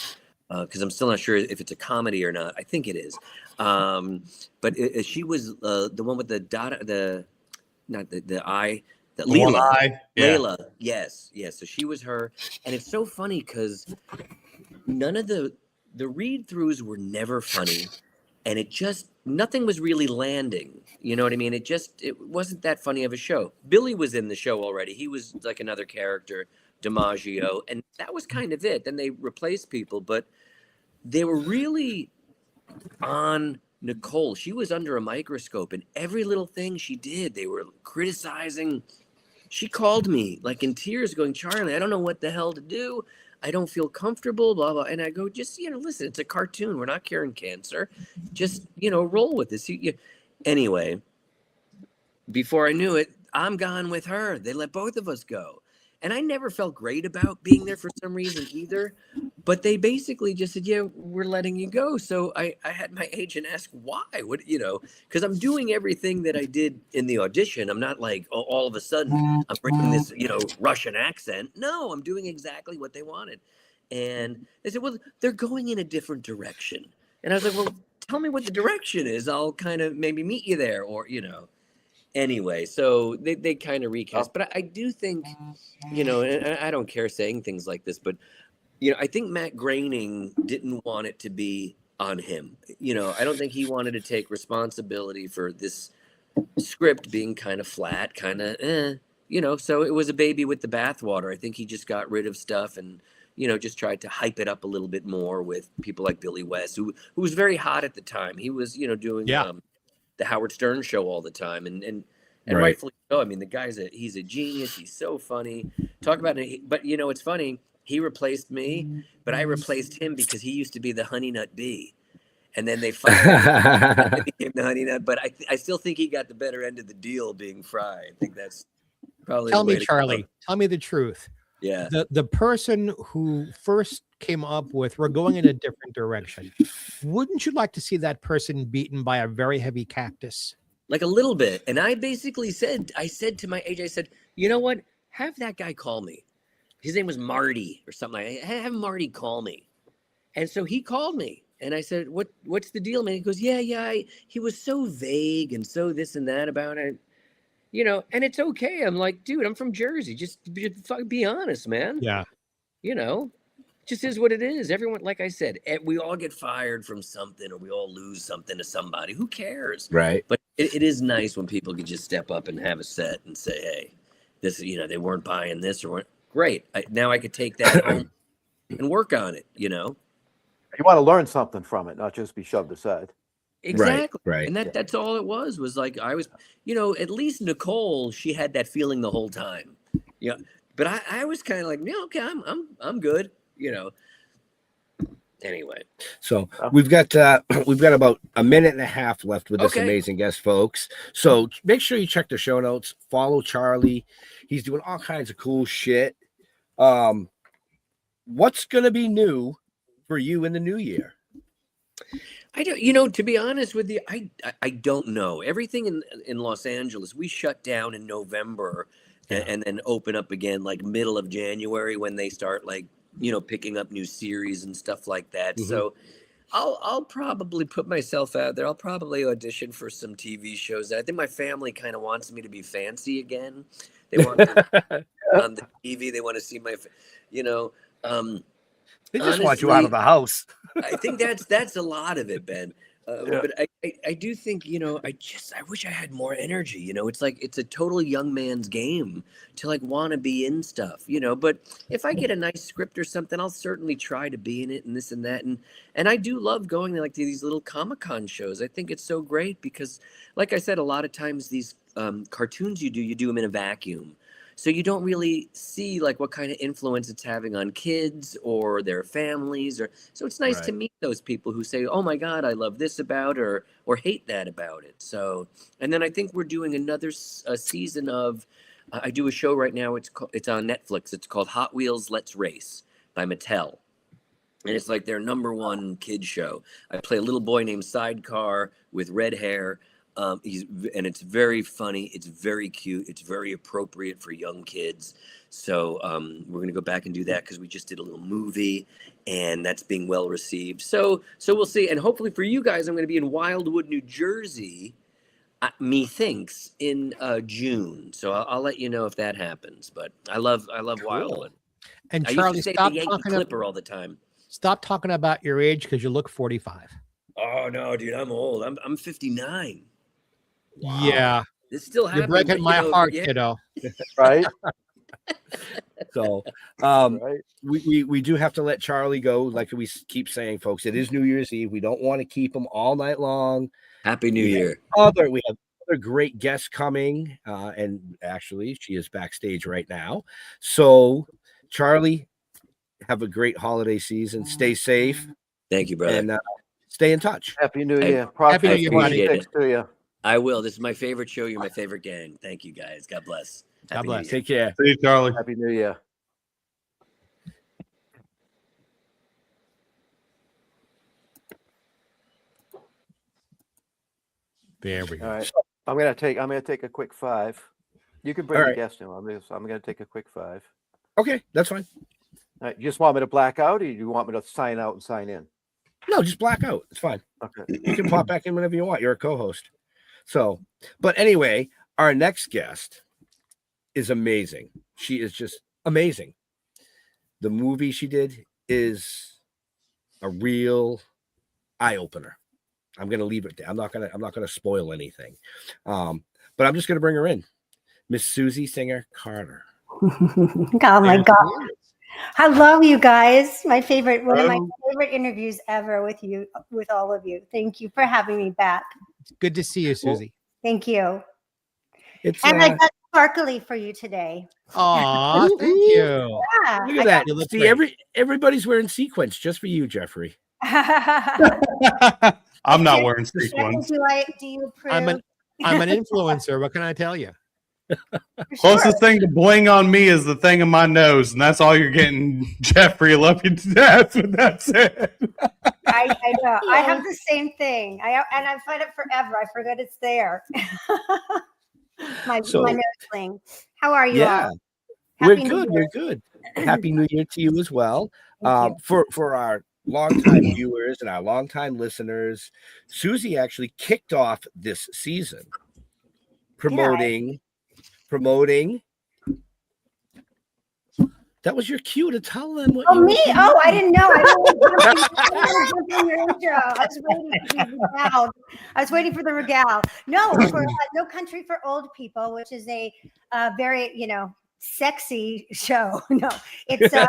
because I'm still not sure if it's a comedy or not. I think it is. But she was the one with the dot, not the eye. That One Leela. eye. Yeah. Layla, yes. So she was her, and it's so funny because none of the read-throughs were never funny, and nothing was really landing. You know what I mean? It wasn't that funny of a show. Billy was in the show already. He was like another character, DiMaggio, and that was kind of it. Then they replaced people, but they were really on Nicole. She was under a microscope, and every little thing she did, they were criticizing. She called me like in tears going, Charlie, I don't know what the hell to do. I don't feel comfortable, blah, blah. And I go, just, listen, it's a cartoon. We're not curing cancer. Just, roll with this. Anyway, before I knew it, I'm gone with her. They let both of us go. And I never felt great about being there for some reason either. But they basically just said, yeah, we're letting you go. So I had my agent ask why, because I'm doing everything that I did in the audition. I'm not like, all of a sudden I'm bringing this, Russian accent. No, I'm doing exactly what they wanted. And they said, well, they're going in a different direction. And I was like, well, tell me what the direction is. I'll kind of maybe meet you there or, Anyway, so they kind of recast. But I do think, and I don't care saying things like this, but I think Matt Groening didn't want it to be on him. I don't think he wanted to take responsibility for this script being kind of flat, kind of, so it was a baby with the bathwater. I think he just got rid of stuff and, just tried to hype it up a little bit more with people like Billy West, who was very hot at the time. He was, doing the Howard Stern show all the time. And Right. rightfully so. I mean, the guy's he's a genius. He's so funny. Talk about it. But, it's funny. He replaced me, but I replaced him because he used to be the Honey Nut Bee. And then they fired him and became the Honey Nut. But I still think he got the better end of the deal being Fry. I think that's probably tell the way me, to Charlie. go. Tell me the truth. Yeah. The person who first came up with we're going in a different direction. Wouldn't you like to see that person beaten by a very heavy cactus? Like a little bit. And I basically said to my agent, I said, you know what? Have that guy call me. His name was Marty or something. Have Marty call me. And so he called me. And I said, what's the deal, man? He goes, yeah. He was so vague and so this and that about it. And it's okay. I'm like, dude, I'm from Jersey. Just be honest, man. Yeah. Just is what it is. Everyone, like I said, we all get fired from something or we all lose something to somebody. Who cares? Right. But it is nice when people can just step up and have a set and say, hey, this, they weren't buying this or weren't. Great. Now I could take that home and work on it, You want to learn something from it, not just be shoved aside. Exactly. Right. And that's all it was like I was, at least Nicole, she had that feeling the whole time. Yeah. But I was kind of like, yeah, okay, I'm good. Anyway, So we've got about a minute and a half left with this amazing guest, folks. So make sure you check the show notes. Follow Charlie. He's doing all kinds of cool shit. What's gonna be new for you in the new year? I don't, to be honest with you, I don't know. Everything in Los Angeles, we shut down in November and then open up again like middle of January when they start like, picking up new series and stuff like that. Mhm. So I'll probably put myself out there. I'll probably audition for some TV shows. I think my family kind of wants me to be fancy again. They want me on the TV. They want to see my, They just want you out of the house. I think that's a lot of it, Ben. But I do think, I wish I had more energy. It's like it's a total young man's game to like want to be in stuff, but if I get a nice script or something, I'll certainly try to be in it and this and that. And I do love going to these little Comic-Con shows. I think it's so great because, like I said, a lot of times these cartoons you do them in a vacuum. So you don't really see like what kind of influence it's having on kids or their families, so it's nice to meet those people who say, "Oh my God, I love this about," or hate that about it. So, and then I think we're doing another season of. I do a show right now. It's on Netflix. It's called Hot Wheels Let's Race by Mattel, and it's like their #1 kid show. I play a little boy named Sidecar with red hair. And it's very funny. It's very cute. It's very appropriate for young kids. So we're gonna go back and do that because we just did a little movie, and that's being well received. So we'll see. And hopefully for you guys, I'm gonna be in Wildwood, New Jersey. Methinks in June. So I'll let you know if that happens. But I love Wildwood. And I Charlie, used to say stop the Yankee talking Clipper all the time. Stop talking about your age because you look 45. Oh no, dude, I'm old. I'm 59. Wow. Yeah, This still happens. you're breaking my heart, kiddo. Right? So we do have to let Charlie go. Like we keep saying, folks, it is New Year's Eve. We don't want to keep him all night long. Happy New Year. We have other great guests coming, and actually she is backstage right now. So Charlie, have a great holiday season. Stay safe. Thank you, brother. And stay in touch. Happy New Year. Happy New Year, buddy. To you. I will. This is my favorite show. You're my favorite gang. Thank you, guys. God bless. God bless. Take care. See you, Charlie. Happy New Year. There we go. All right. I'm gonna take a quick 5. You can bring All the right. guest in. I'm gonna take a quick 5. Okay, that's fine. All right, you just want me to black out, or you want me to sign out and sign in? No, just black out. It's fine. Okay. You can pop back in whenever you want. You're a co-host. So, but anyway, our next guest is amazing. She is just amazing. The movie she did is a real eye-opener. I'm gonna leave it there. I'm not gonna spoil anything. But I'm just gonna bring her in. Miss Susie Singer Carter. Oh my God. I love you guys. One of my favorite interviews ever with all of you. Thank you for having me back. Good to see you, Susie. Thank you. It's And I got sparkly for you today. Aw, thank you. Yeah. look at that. You look See, great. everybody's wearing sequins just for you, Geoffrey. I'm not wearing sequins. Do you approve? I'm an influencer. What can I tell you? Closest thing to bling on me is the thing in my nose, and that's all you're getting, Geoffrey. I love you to death, but that's it. I know. I have the same thing. I've had it forever. I forgot it's there. my nose bling. How are you all? We're Happy New good. Year. We're good. Happy New Year to you as well. Thank you. For our longtime viewers and our longtime listeners, Susie actually kicked off this season promoting. That was your cue to tell them what. Oh, me? Oh, I didn't know. I didn't know your intro. I was waiting for the regale. No, for No Country for Old People, which is a very, sexy show. No, it's a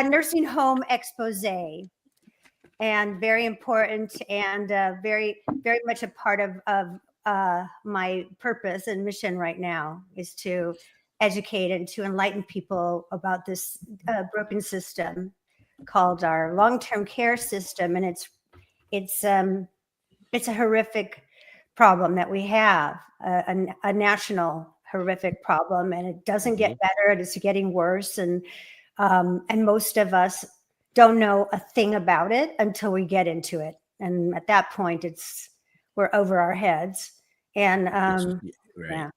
nursing home expose, and very important and very, very much a part of my purpose and mission right now is to educate and to enlighten people about this broken system called our long-term care system, and it's a horrific problem that we have, a national horrific problem, and it doesn't get better. It's getting worse, and most of us don't know a thing about it until we get into it. and at that point we're over our heads. And yeah,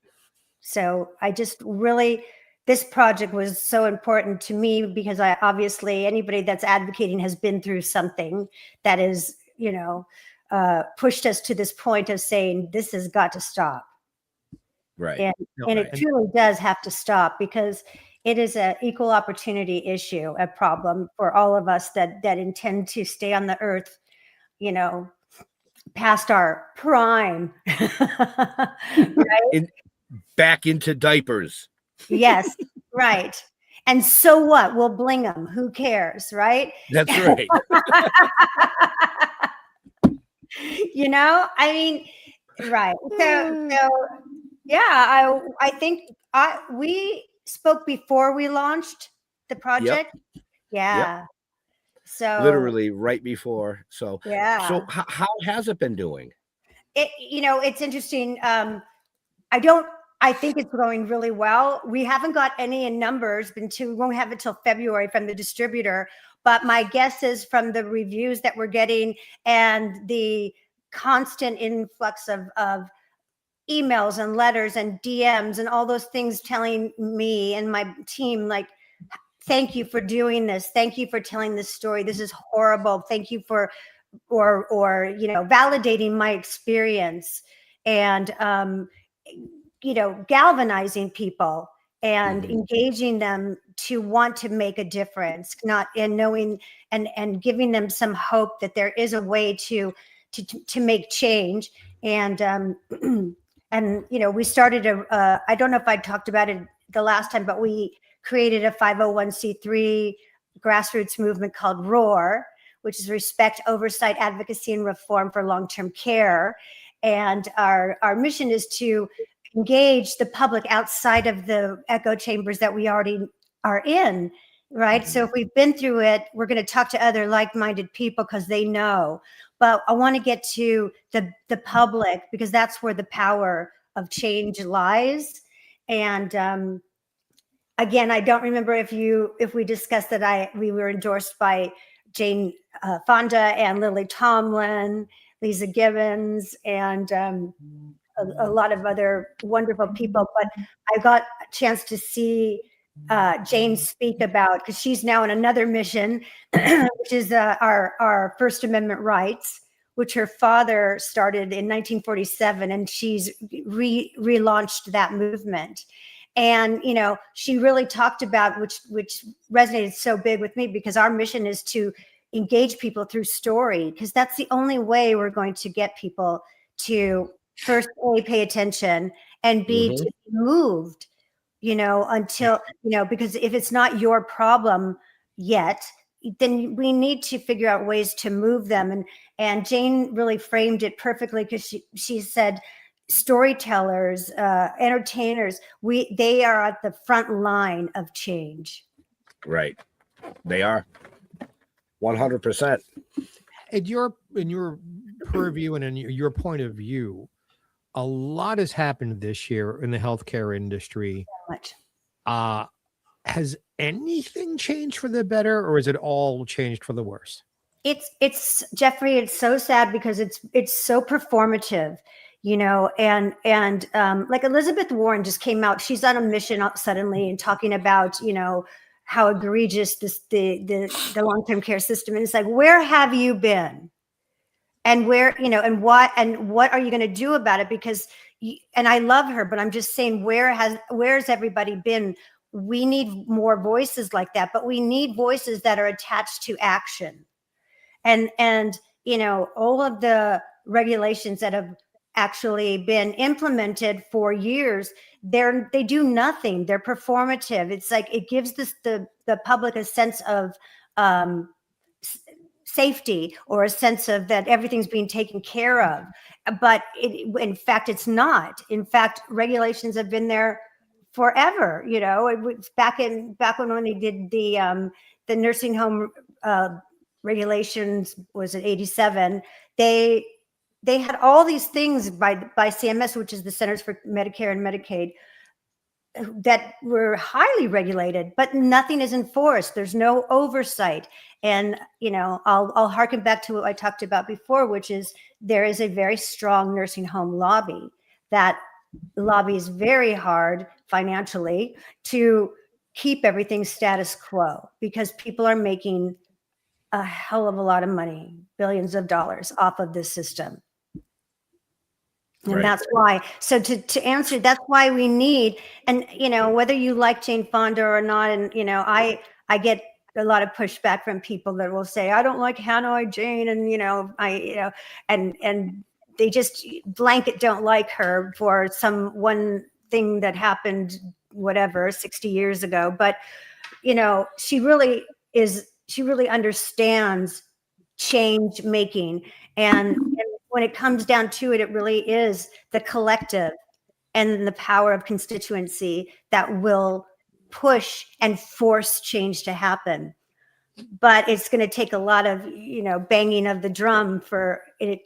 so I just really, this project was so important to me because I obviously, anybody that's advocating has been through something that is, pushed us to this point of saying this has got to stop. Right. And it truly does have to stop, because it is an equal opportunity issue, a problem for all of us that intend to stay on the earth, past our prime. Right? Back into diapers. Yes, right. And so what? We'll bling them. Who cares, right? That's right. I mean, right. So yeah, I think we spoke before we launched the project. Yep. Yeah. Yep. So literally right before. So yeah. So how has it been doing? It's interesting. I think it's going really well. We haven't got any in numbers. We won't have it till February from the distributor. But my guess is from the reviews that we're getting and the constant influx of emails and letters and DMs and all those things telling me and my team, like, thank you for doing this. Thank you for telling this story. This is horrible. Thank you for, or validating my experience and, galvanizing people and engaging them to want to make a difference, knowing and giving them some hope that there is a way to make change. And we started I don't know if I talked about it the last time, but we created a 501c3 grassroots movement called ROAR, which is Respect, Oversight, Advocacy, and Reform for Long-Term Care. And our mission is to engage the public outside of the echo chambers that we already are in, right? So if we've been through it, we're going to talk to other like-minded people because they know. But I want to get to the public, because that's where the power of change lies. And again, I don't remember if we discussed that we were endorsed by Jane Fonda and Lily Tomlin, Lisa Gibbons, and a lot of other wonderful people. But I got a chance to see Jane speak about, because she's now in another mission, which is our First Amendment rights, which her father started in 1947, and she's relaunched that movement. And she really talked about, which resonated so big with me, because our mission is to engage people through story, because that's the only way we're going to get people to first A, pay attention, and B, to be moved, until, because if it's not your problem yet, then we need to figure out ways to move them. And Jane really framed it perfectly, because she said, storytellers, entertainers, they are at the front line of change. Right. They are 100%. In your purview and in your point of view, a lot has happened this year in the healthcare industry. So much. Has anything changed for the better, or is it all changed for the worse? It's Geoffrey, it's so sad, because it's so performative, and like Elizabeth Warren just came out. She's on a mission suddenly and talking about, how egregious the long-term care system is. It's like, where have you been? And where, and what are you going to do about it? Because, and I love her, but I'm just saying, where's everybody been? We need more voices like that, but we need voices that are attached to action. And all of the regulations that have actually been implemented for years, they do nothing. They're performative. It's like, it gives the public a sense of safety, or a sense of that everything's being taken care of. But in fact, it's not. In fact, regulations have been there forever. It was back when they did the nursing home regulations, was it 87? They had all these things by CMS, which is the Centers for Medicare and Medicaid, that were highly regulated, but nothing is enforced. There's no oversight. And, I'll harken back to what I talked about before, which is there is a very strong nursing home lobby that lobbies very hard financially to keep everything status quo, because people are making a hell of a lot of money, billions of dollars off of this system. And that's why, so to answer, that's why we need, and, whether you like Jane Fonda or not, and, I get a lot of pushback from people that will say, I don't like Hanoi Jane. And, and they just blanket don't like her for one thing that happened, whatever, 60 years ago. But, she really understands change making. And when it comes down to it, it really is the collective and the power of constituency that will push and force change to happen. But it's going to take a lot of, banging of the drum for it,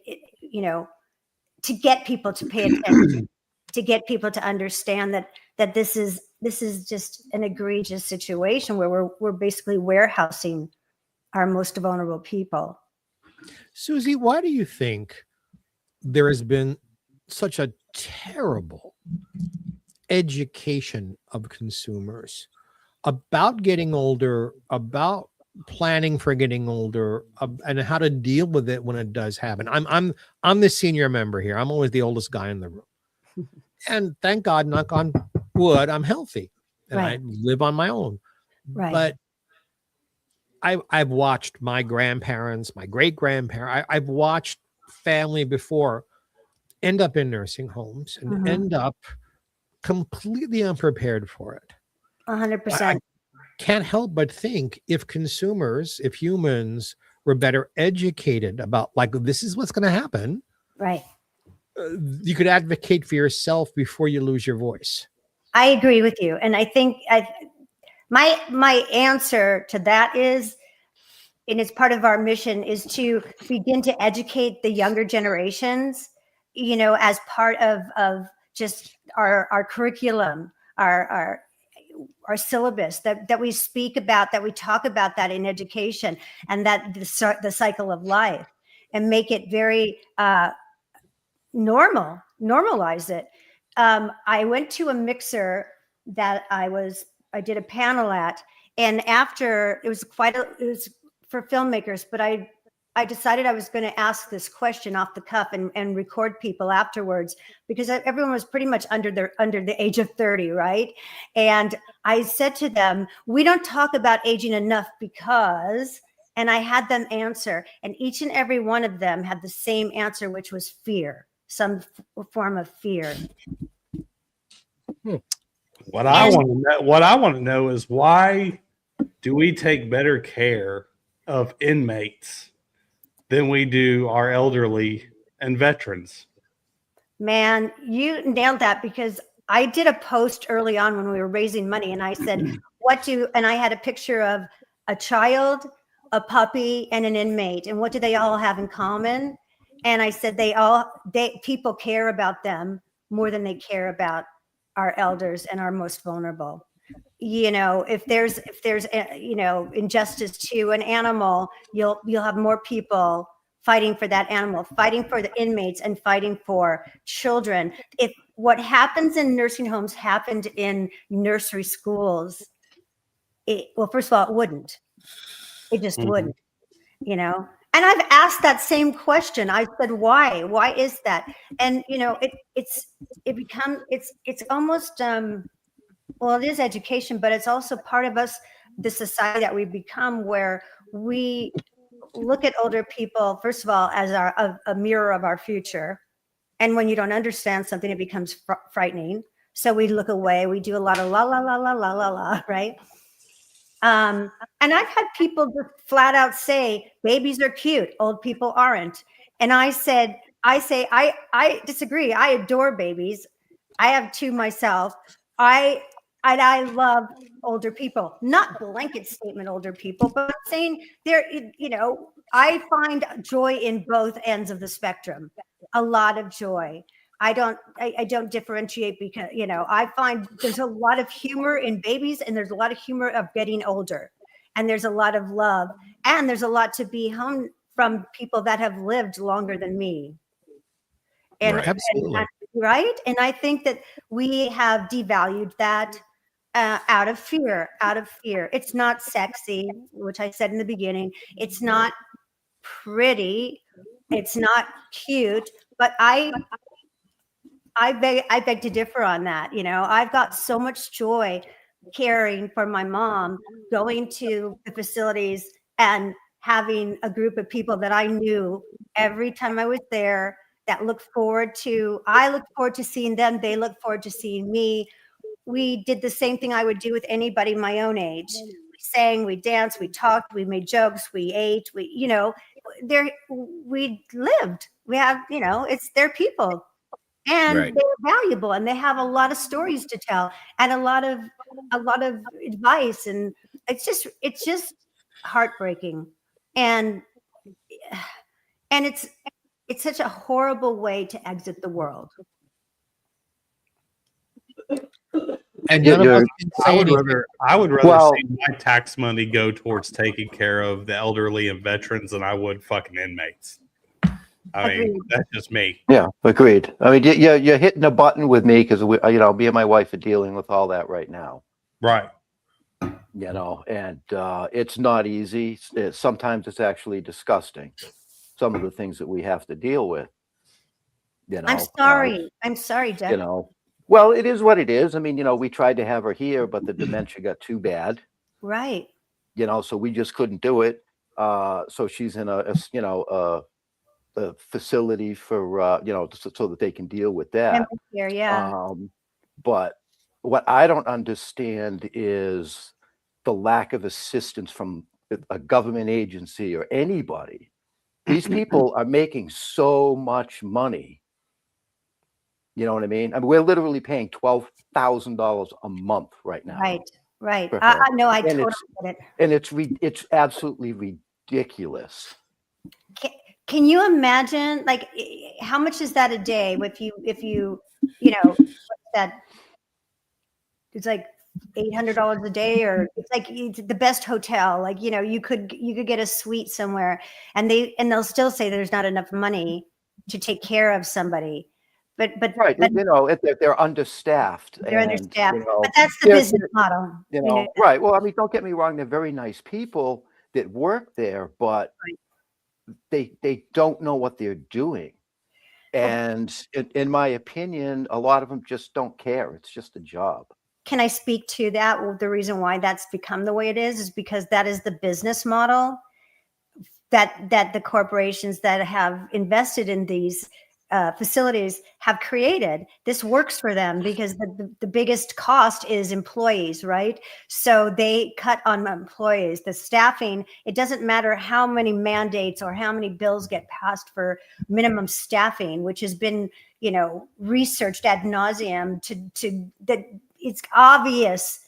to get people to pay attention, to get people to understand that this is just an egregious situation where we're basically warehousing our most vulnerable people. Susie, why do you think there has been such a terrible education of consumers about getting older, about planning for getting older, and how to deal with it when it does happen? I'm the senior member here. I'm always the oldest guy in the room, and thank God, knock on wood, I'm healthy and I live on my own. Right. But I've watched my grandparents, my great grandparents. I've watched family before end up in nursing homes and end up completely unprepared for it. 100%. I can't help but think if humans were better educated about, like, this is what's going to happen, right? You could advocate for yourself before you lose your voice. I agree with you, and I think my answer to that is, and it's part of our mission, is to begin to educate the younger generations, as part of just our curriculum, our syllabus, that we speak about, that we talk about that in education, and that the cycle of life, and make it very normalize it. I went to a mixer that I did a panel at, and after it was for filmmakers, but I decided I was going to ask this question off the cuff and record people afterwards, because everyone was pretty much under the age of 30, right? And I said to them, we don't talk about aging enough because, and I had them answer, and each and every one of them had the same answer, which was fear, some form of fear. What I want to know is, why do we take better care of inmates than we do our elderly and veterans? Man, you nailed that, because I did a post early on when we were raising money, and I said, and I had a picture of a child, a puppy, and an inmate, and what do they all have in common? And I said, people care about them more than they care about our elders and our most vulnerable. If there's injustice to an animal, you'll have more people fighting for that animal, fighting for the inmates, and fighting for children. If what happens in nursing homes happened in nursery schools, first of all, it wouldn't. It just wouldn't, And I've asked that same question. I said, why? Why is that? And it's almost it is education, but it's also part of us, the society that we become, where we look at older people, first of all, as a mirror of our future. And when you don't understand something, it becomes frightening. So we look away. We do a lot of la la la la la la la, right? And I've had people just flat out say, babies are cute, old people aren't. And I disagree. I adore babies. I have two myself. I love older people, not blanket statement older people, but saying I find joy in both ends of the spectrum, a lot of joy. I don't differentiate because, you know, I find there's a lot of humor in babies and there's a lot of humor of getting older, and there's a lot of love, and there's a lot to be home from people that have lived longer than me. And, Absolutely. right. And I think that we have devalued that out of fear, It's not sexy, which I said in the beginning. It's not pretty. It's not cute, but I beg to differ on that. You know, I've got so much joy caring for my mom, going to the facilities and having a group of people that I knew every time I was there that I look forward to seeing them. They look forward to seeing me. We did the same thing I would do with anybody my own age. We sang, we danced, we talked, we made jokes, we ate, we lived. We have, you know, it's their people. And Right. they're valuable, and they have a lot of stories to tell, and a lot of advice, and it's just heartbreaking, and it's such a horrible way to exit the world. And Yeah, none of us you're- can say anything. I would rather Well- see my tax money go towards taking care of the elderly and veterans than I would fucking inmates. I mean, Agreed. that's just me. Yeah, agreed. I mean, you're hitting a button with me because you know, me and my wife are dealing with all that right now. Right. You know, and it's not easy. Sometimes it's actually disgusting. Some of the things that we have to deal with. You know, I'm sorry, Jeff. you know, well, it is what it is. I mean, you know, we tried to have her here, but the dementia got too bad. Right. You know, so we just couldn't do it. So she's in a facility for you know, so that they can deal with that. Memory care, yeah. But what I don't understand is the lack of assistance from a government agency or anybody. These people are making so much money. You know what I mean? I mean, we're literally paying $12,000 a month right now. Right. for I her. know. I And totally it's- get it. And it's absolutely ridiculous. Can you imagine, like, how much is that a day? If you know, what's that, it's like $800 a day, or it's like the best hotel. Like, you know, you could get a suite somewhere, and they'll still say there's not enough money to take care of somebody. But Right, you know, they're understaffed. they're and, understaffed. you know, But that's the they're- business model. You know, right. Well, I mean, don't get me wrong, they're very nice people that work there, but they don't know what they're doing. And in my opinion, a lot of them just don't care. It's just a job. Can I speak to that? Well, the reason why that's become the way it is because that is the business model that the corporations that have invested in these facilities have created. This works for them because the biggest cost is employees, right? So they cut on employees. The staffing, it doesn't matter how many mandates or how many bills get passed for minimum staffing, which has been, you know, researched ad nauseum to that it's obvious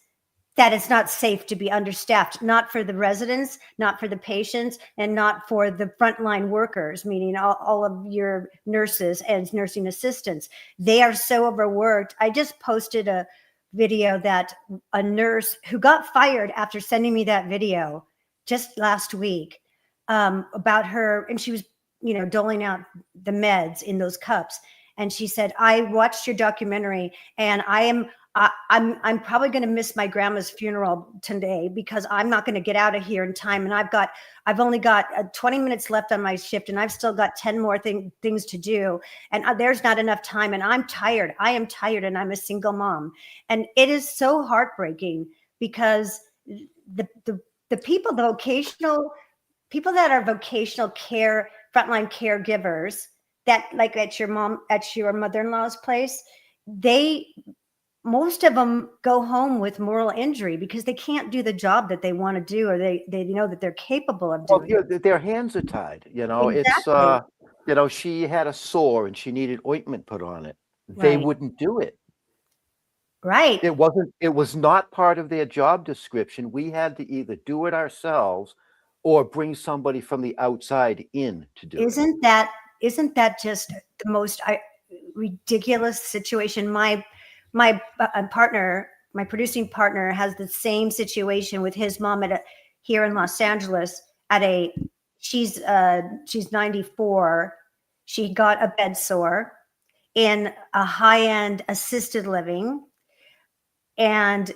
that it's not safe to be understaffed, not for the residents, not for the patients, and not for the frontline workers, meaning all of your nurses and nursing assistants. They are so overworked. I just posted a video that a nurse who got fired after sending me that video just last week about her, and she was, you know, doling out the meds in those cups. And she said, I watched your documentary and I'm probably going to miss my grandma's funeral today because I'm not going to get out of here in time. And I've only got 20 minutes left on my shift and I've still got 10 more things to do. And there's not enough time. And I'm tired. I am tired and I'm a single mom. And it is so heartbreaking because the people, the vocational people that are vocational care, frontline caregivers that like at your mother-in-law's place, most of them go home with moral injury because they can't do the job that they want to do, or they know that they're capable of doing. Well, their hands are tied. You know, Exactly. it's you know, she had a sore and she needed ointment put on it. They Right. wouldn't do it. Right. It was not part of their job description. We had to either do it ourselves or bring somebody from the outside in to do it. Isn't that just the most ridiculous situation. My partner, my producing partner, has the same situation with his mom here in Los Angeles. She's 94. She got a bed sore in a high-end assisted living, and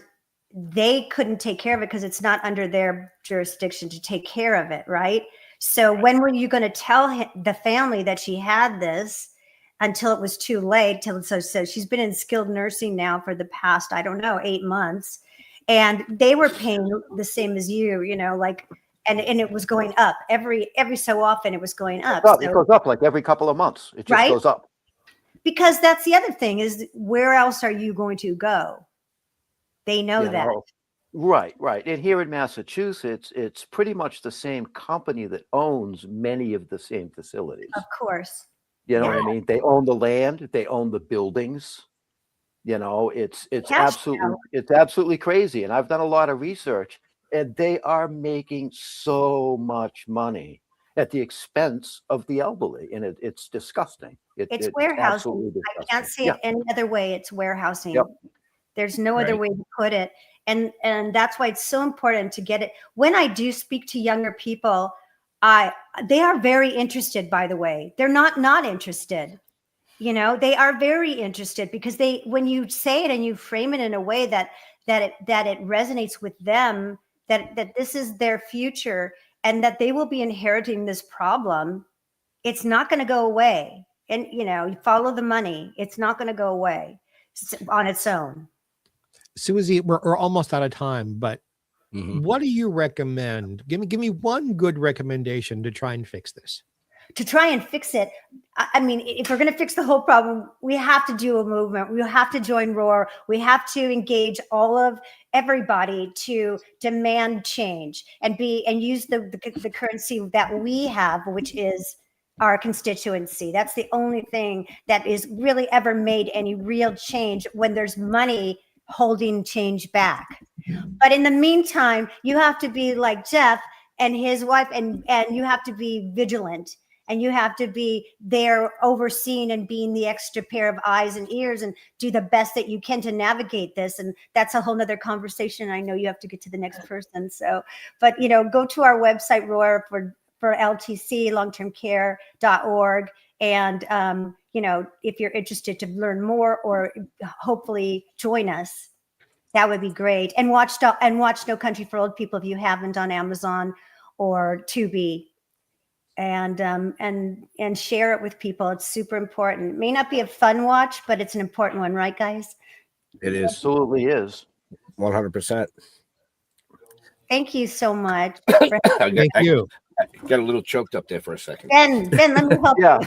they couldn't take care of it because it's not under their jurisdiction to take care of it, right? So when were you going to tell the family that she had this until it was too late? So she's been in skilled nursing now for the past, I don't know, 8 months. And they were paying the same as you, like, and it was going up every so often. It was going up. It goes up like every couple of months. It just goes up. Because that's the other thing is, where else are you going to go? They know that. Right. And here in Massachusetts, it's pretty much the same company that owns many of the same facilities. Of course. You know what I mean? They own the land, they own the buildings. It's absolutely crazy. And I've done a lot of research, and they are making so much money at the expense of the elderly, and it's disgusting. It's warehousing. I can't say it any other way. It's warehousing. Yep. There's no other way to put it. And that's why it's so important to get it. When I do speak to younger people, they are very interested, by the way. They're not interested. They are very interested because when you say it and you frame it in a way that it resonates with them, that this is their future and that they will be inheriting this problem, it's not going to go away. And, you follow the money. It's not going to go away on its own. Susie, we're almost out of time, but what do you recommend? Give me one good recommendation to try and fix this. To try and fix it, I mean, if we're going to fix the whole problem, we have to do a movement. We have to join ROAR. We have to engage everybody to demand change and use the currency that we have, which is our constituency. That's the only thing that is really ever made any real change, when there's money holding change back. But in the meantime, you have to be like Jeff and his wife, and you have to be vigilant, and you have to be there overseeing and being the extra pair of eyes and ears, and do the best that you can to navigate this. And that's a whole nother conversation. I know you have to get to the next person. So, but go to our website, ROAR for LTC, longtermcare.org. And, if you're interested to learn more or hopefully join us, that would be great. And watch No Country for Old People if you haven't, on Amazon or Tubi, and share it with people. It's super important. It may not be a fun watch, but it's an important one, right, guys? It is. Absolutely is. 100%. Thank you so much. Thank you. I got a little choked up there for a second. Ben, let me help you.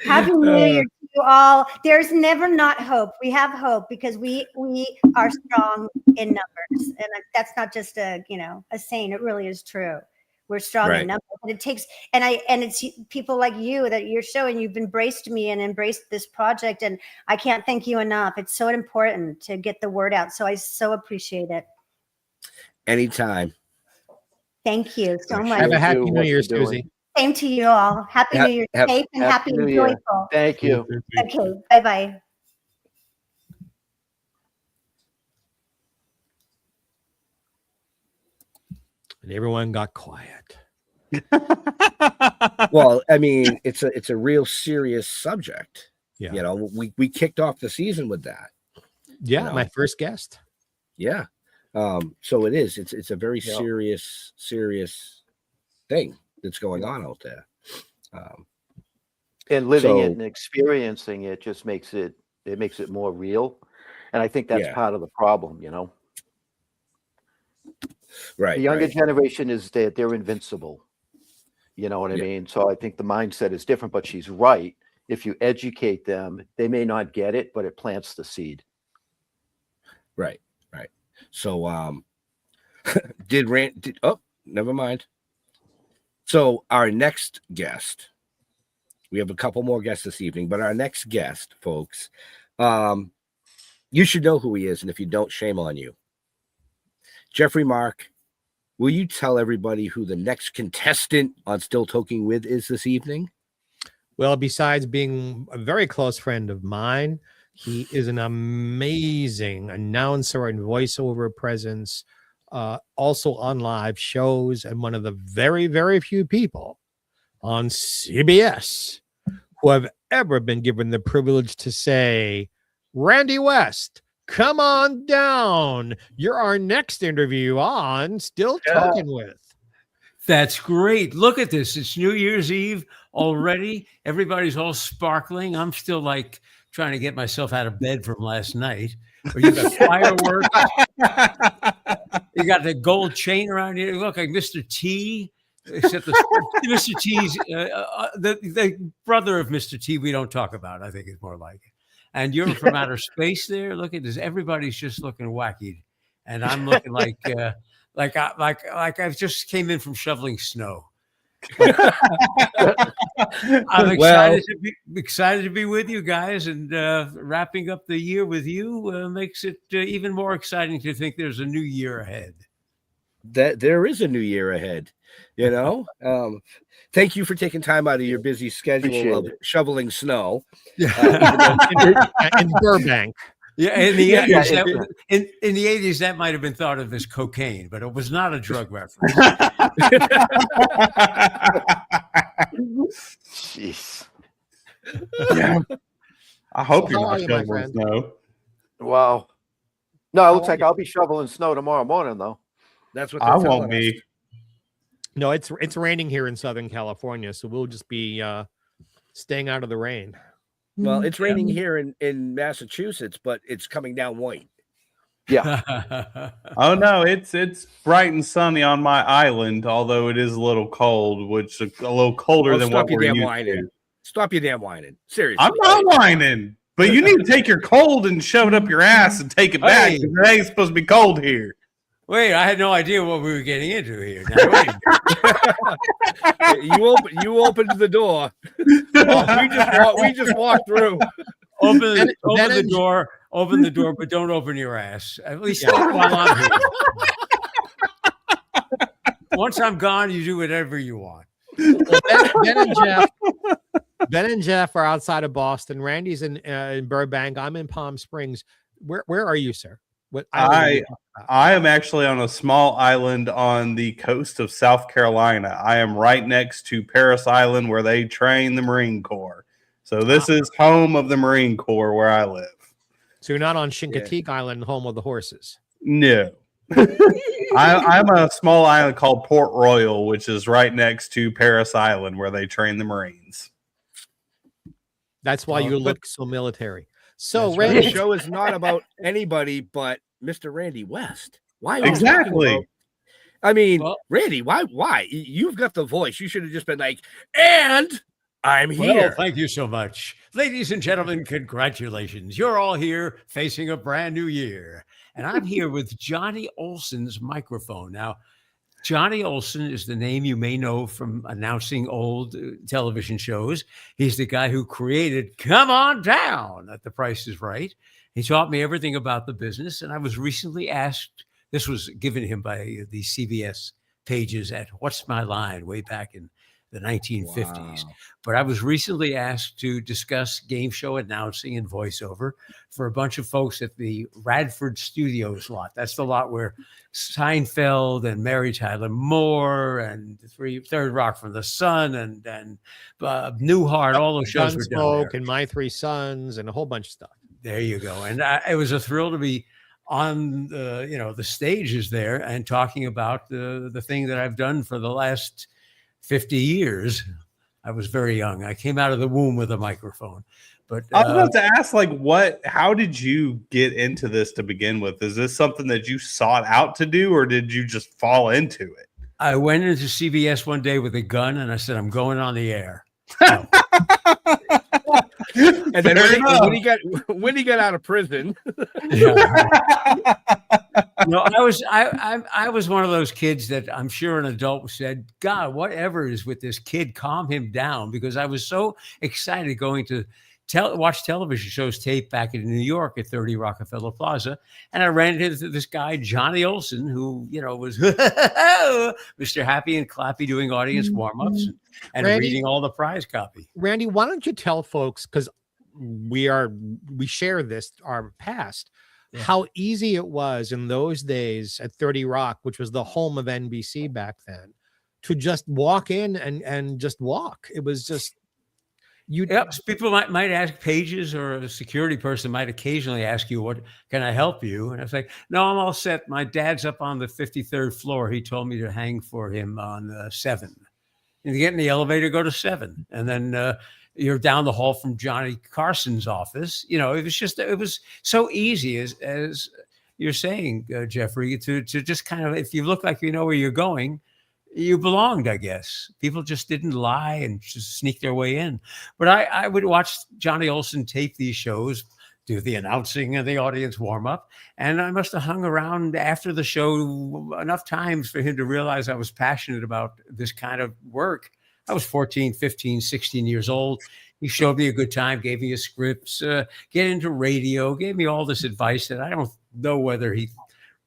Happy New Year to you all. There's never not hope. We have hope because we are strong in numbers, and that's not just a saying. It really is true. We're strong in numbers, and it takes and it's people like you that you're showing. You've embraced me and embraced this project, and I can't thank you enough. It's so important to get the word out. So I so appreciate it. Anytime. Thank you so much. Have a happy New Year, Susie. Same to you all. Happy New Year, safe and happy and joyful. Thank you. Okay, bye-bye. And everyone got quiet. Well, I mean, it's a real serious subject. Yeah. We kicked off the season with that. Yeah, my first guest. Yeah. So it is. It's a very serious thing that's going on out there. And living it and experiencing it just makes it more real. And I think that's part of the problem, Right. The younger generation is that they're invincible. You know what I mean? So I think the mindset is different, but she's right. If you educate them, they may not get it, but it plants the seed. Right. So never mind. So our next guest, we have a couple more guests this evening, but our next guest, folks, you should know who he is, and if you don't, shame on you. Geoffrey Mark, will you tell everybody who the next contestant on Still Toking With is this evening? Well, besides being a very close friend of mine, he is an amazing announcer and voiceover presence, also on live shows, and one of the very, very few people on CBS who have ever been given the privilege to say, Randy West, come on down. You're our next interview on Still Talking With. That's great. Look at this. It's New Year's Eve already. Everybody's all sparkling. I'm still like trying to get myself out of bed from last night. Or you got fireworks. You got the gold chain around here. Look like Mr. T. Except Mr. T's the brother of Mr. T. We don't talk about. I think it's more like it. And you're from outer space there. Look at this. Everybody's just looking wacky, and I'm looking like I just came in from shoveling snow. I'm excited to be with you guys, and wrapping up the year with you makes it even more exciting to think there's a new year ahead. That there is a new year ahead, you know. Thank you for taking time out of your busy schedule of shoveling snow. In Burbank. Yeah, in the 80s, in the 80s, that might have been thought of as cocaine, but it was not a drug reference. Jeez. Yeah. I hope Well, you're how are not you, my shoveling friend? snow. Well, no, it looks like I'll be shoveling snow tomorrow morning, though. That's what I they're won't telling us. be. No, it's raining here in Southern California, so we'll just be staying out of the rain. Well, it's raining here in Massachusetts, but it's coming down white. Yeah. Oh no, it's bright and sunny on my island, although it is a little cold, which is a little colder Oh, than stop what your we're damn used whining. to. Stop your damn whining. Seriously. I'm not whining, but you need to take your cold and shove it up your ass and take it back. Hey. 'Cause it ain't supposed to be cold here. Wait, I had no idea what we were getting into here. Now, wait. You opened the door. We just walked through. Open the door, but don't open your ass. At least not while I'm here. Once I'm gone, you do whatever you want. Ben and Jeff are outside of Boston. Randy's in Burbank. I'm in Palm Springs. Where are you, sir? What I am actually on a small island on the coast of South Carolina. I am right next to Parris Island, where they train the Marine Corps. So this is home of the Marine Corps where I live. So you're not on Chincoteague Island, home of the horses. No. I'm a small island called Port Royal, which is right next to Parris Island, where they train the Marines. That's why you look so military. So That's Randy, right. The show is not about anybody but Mr. Randy West. Why? Exactly. I mean, Randy, why? You've got the voice. You should have just been like, and I'm here. Well, thank you so much. Ladies and gentlemen, congratulations. You're all here facing a brand new year. And I'm here with Johnny Olson's microphone. Now, Johnny Olson is the name you may know from announcing old television shows. He's the guy who created Come On Down at The Price is Right. He taught me everything about the business. And I was recently asked, this was given him by the CBS pages at What's My Line way back in the 1950s. Wow. But I was recently asked to discuss game show announcing and voiceover for a bunch of folks at the Radford Studios lot. That's the lot where Seinfeld and Mary Tyler Moore and Third Rock from the Sun and Newhart, all those shows were down there. Gunsmoke and My Three Sons and a whole bunch of stuff. There you go. And it was a thrill to be on the stages there and talking about the thing that I've done for the last 50 years. I was very young. I came out of the womb with a microphone. But I was about to ask, how did you get into this to begin with? Is this something that you sought out to do, or did you just fall into it? I went into CBS one day with a gun and I said, I'm going on the air. And then when he got out of prison, No, I was one of those kids that I'm sure an adult said, God, whatever is with this kid, calm him down, because I was so excited going to watch television shows taped back in New York at 30 Rockefeller Plaza. And I ran into this guy, Johnny Olson, who, was Mr. Happy and Clappy doing audience warm-ups and Randy, reading all the prize copy. Randy, why don't you tell folks, because we share this, our past, how easy it was in those days at 30 Rock, which was the home of NBC back then, to just walk in and just walk. It was just... People might ask pages, or a security person might occasionally ask you, "What can I help you?" And I say, "No, I'm all set. My dad's up on the 53rd floor. He told me to hang for him on 7. And you get in the elevator, go to 7, and then you're down the hall from Johnny Carson's office. It was so easy, as you're saying, Geoffrey, to just kind of, if you look like you know where you're going, you belonged, I guess. People just didn't lie and just sneak their way in. But I would watch Johnny Olson tape these shows, do the announcing and the audience warm up. And I must have hung around after the show enough times for him to realize I was passionate about this kind of work. I was 14, 15, 16 years old. He showed me a good time, gave me a script, get into radio, gave me all this advice that I don't know whether he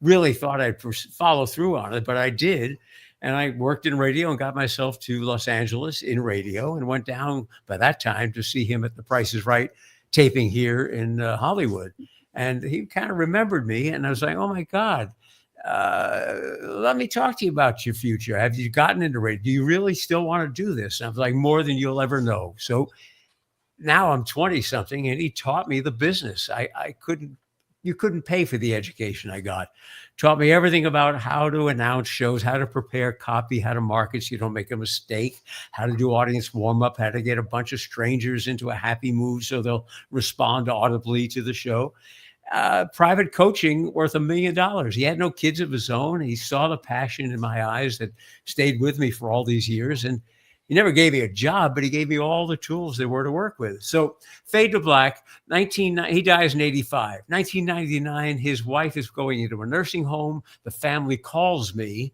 really thought I'd follow through on it, but I did. And I worked in radio and got myself to Los Angeles in radio, and went down by that time to see him at The Price is Right taping here in Hollywood. And he kind of remembered me, and I was like, oh my God, let me talk to you about your future. Have you gotten into radio? Do you really still want to do this? And I was like, more than you'll ever know. So now I'm 20 something, and he taught me the business. You couldn't pay for the education I got. Taught me everything about how to announce shows, how to prepare copy, how to market so you don't make a mistake, how to do audience warm-up, how to get a bunch of strangers into a happy mood so they'll respond audibly to the show. Private coaching worth $1 million. He had no kids of his own. He saw the passion in my eyes that stayed with me for all these years. And he never gave me a job, but he gave me all the tools there were to work with. So fade to black, he dies in 85. 1999, his wife is going into a nursing home. The family calls me.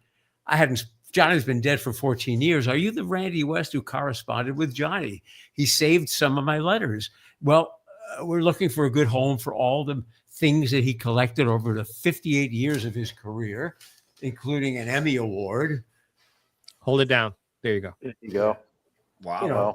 Johnny's been dead for 14 years. Are you the Randy West who corresponded with Johnny? He saved some of my letters. Well, we're looking for a good home for all the things that he collected over the 58 years of his career, including an Emmy Award. Hold it down. There you go. There you go. Wow.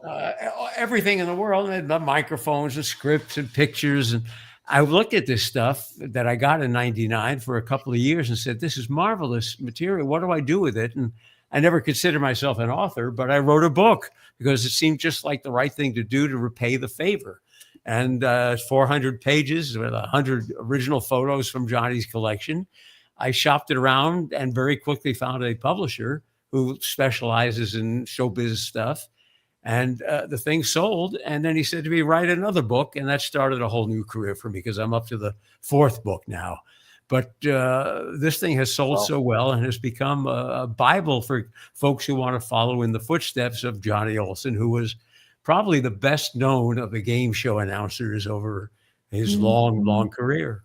Everything in the world, and the microphones and scripts and pictures. And I looked at this stuff that I got in 99 for a couple of years and said, this is marvelous material. What do I do with it? And I never considered myself an author, but I wrote a book because it seemed just like the right thing to do to repay the favor. And 400 pages with 100 original photos from Johnny's collection. I shopped it around and very quickly found a publisher who specializes in showbiz stuff. And the thing sold. And then he said to me, write another book. And that started a whole new career for me because I'm up to the 4th book now. But this thing has sold so well and has become a Bible for folks who want to follow in the footsteps of Johnny Olson, who was probably the best known of the game show announcers over his long career.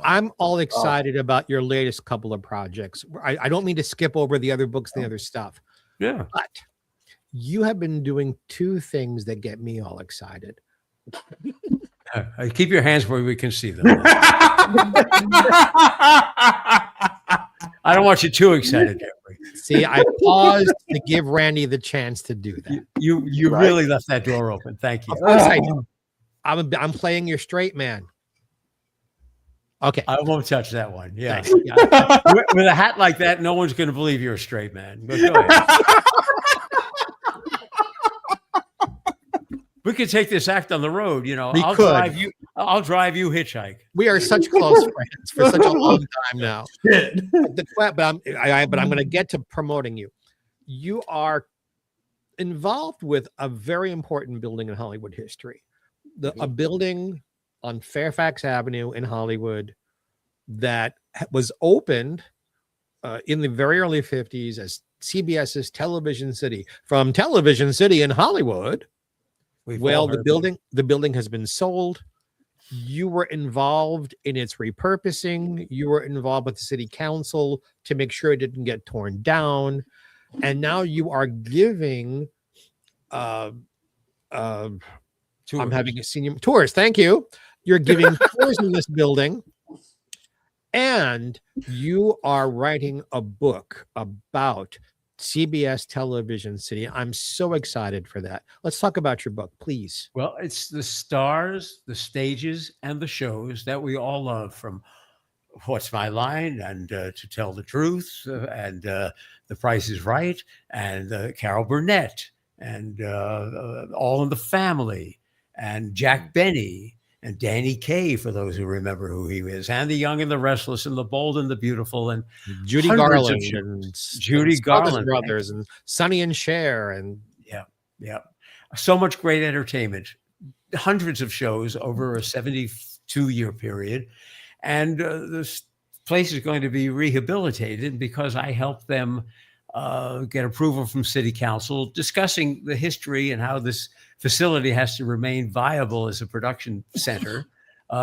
I'm all excited about your latest couple of projects. I don't mean to skip over the other books and the other stuff. Yeah. But you have been doing 2 things that get me all excited. Keep your hands where we can see them. I don't want you too excited, Jeffrey. See, I paused to give Randy the chance to do that. You right? Really left that door open. Thank you. Of course I do. I'm playing your straight man. Okay. I won't touch that one. Yeah. With a hat like that, no one's going to believe you're a straight man. But go ahead. We could take this act on the road. I'll drive you hitchhike. We are such close friends for such a long time now. But I'm going to get to promoting you. You are involved with a very important building in Hollywood history. A building on Fairfax Avenue in Hollywood that was opened in the very early 50s as CBS's Television City. From Television City in Hollywood, the building has been sold. You were involved in its repurposing. You were involved with the city council to make sure it didn't get torn down. And now you are giving I'm having a senior tours. Thank you. You're giving tours in this building. And you are writing a book about CBS Television City. I'm so excited for that. Let's talk about your book, please. Well, it's the stars, the stages, and the shows that we all love, from What's My Line and To Tell the Truth and The Price is Right and Carol Burnett and All in the Family and Jack Benny and Danny Kaye, for those who remember who he is, and The Young and the Restless and The Bold and the Beautiful and Judy hundreds of Garland and Judy Smuggler's Garland Brothers and Sonny and Cher and yeah, so much great entertainment, hundreds of shows over a 72-year period, and this place is going to be rehabilitated because I helped them get approval from City Council, discussing the history and how this facility has to remain viable as a production center.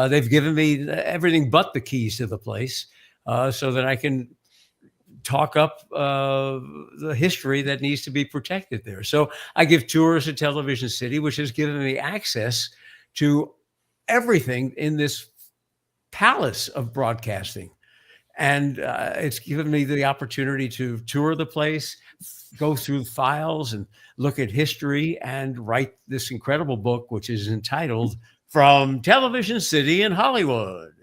They've given me everything but the keys to the place so that I can talk up the history that needs to be protected there. So I give tours of Television City, which has given me access to everything in this palace of broadcasting. And it's given me the opportunity to tour the place, go through files and look at history, and write this incredible book, which is entitled From Television City in Hollywood,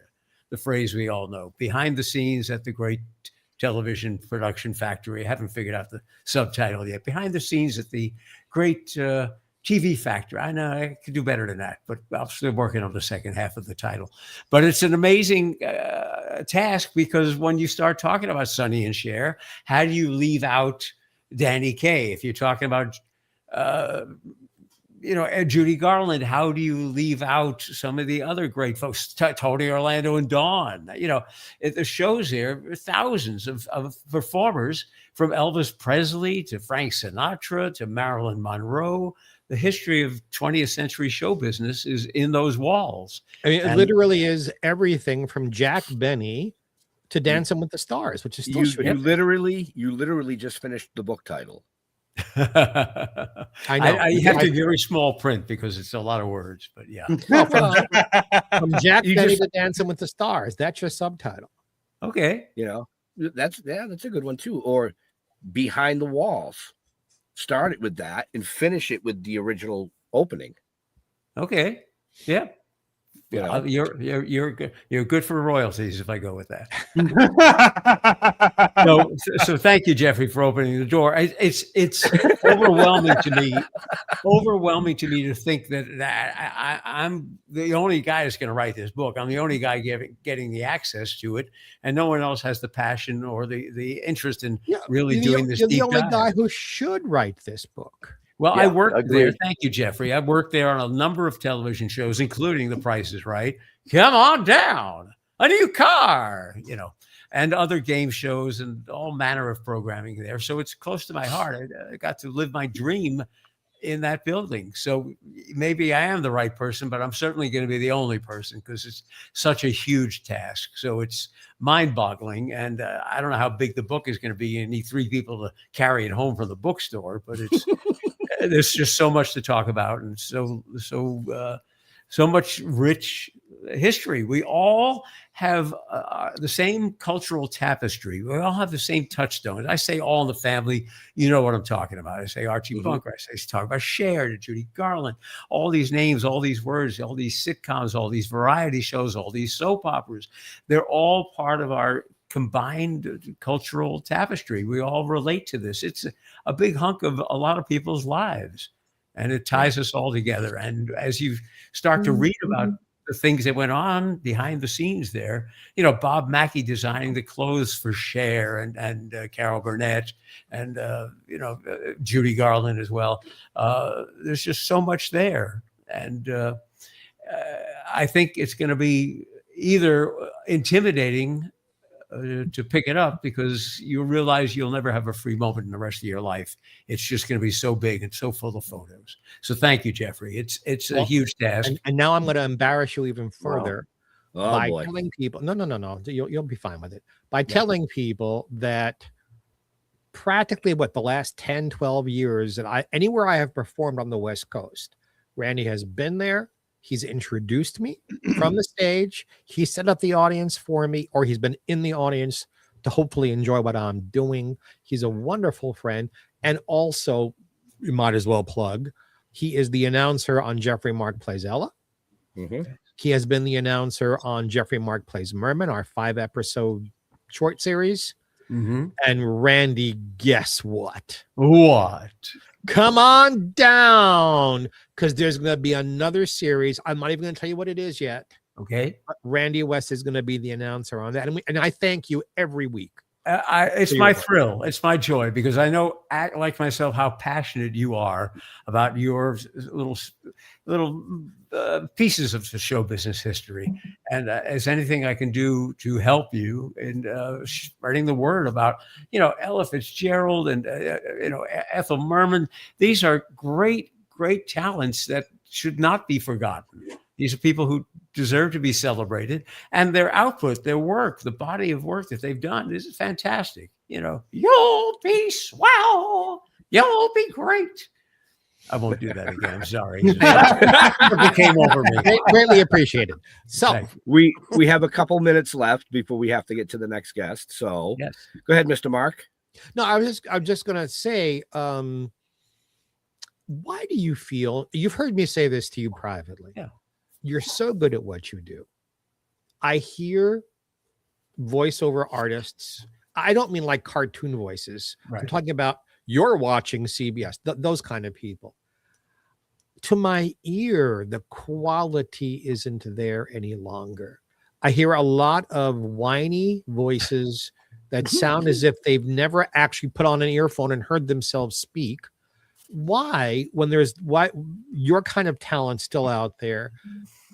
the phrase we all know, behind the scenes at the great television production factory. I haven't figured out the subtitle yet. Behind the scenes at the great TV factory. I know I could do better than that, but I'm still working on the second half of the title. But it's an amazing task, because when you start talking about Sonny and Cher, how do you leave out Danny Kaye? If you're talking about Judy Garland, how do you leave out some of the other great folks, Tony Orlando and Dawn? The shows here, thousands of performers, from Elvis Presley to Frank Sinatra to Marilyn Monroe. The history of 20th century show business is in those walls. I mean, it literally is everything from Jack Benny to Dancing with the Stars, which is still you literally just finished the book title. I know. I have to very small print because it's a lot of words, but yeah. Well, from Jack Benny to Dancing with the Stars. That's your subtitle. Okay. That's a good one too. Or Behind the Walls. Start it with that and finish it with the original opening. Okay. Yeah. You're good for royalties if I go with that. So thank you, Geoffrey, for opening the door. It's overwhelming to me to think that I'm the only guy that's going to write this book. I'm the only guy getting the access to it, and no one else has the passion or the interest in really doing this. You're deep the only dive. guy who should write this book. Well, I worked there. Thank you, Geoffrey. I worked there on a number of television shows, including The Price is Right, Come On Down, A New Car, and other game shows and all manner of programming there. So it's close to my heart. I got to live my dream in that building. So maybe I am the right person, but I'm certainly going to be the only person, because it's such a huge task. So it's mind-boggling. And I don't know how big the book is going to be. You need 3 people to carry it home from the bookstore, but it's there's just so much to talk about, and so much rich history. We all have the same cultural tapestry. We all have the same touchstones. I say All in the Family, you know what I'm talking about. I say Archie Bunker. I say talk about Cher to Judy Garland. All these names, all these words, all these sitcoms, all these variety shows, all these soap operas. They're all part of our combined cultural tapestry. We all relate to this. It's a big hunk of a lot of people's lives, and it ties us all together. And as you start to read about the things that went on behind the scenes there, Bob Mackie designing the clothes for Cher and Carol Burnett and Judy Garland as well. There's just so much there, and I think it's going to be either intimidating to pick it up, because you realize you'll never have a free moment in the rest of your life. It's just going to be so big and so full of photos. So thank you, Geoffrey. It's a huge task. And now I'm going to embarrass you even further by boy. telling people, no, you'll be fine with it. By telling people that practically the last 10, 12 years that anywhere I have performed on the West Coast, Randy has been there. He's introduced me from the stage. He set up the audience for me, or he's been in the audience to hopefully enjoy what I'm doing. He's a wonderful friend. And also, you might as well plug, he is the announcer on Geoffrey Mark Plays Ella. He has been the announcer on Geoffrey Mark Plays Merman, our 5-episode short series. And Randy, guess what? What? Come on down, because there's going to be another series. I'm not even going to tell you what it is yet. Okay. But Randy West is going to be the announcer on that. And I thank you every week. It's my thrill. It's my joy, because I know, like myself, how passionate you are about your little pieces of the show business history. And as anything I can do to help you in spreading the word about, Ella Fitzgerald and, Ethel Merman, these are great, great talents that should not be forgotten. These are people who deserve to be celebrated, and their output, their work, the body of work that they've done is fantastic. You'll be swell. You'll be great. I won't do that again. Sorry. It came over me. Greatly appreciated. So we have a couple minutes left before we have to get to the next guest. So yes. Go ahead, Mr. Mark. No, I'm just gonna say, why do you feel, you've heard me say this to you privately? Yeah. You're so good at what you do. I hear voiceover artists. I don't mean like cartoon voices. Right. I'm talking about you're watching CBS, those kind of people. To my ear, the quality isn't there any longer. I hear a lot of whiny voices that sound as if they've never actually put on an earphone and heard themselves speak. Why, when there's your kind of talent still out there,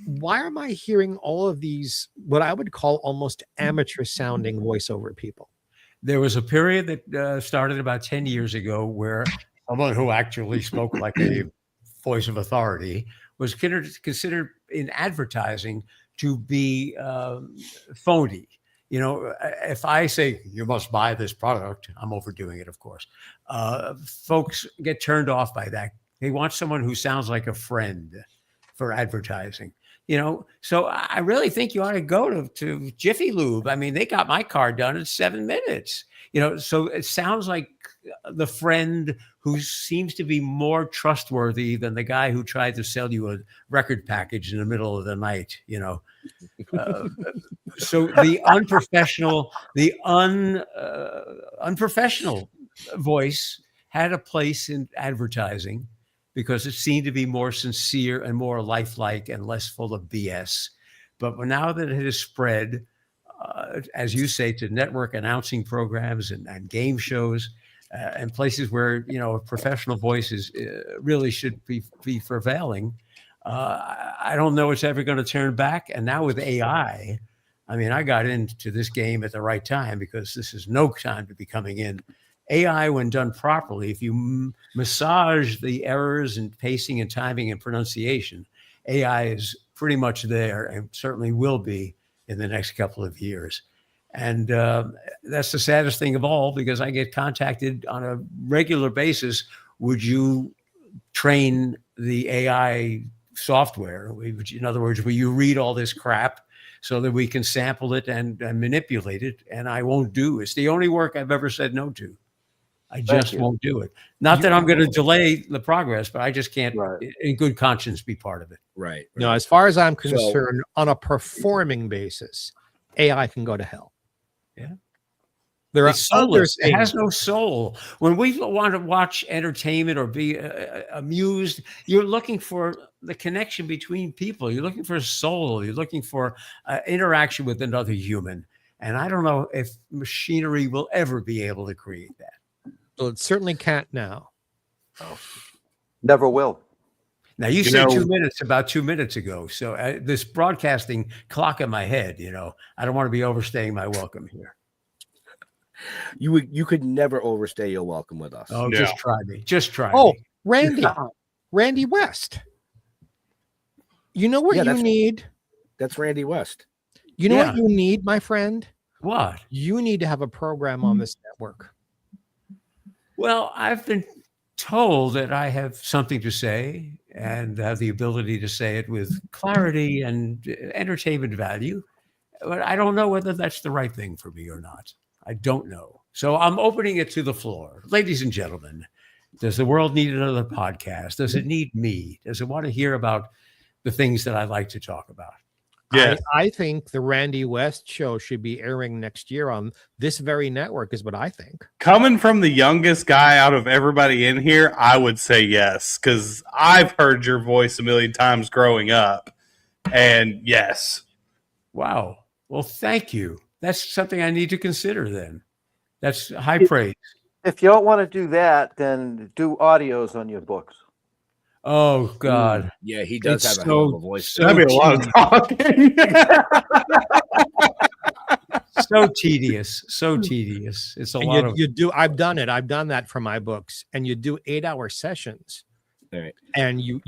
why am I hearing all of these, what I would call almost amateur sounding voiceover people? There was a period that started about 10 years ago where someone who actually spoke like a voice of authority was considered in advertising to be phony. If I say you must buy this product, I'm overdoing it, of course. Folks get turned off by that. They want someone who sounds like a friend for advertising. So I really think you ought to go to Jiffy Lube. I mean, they got my car done in 7 minutes. So it sounds like the friend who seems to be more trustworthy than the guy who tried to sell you a record package in the middle of the night. So the unprofessional voice had a place in advertising because it seemed to be more sincere and more lifelike and less full of BS. But now that it has spread, as you say, to network announcing programs and game shows and places where, a professional voice is really should be prevailing, I don't know it's ever going to turn back. And now with AI, I got into this game at the right time, because this is no time to be coming in. AI, when done properly, if you massage the errors in pacing and timing and pronunciation, AI is pretty much there and certainly will be in the next couple of years. And that's the saddest thing of all, because I get contacted on a regular basis. Would you train the AI software? In other words, will you read all this crap so that we can sample it and manipulate it? And I won't do it. It's the only work I've ever said no to. I just won't do it. Not that I'm going to delay the progress, but I just can't, in good conscience, be part of it. Right. No, as far as I'm concerned, on a performing basis, AI can go to hell. Yeah. There are It's soulless. other It has things. no soul. When we want to watch entertainment or be amused, you're looking for the connection between people. You're looking for a soul. You're looking for interaction with another human. And I don't know if machinery will ever be able to create that. Well, it certainly can't now. Never will. Now, you said 2 minutes about 2 minutes ago. So this broadcasting clock in my head, I don't want to be overstaying my welcome here. You could never overstay your welcome with us. Oh, just try me. Just try Oh, me. Randy West. You know what you need? That's Randy West. You know what you need, my friend? What? You need to have a program on this network. Well, I've been told that I have something to say and have the ability to say it with clarity and entertainment value. But I don't know whether that's the right thing for me or not. I don't know. So I'm opening it to the floor. Ladies and gentlemen, does the world need another podcast? Does it need me? Does it want to hear about the things that I like to talk about? Yes. I think the Randy West show should be airing next year on this very network, is what I think. Coming from the youngest guy out of everybody in here, I would say yes, because I've heard your voice a million times growing up. And yes. Wow. Well, thank you. That's something I need to consider then. That's high praise. If you don't want to do that, then do audios on your books. Oh, God. Yeah, he does It's have a hell of a voice. so That'd be a lot of talking. So tedious. So tedious. It's a And lot of. you do. I've done it. I've done that for my books, and you do 8-hour sessions. All right. And you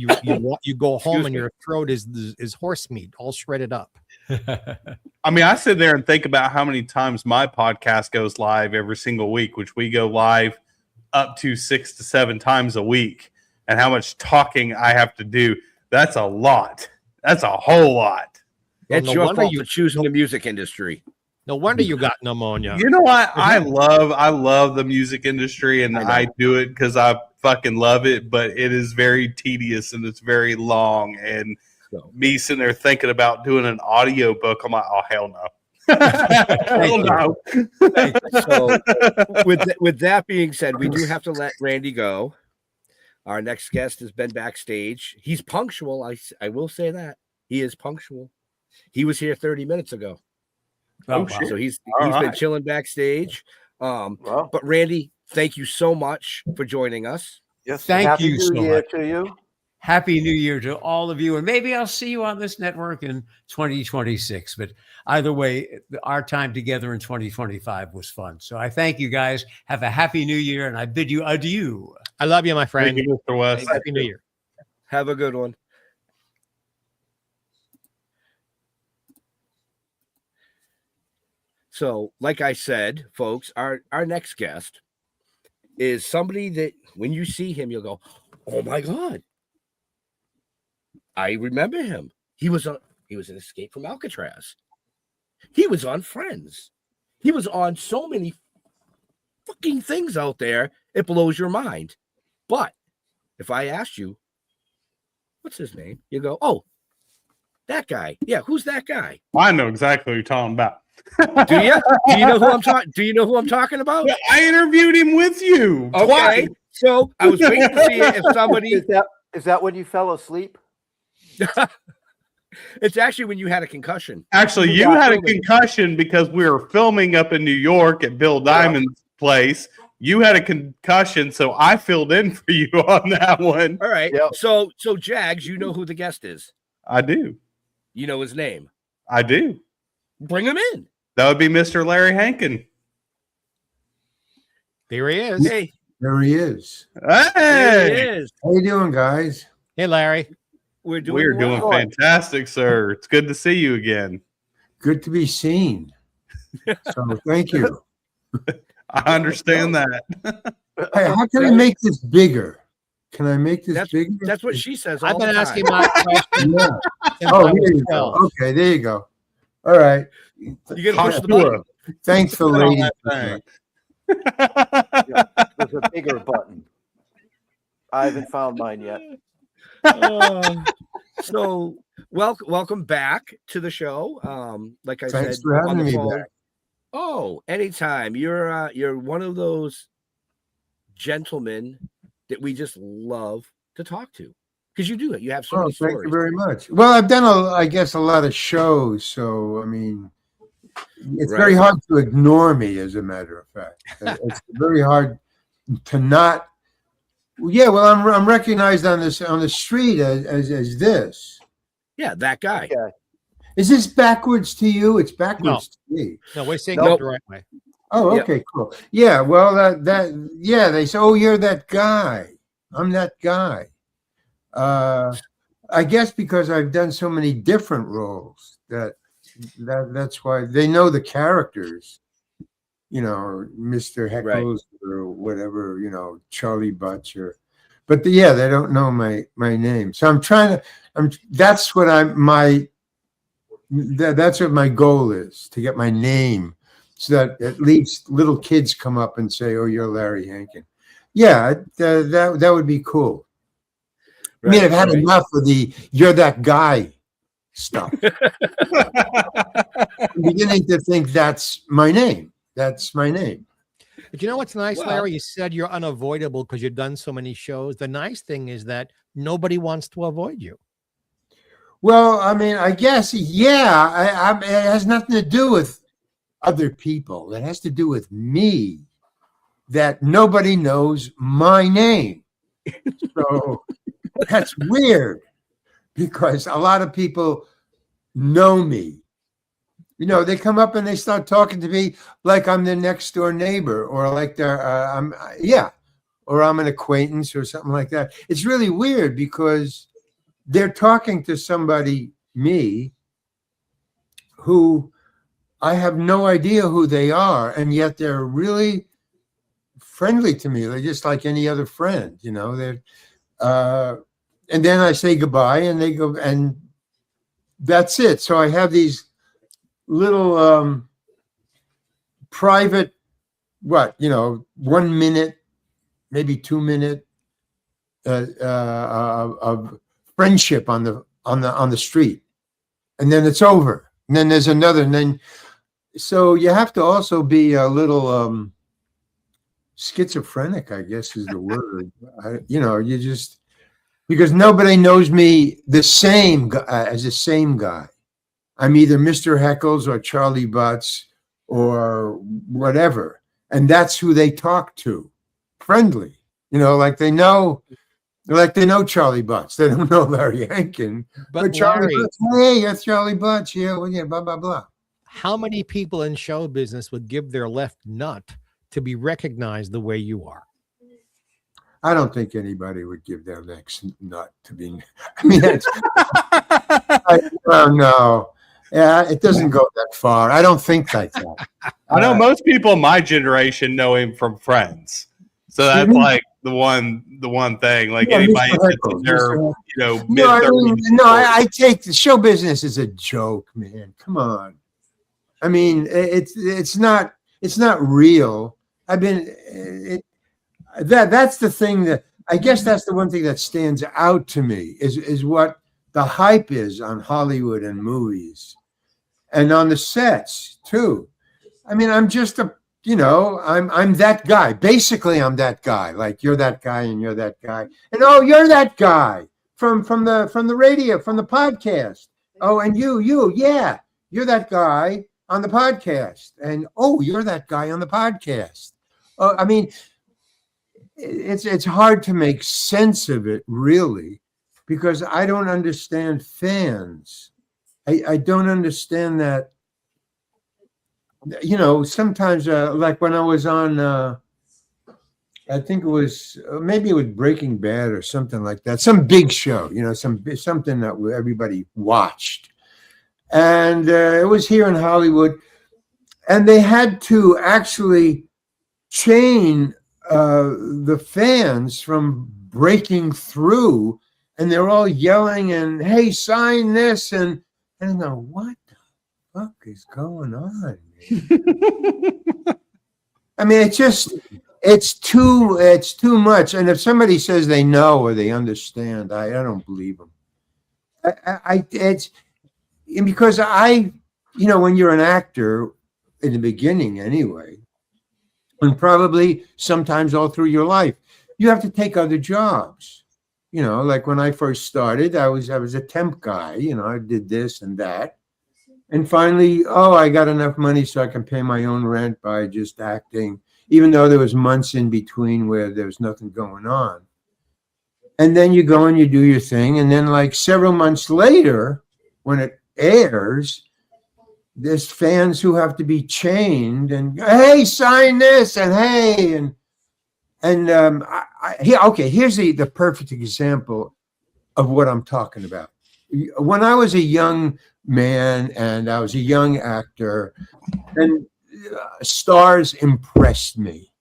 go home and your throat is horse meat, all shredded up. I mean, I sit there and think about how many times my podcast goes live every single week, which we go live up to 6 to 7 times a week, and how much talking I have to do. That's a lot. That's a whole lot. It's no your wonder fault you- for choosing the music industry. No wonder you got pneumonia. You know what? I love the music industry, and I do it because I fucking love it, but it is very tedious and it's very long. And me sitting there thinking about doing an audio book, I'm like, oh, hell no. Hell no. So, with that being said, we do have to let Randy go. Our next guest has been backstage. He's punctual. I will say that. He is punctual. He was here 30 minutes ago. Oh, So he's All been right. chilling backstage. Well, But Randy, thank you so much for joining us. yes. Thank Happy you New so Year much. to you. Happy New Year to all of you. And maybe I'll see you on this network in 2026. But either way, our time together in 2025 was fun. So I thank you guys. Have a happy New Year. And I bid you adieu. I love you, my friend. Thank you, Mr. West. Happy New Year. Have a good one. So, like I said, folks, our next guest is somebody that when you see him, you'll go, "Oh my God, I remember him. He was in Escape from Alcatraz. He was on Friends. He was on so many fucking things out there. It blows your mind. But if I asked you, what's his name? You go, oh, that guy. Yeah, who's that guy? I know exactly what you're talking about. Do you? Do you know who I'm talking? Do you know who I'm talking about? Yeah, I interviewed him with you. Okay, twice. so I was waiting to see if somebody. Is that when you fell asleep? It's actually when you had a concussion. Actually, you Yeah, had a filming. concussion because we were filming up in New York at Bill Diamond's place. You had a concussion, so I filled in for you on that one. All right. Yep. So Jagz, you know who the guest is. I do. You know his name. I do. Bring him in. That would be Mr. Larry Hankin. There he is. Hey, There he is. there he Hey, is. How you doing, guys? Hey, Larry. We're doing. we're doing well. fantastic, sir. It's good to see you again. Good to be seen. So thank you. I understand that. Hey, how can I make this bigger? Can I make this bigger? That's what she says. I've all been the asking time. my question. Yeah. since Oh, I was here you 12. go. Okay, there you go. All right. You gotta push the button. Thanks for Put on ladies. that thing. There's a bigger button. I haven't found mine yet. So welcome back to the show. Like I Thanks said, for having on the me phone. back. Oh, anytime. You're one of those gentlemen that we just love to talk to because you do it. You have so Oh, many thank stories. you very much. Well, I've done I guess a lot of shows, so I mean, it's very Right. hard to ignore me. As a matter of fact, it's very hard to not. Yeah, well, I'm recognized on the street as this. Yeah, that guy. Yeah. Is this backwards to you? It's backwards to me. No, we're saying Nope. it the right way. Oh, Yep. okay, cool. Yeah, well, yeah, they say, oh, you're that guy. I'm that guy. I guess because I've done so many different roles that's why they know the characters. You know, Mr. Heckles or whatever. You know, Charlie Butcher. but yeah, they don't know my name. So I'm trying to. That's what that's what my goal is, to get my name, so that at least little kids come up and say, "Oh, you're Larry Hankin." Yeah, that would be cool. I mean, I've had enough of the "you're that guy" stuff. I'm beginning to think that's my name. That's my name. But you know what's nice, Larry? You said you're unavoidable because you've done so many shows. The nice thing is that nobody wants to avoid you. Well, I mean, I guess, yeah, it has nothing to do with other people. It has to do with me, that nobody knows my name. So that's weird, because a lot of people know me. You know, they come up and they start talking to me like I'm their next door neighbor, or like they're, or I'm an acquaintance or something like that. It's really weird because they're talking to somebody, me, who I have no idea who they are, and yet they're really friendly to me. They're just like any other friend, you know. They're, and then I say goodbye, and they go, and that's it. So I have these little private, 1 minute, maybe 2 minute of friendship on the street, and then it's over, and then there's another, and then so you have to also be a little schizophrenic, I guess is the word. You just, because nobody knows me the same as the same guy. I'm either Mr. Heckles or Charlie Butts or whatever, and that's who they talk to. Friendly, like they know Charlie Butts. They don't know Larry Hankin. But Charlie Butts, hey, that's Charlie Butts. Yeah, well, yeah, blah, blah, blah. How many people in show business would give their left nut to be recognized the way you are? I don't think anybody would give their next nut to be. I mean, I don't know. Yeah, it doesn't go that far. I don't think like that. I know most people in my generation know him from Friends, so that's like the one thing. Like anybody that's their, I take the show business as a joke, man. Come on. I mean, it's not real. That's the thing that I guess that's the one thing that stands out to me is what the hype is on Hollywood and movies and on the sets too. I mean, I'm just I'm that guy. Basically, I'm that guy. Like, you're that guy and you're that guy. And oh, you're that guy from the radio, from the podcast. Oh, and you, yeah, you're that guy on the podcast. And oh, you're that guy on the podcast. Oh, I mean, it's hard to make sense of it, really, because I don't understand fans. I don't understand that. Sometimes like when I was on, I think it was maybe it was Breaking Bad or something like that, some big show, something that everybody watched, and it was here in Hollywood, and they had to actually chain the fans from breaking through, and they're all yelling and, hey, sign this, and I go, what the fuck is going on? I mean, it's too much. And if somebody says they know or they understand, I don't believe them. It's because when you're an actor in the beginning anyway, and probably sometimes all through your life, you have to take other jobs. Like when I first started, I was a temp guy. I did this and that. And finally, I got enough money so I can pay my own rent by just acting, even though there was months in between where there was nothing going on. And then you go and you do your thing. And then like several months later, when it airs, there's fans who have to be chained and, hey, sign this, and hey, here's the perfect example of what I'm talking about. When I was a young man and I was a young actor, and stars impressed me.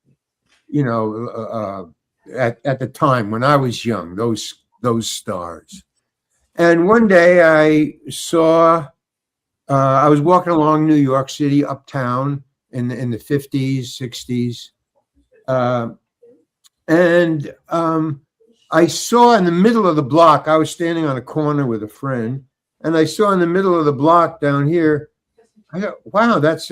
at the time when I was young, those stars. And one day I saw, I was walking along New York City, uptown in the 50s, 60s. And I saw in the middle of the block, I was standing on a corner with a friend, and I saw in the middle of the block down here, I go, wow, that's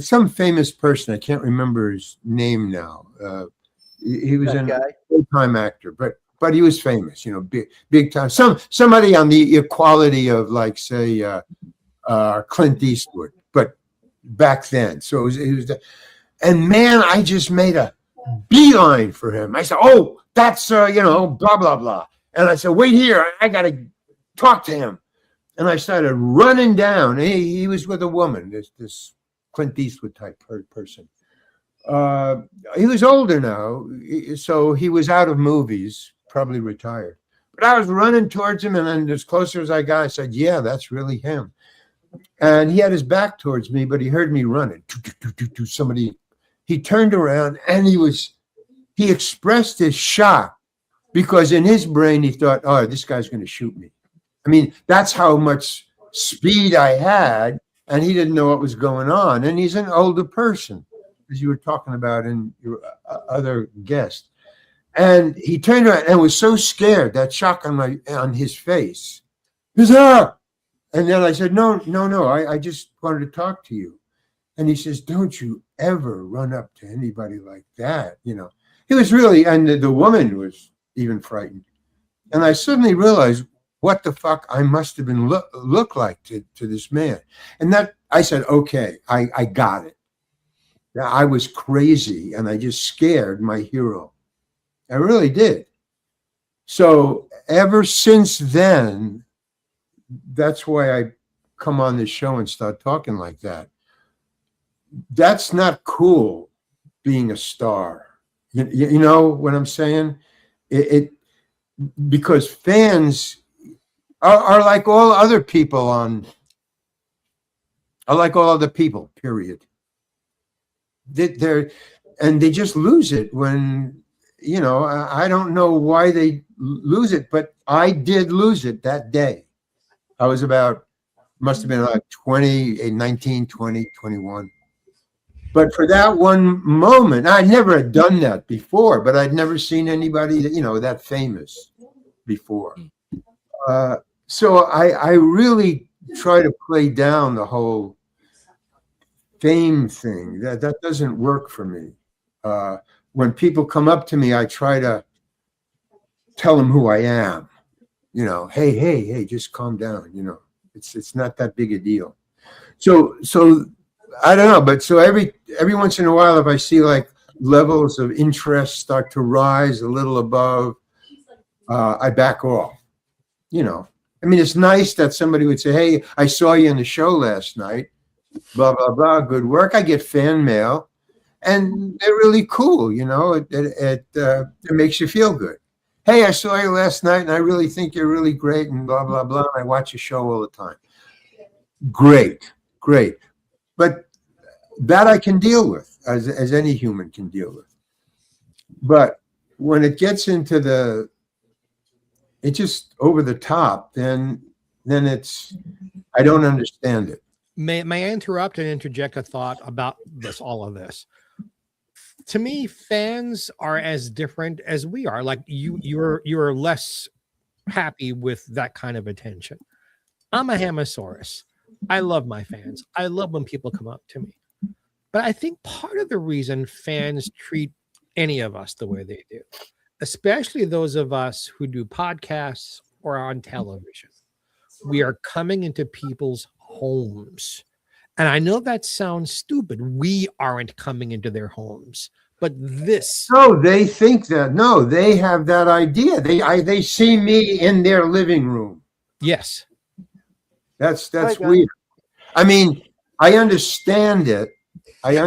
some famous person. I can't remember his name now. He was a full-time actor, but he was famous, you know, big time. Somebody on the equality of, like, say, Clint Eastwood, but back then. So it was and man, I just made a beeline for him. I said, oh, that's, you know, blah, blah, blah. And I said, wait here, I got to talk to him. And I started running down. He was with a woman, this Clint Eastwood type person. He was older now, so he was out of movies, probably retired. But I was running towards him, and then as closer as I got, I said, yeah, that's really him. And he had his back towards me, but he heard me running. Somebody, he turned around, and he expressed his shock, because in his brain, he thought, oh, this guy's going to shoot me. I mean, that's how much speed I had, and he didn't know what was going on. And he's an older person, as you were talking about in your other guest. And he turned around and was so scared, that shock on his face. He said, and then I said, no, I just wanted to talk to you. And he says, don't you ever run up to anybody like that. You know, he was really, and the woman was even frightened. And I suddenly realized what the fuck I must have been look like to this man. And that, I said, okay, I got it. I was crazy, and I just scared my hero. I really did. So ever since then, that's why I come on this show and start talking like that. That's not cool, being a star. You know what I'm saying? Because fans are like all other people period. They just lose it when, you know, I don't know why they lose it, but I did lose it that day. I was must have been like 19, 20, 21. But for that one moment, I never had done that before, but I'd never seen anybody that, you know, that famous before. So I really try to play down the whole fame thing. That doesn't work for me. When people come up to me, I try to tell them who I am. You know, hey, just calm down. You know, it's not that big a deal. So I don't know, but so every once in a while, if I see like levels of interest start to rise a little above, I back off. You know, I mean, it's nice that somebody would say, "Hey, I saw you in the show last night." Blah blah blah. Good work. I get fan mail, and they're really cool. You know, it makes you feel good. Hey, I saw you last night, and I really think you're really great, and blah blah blah. I watch your show all the time. Great. But that I can deal with, as any human can deal with. But when it gets into it's just over the top, then it's, I don't understand it. May I interrupt and interject a thought about all of this? To me, fans are as different as we are. Like you're less happy with that kind of attention. I'm a Hamasaurus. I love my fans. I love when people come up to me. But I think part of the reason fans treat any of us the way they do, especially those of us who do podcasts or on television, we are coming into people's homes. And I know that sounds stupid. We aren't coming into their homes. But this. No, they think that. No, they have that idea. They see me in their living room. Yes. That's weird. I mean, I understand it. And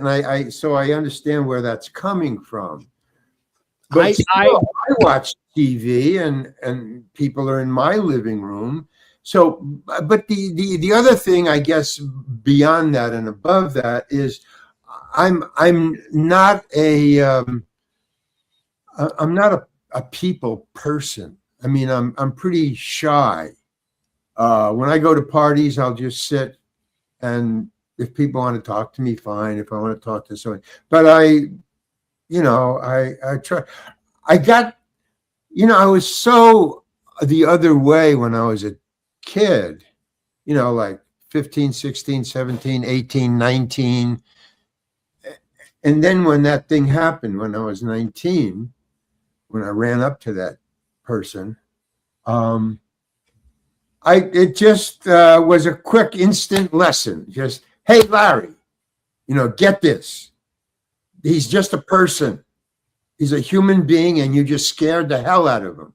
I understand where that's coming from. But I watch TV and people are in my living room. So, but the other thing, I guess, beyond that and above that is I'm not I'm not a people person. I mean, I'm pretty shy. When I go to parties, I'll just sit, and if people want to talk to me, fine. If I want to talk to someone, but I try. I was so the other way when I was a kid, like 15, 16, 17, 18, 19. And then when that thing happened, when I was 19, when I ran up to that person, it just was a quick, instant lesson. Just, hey, Larry, get this. He's just a person. He's a human being, and you just scared the hell out of him.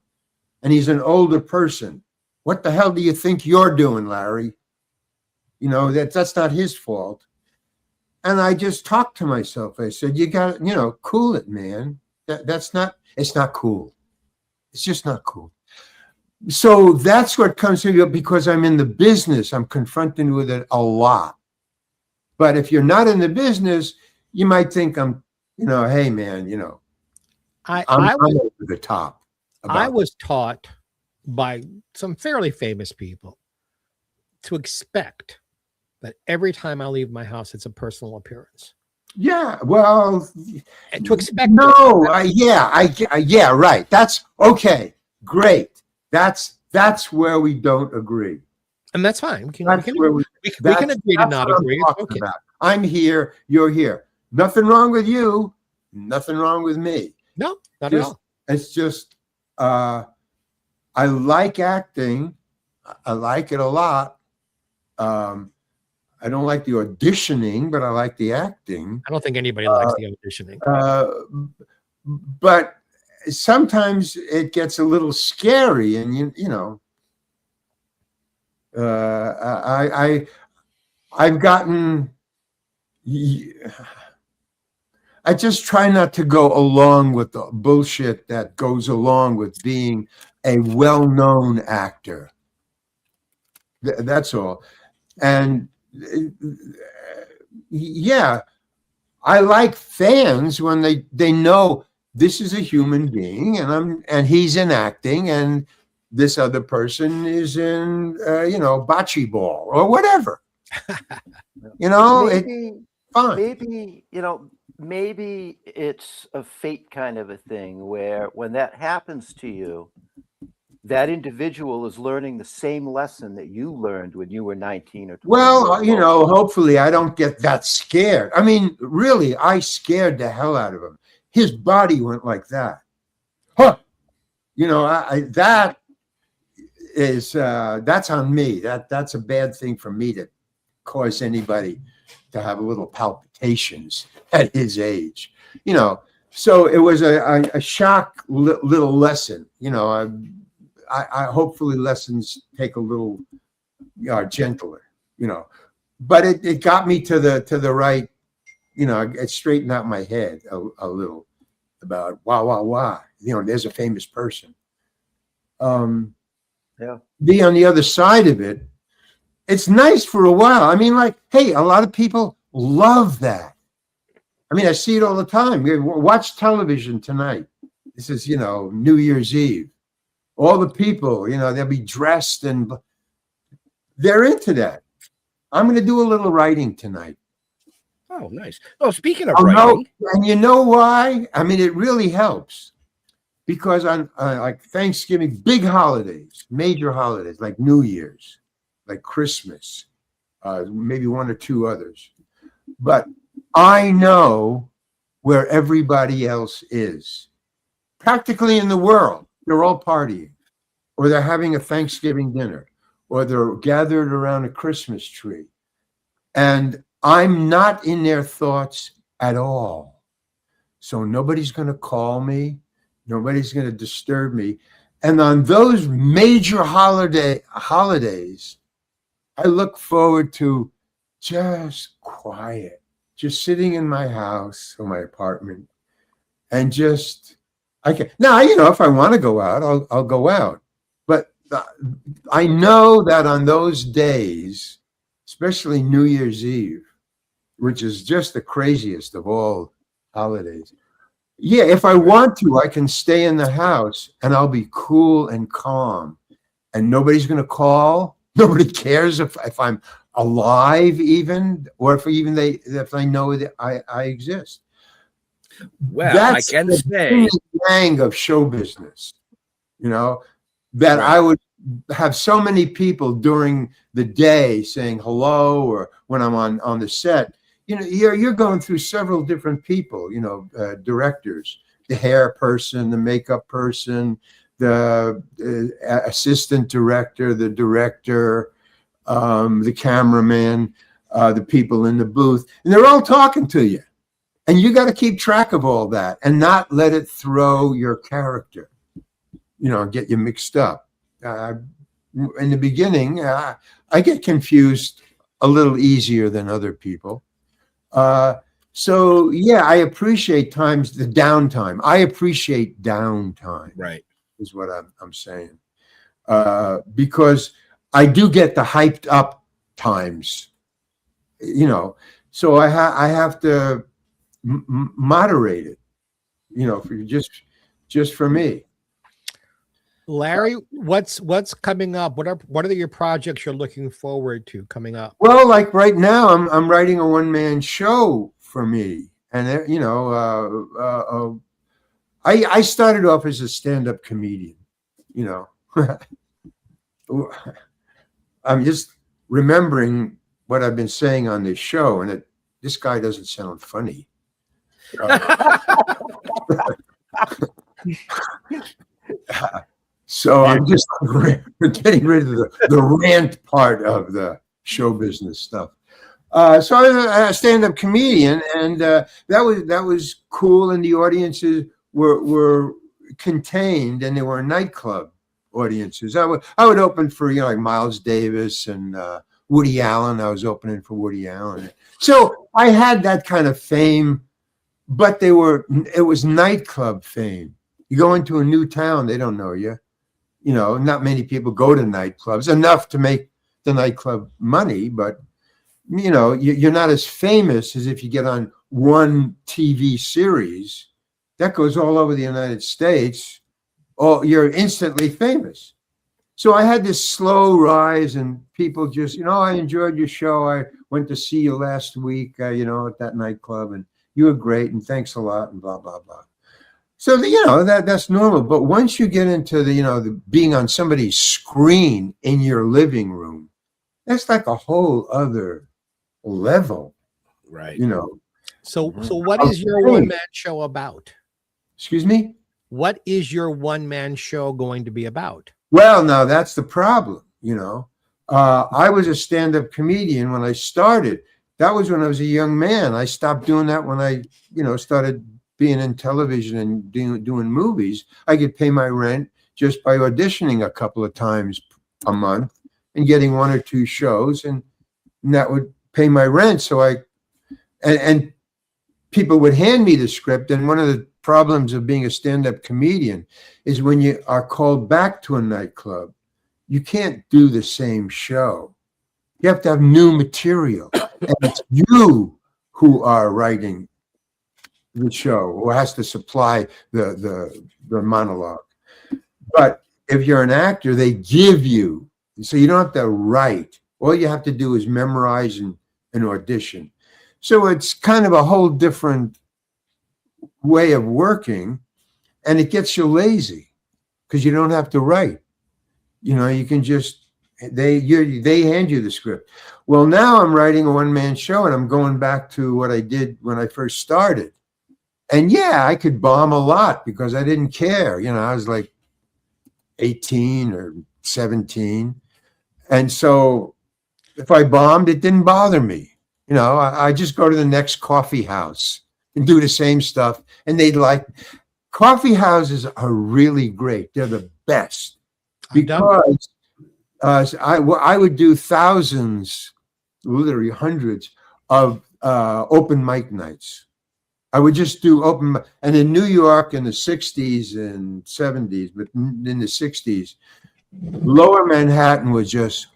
And he's an older person. What the hell do you think you're doing, Larry? That's not his fault. And I just talked to myself. I said, you got to, cool it, man. It's not cool. It's just not cool. So that's what comes to me because I'm in the business. I'm confronted with it a lot. But if you're not in the business, you might think I'm, hey, man, I'm over the top. I was taught by some fairly famous people to expect that every time I leave my house, it's a personal appearance. Yeah, well, and to expect. No, yeah, right. That's okay. Great. That's where we don't agree. And that's fine. We can agree to not agree. Okay. I'm here. You're here. Nothing wrong with you. Nothing wrong with me. No, not at all. It's just, I like acting. I like it a lot. I don't like the auditioning, but I like the acting. I don't think anybody likes the auditioning. But sometimes it gets a little scary, and I've gotten. I just try not to go along with the bullshit that goes along with being a well-known actor. That's all. And yeah, I like fans when they know this is a human being, and he's in acting, and this other person is in bocce ball or whatever. Maybe, fine. Maybe it's a fate kind of a thing where when that happens to you, that individual is learning the same lesson that you learned when you were 19 or 20. Well, hopefully I don't get that scared. I mean, really, I scared the hell out of him. His body went like that. Huh. That is, that's on me. That's a bad thing for me to cause anybody to have a little palpitations at his age. So it was a shock little lesson. I hopefully lessons take a little gentler, but it got me to the right, it straightened out my head a little about why, there's a famous person. Yeah. Be on the other side of it. It's nice for a while. I mean, hey, a lot of people love that. I mean, I see it all the time. We watch television tonight. This is, New Year's Eve. All the people, they'll be dressed and they're into that. I'm going to do a little writing tonight. Oh, nice. Oh, speaking of writing. And you know why? I mean, it really helps because on like Thanksgiving, big holidays, major holidays like New Year's, like Christmas, maybe one or two others. But I know where everybody else is. Practically in the world, they're all partying, or they're having a Thanksgiving dinner, or they're gathered around a Christmas tree. And I'm not in their thoughts at all. So nobody's going to call me. Nobody's going to disturb me. And on those major holidays, I look forward to just quiet, just sitting in my house or my apartment, and just now, if I want to go out, I'll go out. But I know that on those days, especially New Year's Eve, which is just the craziest of all holidays, yeah, if I want to, I can stay in the house and I'll be cool and calm, and nobody's going to call. Nobody cares if I'm alive, even, or if I know that I exist. Well, That's I can the say, yin and yang of show business, you know, that Right. I would have so many people during the day saying hello, or when I'm on the set. You know, you're going through several different people, you know, directors, the hair person, the makeup person, the assistant director, the director, the cameraman, the people in the booth, and they're all talking to you. And you got to keep track of all that and not let it throw your character, you know, get you mixed up. In the beginning, I get confused a little easier than other people. So yeah, I appreciate the downtime. I appreciate downtime. Right. Is what I'm saying. Because I do get the hyped up times, you know, so I have to moderate it, you know, for just for me. Larry, what's coming up? What are your projects you're looking forward to coming up? Well, like right now, I'm writing a one-man show for me, and you know, I started off as a stand-up comedian, you know. I'm just remembering what I've been saying on this show, and this guy doesn't sound funny. So I'm just getting rid of the rant part of the show business stuff. So I was a stand-up comedian, and that was cool. And the audiences were contained, and they were nightclub audiences. I would open for, you know, like Miles Davis and Woody Allen. I was opening for Woody Allen. So I had that kind of fame, but it was nightclub fame. You go into a new town, they don't know you. You know, not many people go to nightclubs, enough to make the nightclub money, but you know, you're not as famous as if you get on one TV series that goes all over the United States. Oh, you're instantly famous. So I had this slow rise, and people just, you know, I enjoyed your show. I went to see you last week, you know, at that nightclub, and you were great, and thanks a lot, and blah, blah, blah. So, you know, that's normal. But once you get into the, you know, the being on somebody's screen in your living room, that's like a whole other level. Right. You know. So what is your one-man show about? Excuse me? What is your one-man show going to be about? Well, now that's the problem, you know. I was a stand-up comedian when I started. That was when I was a young man. I stopped doing that when I, you know, started being in television and doing movies. I could pay my rent just by auditioning a couple of times a month and getting one or two shows, and that would pay my rent. So and people would hand me the script. And one of the problems of being a stand-up comedian is when you are called back to a nightclub, you can't do the same show. You have to have new material. And it's you who are writing the show, who has to supply the monologue. But if you're an actor, they give you, so you don't have to write. All you have to do is memorize and audition. So it's kind of a whole different way of working, and it gets you lazy because you don't have to write. You know, you can just, they hand you the script. Well, now I'm writing a one-man show, and I'm going back to what I did when I first started. And yeah, I could bomb a lot because I didn't care. You know, I was like 18 or 17. And so if I bombed, it didn't bother me. You know, I just go to the next coffee house and do the same stuff. And they'd like, coffee houses are really great. They're the best because I would do thousands, literally hundreds of open mic nights. I would just do open, and in New York in the 60s and 70s, but in the 60s, Lower Manhattan was just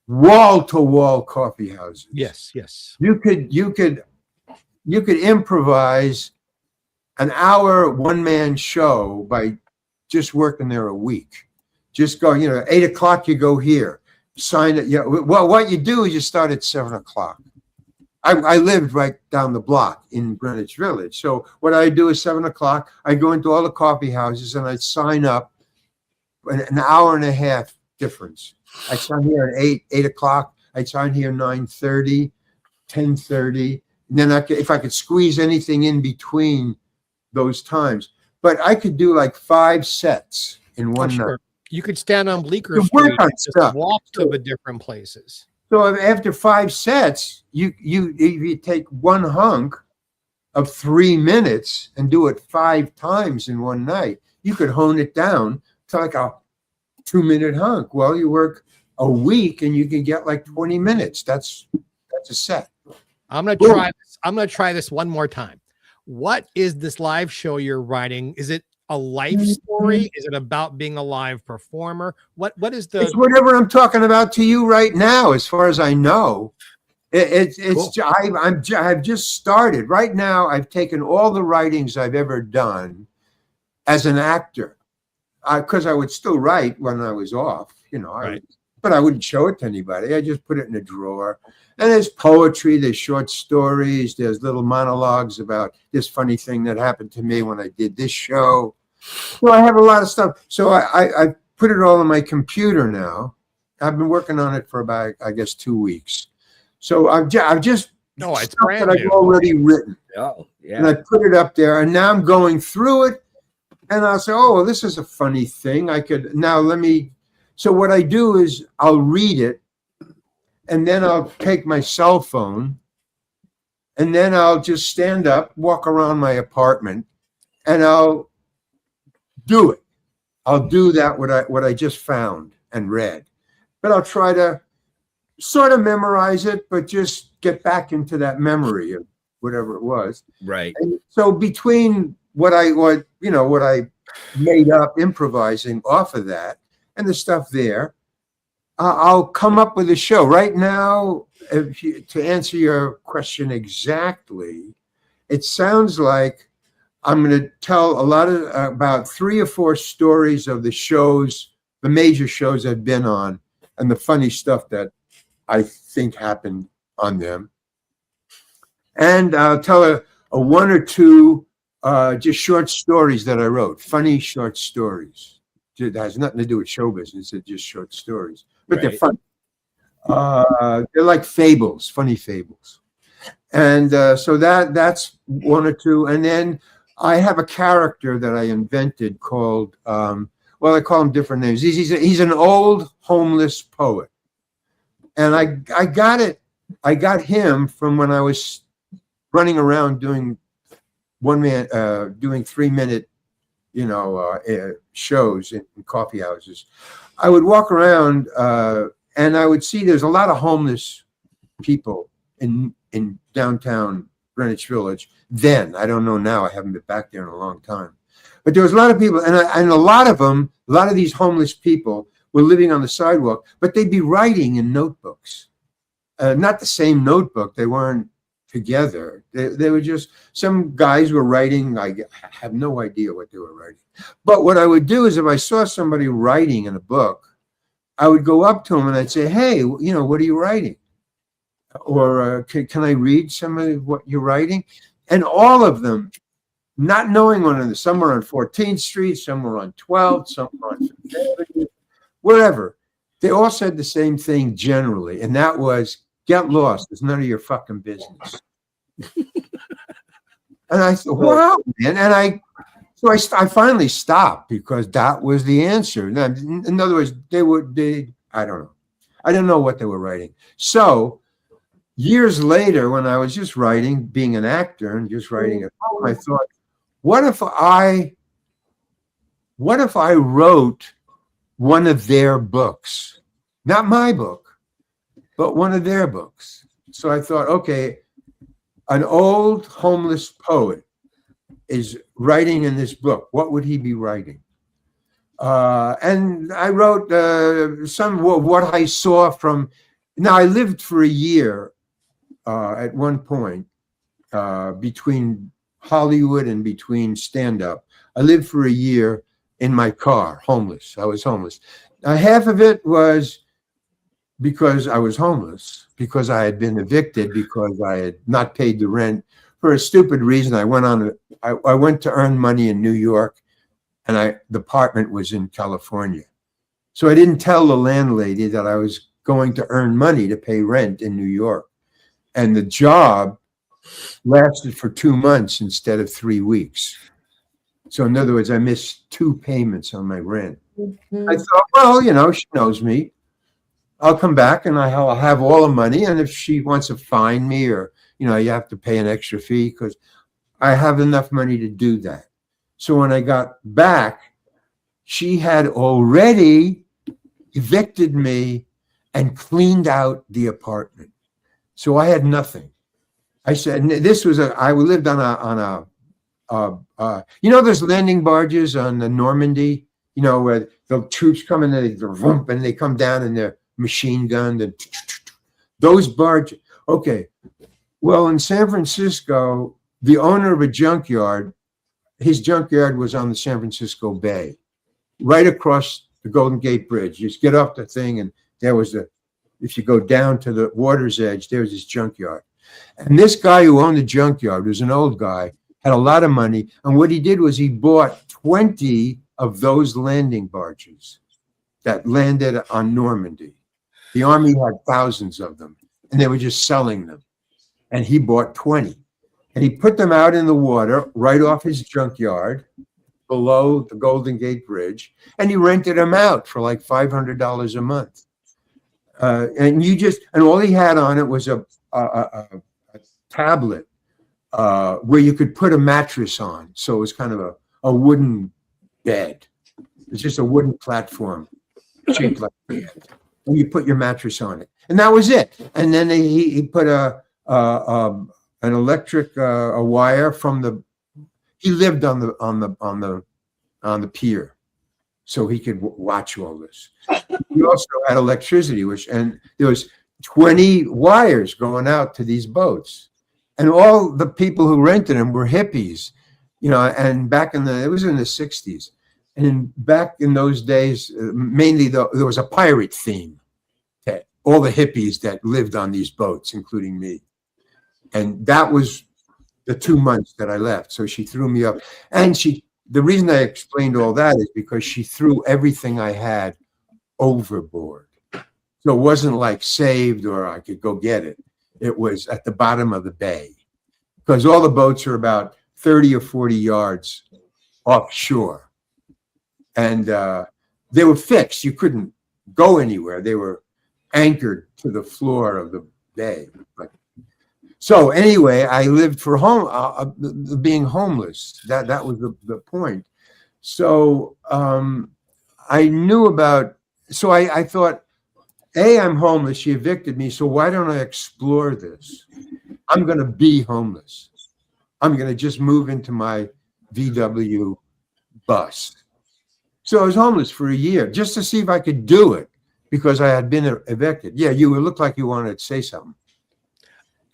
wall-to-wall coffee houses. Yes, yes. You could improvise an hour one-man show by just working there a week. Just go, 8 o'clock, you go here, sign it. Well, what you do is you start at 7 o'clock. I lived right down the block in Greenwich Village. So what I do is 7 o'clock, I go into all the coffee houses and I sign up an hour and a half difference. I sign here at 8 o'clock. I sign here 9:30, 10:30. And then if I could squeeze anything in between those times. But I could do like 5 sets in one night. You could stand on Bleecker You Street work on and just stuff. walk to the different places. So after 5 sets, you take one hunk of 3 minutes and do it 5 times in one night. You could hone it down to like a 2-minute hunk. Well, you work a week and you can get like 20 minutes. That's a set. I'm gonna try this. I'm gonna try this one more time. What is this live show you're writing? Is it a life story? Is it about being a live performer? What is the? It's whatever I'm talking about to you right now, as far as I know. It's cool. I've just started. Right now, I've taken all the writings I've ever done as an actor, because I would still write when I was off, right. But I wouldn't show it to anybody. I just put it in a drawer. And there's poetry, there's short stories, there's little monologues about this funny thing that happened to me when I did this show. So I have a lot of stuff. So I put it all on my computer now. I've been working on it for about, I guess, 2 weeks. So I've just it's stuff brand that I've new. already written. Oh, yeah. And I put it up there, and now I'm going through it, and I'll say, oh, well, this is a funny thing. So what I do is I'll read it, and then I'll take my cell phone, and then I'll just stand up, walk around my apartment, and I'll do it. I'll do that what I just found and read. But I'll try to sort of memorize it, but just get back into that memory of whatever it was. Right. And so between what I made up improvising off of that and the stuff there, I'll come up with a show. Right now, to answer your question exactly, it sounds like I'm going to tell about 3 or 4 stories of the shows, the major shows I've been on, and the funny stuff that I think happened on them. And I'll tell a 1 or 2 just short stories that I wrote, funny short stories. It has nothing to do with show business. It's just short stories, but they're fun. They're like fables, funny fables. And so that's 1 or 2. And then I have a character that I invented called, I call him different names. He's an old homeless poet. And I got him from when I was running around doing doing 3-minute, shows in coffee houses. I would walk around and I would see there's a lot of homeless people in downtown Greenwich Village. Then, I don't know now, I haven't been back there in a long time. But there was a lot of people, and a lot of these homeless people were living on the sidewalk, but they'd be writing in notebooks. Not the same notebook, they weren't together. They were just, some guys were writing, I have no idea what they were writing. But what I would do is if I saw somebody writing in a book, I would go up to them and I'd say, hey, what are you writing? Or can I read some of what you're writing? And all of them, not knowing one another, some were on 14th Street, some were on 12th, some were on 5th Avenue, wherever. They all said the same thing generally, and that was, get lost. It's none of your fucking business. And I thought, wow, man. And I finally stopped because that was the answer. In other words, I don't know. I didn't know what they were writing. So years later, when I was just writing, being an actor and just writing at home, I thought, what if I wrote one of their books? Not my book, but one of their books. So I thought, okay, an old homeless poet is writing in this book. What would he be writing? And I wrote what I saw from. Now I lived for a year at one point between Hollywood and between stand-up. I lived for a year in my car, homeless. I was homeless. Half of it was because I was homeless, because I had been evicted, because I had not paid the rent for a stupid reason. I went to earn money in New York, and the apartment was in California. So I didn't tell the landlady that I was going to earn money to pay rent in New York. And the job lasted for 2 months instead of 3 weeks. So in other words, I missed 2 payments on my rent. I thought, well, you know, she knows me. I'll come back and I'll have all the money. And if she wants to fine me, or, you know, you have to pay an extra fee, because I have enough money to do that. So when I got back, she had already evicted me and cleaned out the apartment. So I had nothing. I said, and I lived on a you know, there's landing barges on the Normandy, you know, where the troops come in and they come down and they're machine gunned, and those barges. Okay. Well, in San Francisco, the owner of a junkyard, his junkyard was on the San Francisco Bay, right across the Golden Gate Bridge. You just get off the thing, and there was if you go down to the water's edge, there's this junkyard. And this guy who owned the junkyard was an old guy, had a lot of money. And what he did was he bought 20 of those landing barges that landed on Normandy. The Army had thousands of them, and they were just selling them. And he bought 20. And he put them out in the water right off his junkyard below the Golden Gate Bridge. And he rented them out for like $500 a month. And all he had on it was a tablet where you could put a mattress on. So it was kind of a wooden bed. It's just a wooden platform shaped like a bed. And you put your mattress on it. And that was it. And then he put an electric wire from he lived on the pier, so he could watch all this. He also had electricity, and there was 20 wires going out to these boats. And all the people who rented them were hippies, you know, and it was in the 60s. And back in those days, mainly there was a pirate theme to all the hippies that lived on these boats, including me. And that was the 2 months that I left. So she threw me up. And the reason I explained all that is because she threw everything I had overboard. So it wasn't like saved or I could go get it. It was at the bottom of the bay, because all the boats are about 30 or 40 yards offshore. And they were fixed. You couldn't go anywhere. They were anchored to the floor of the bay. So anyway, I lived for being homeless. That was the point. So I knew about. So I thought, I'm homeless. She evicted me. So why don't I explore this? I'm going to be homeless. I'm going to just move into my VW bus. So I was homeless for a year just to see if I could do it, because I had been evicted. Yeah, you look like you wanted to say something.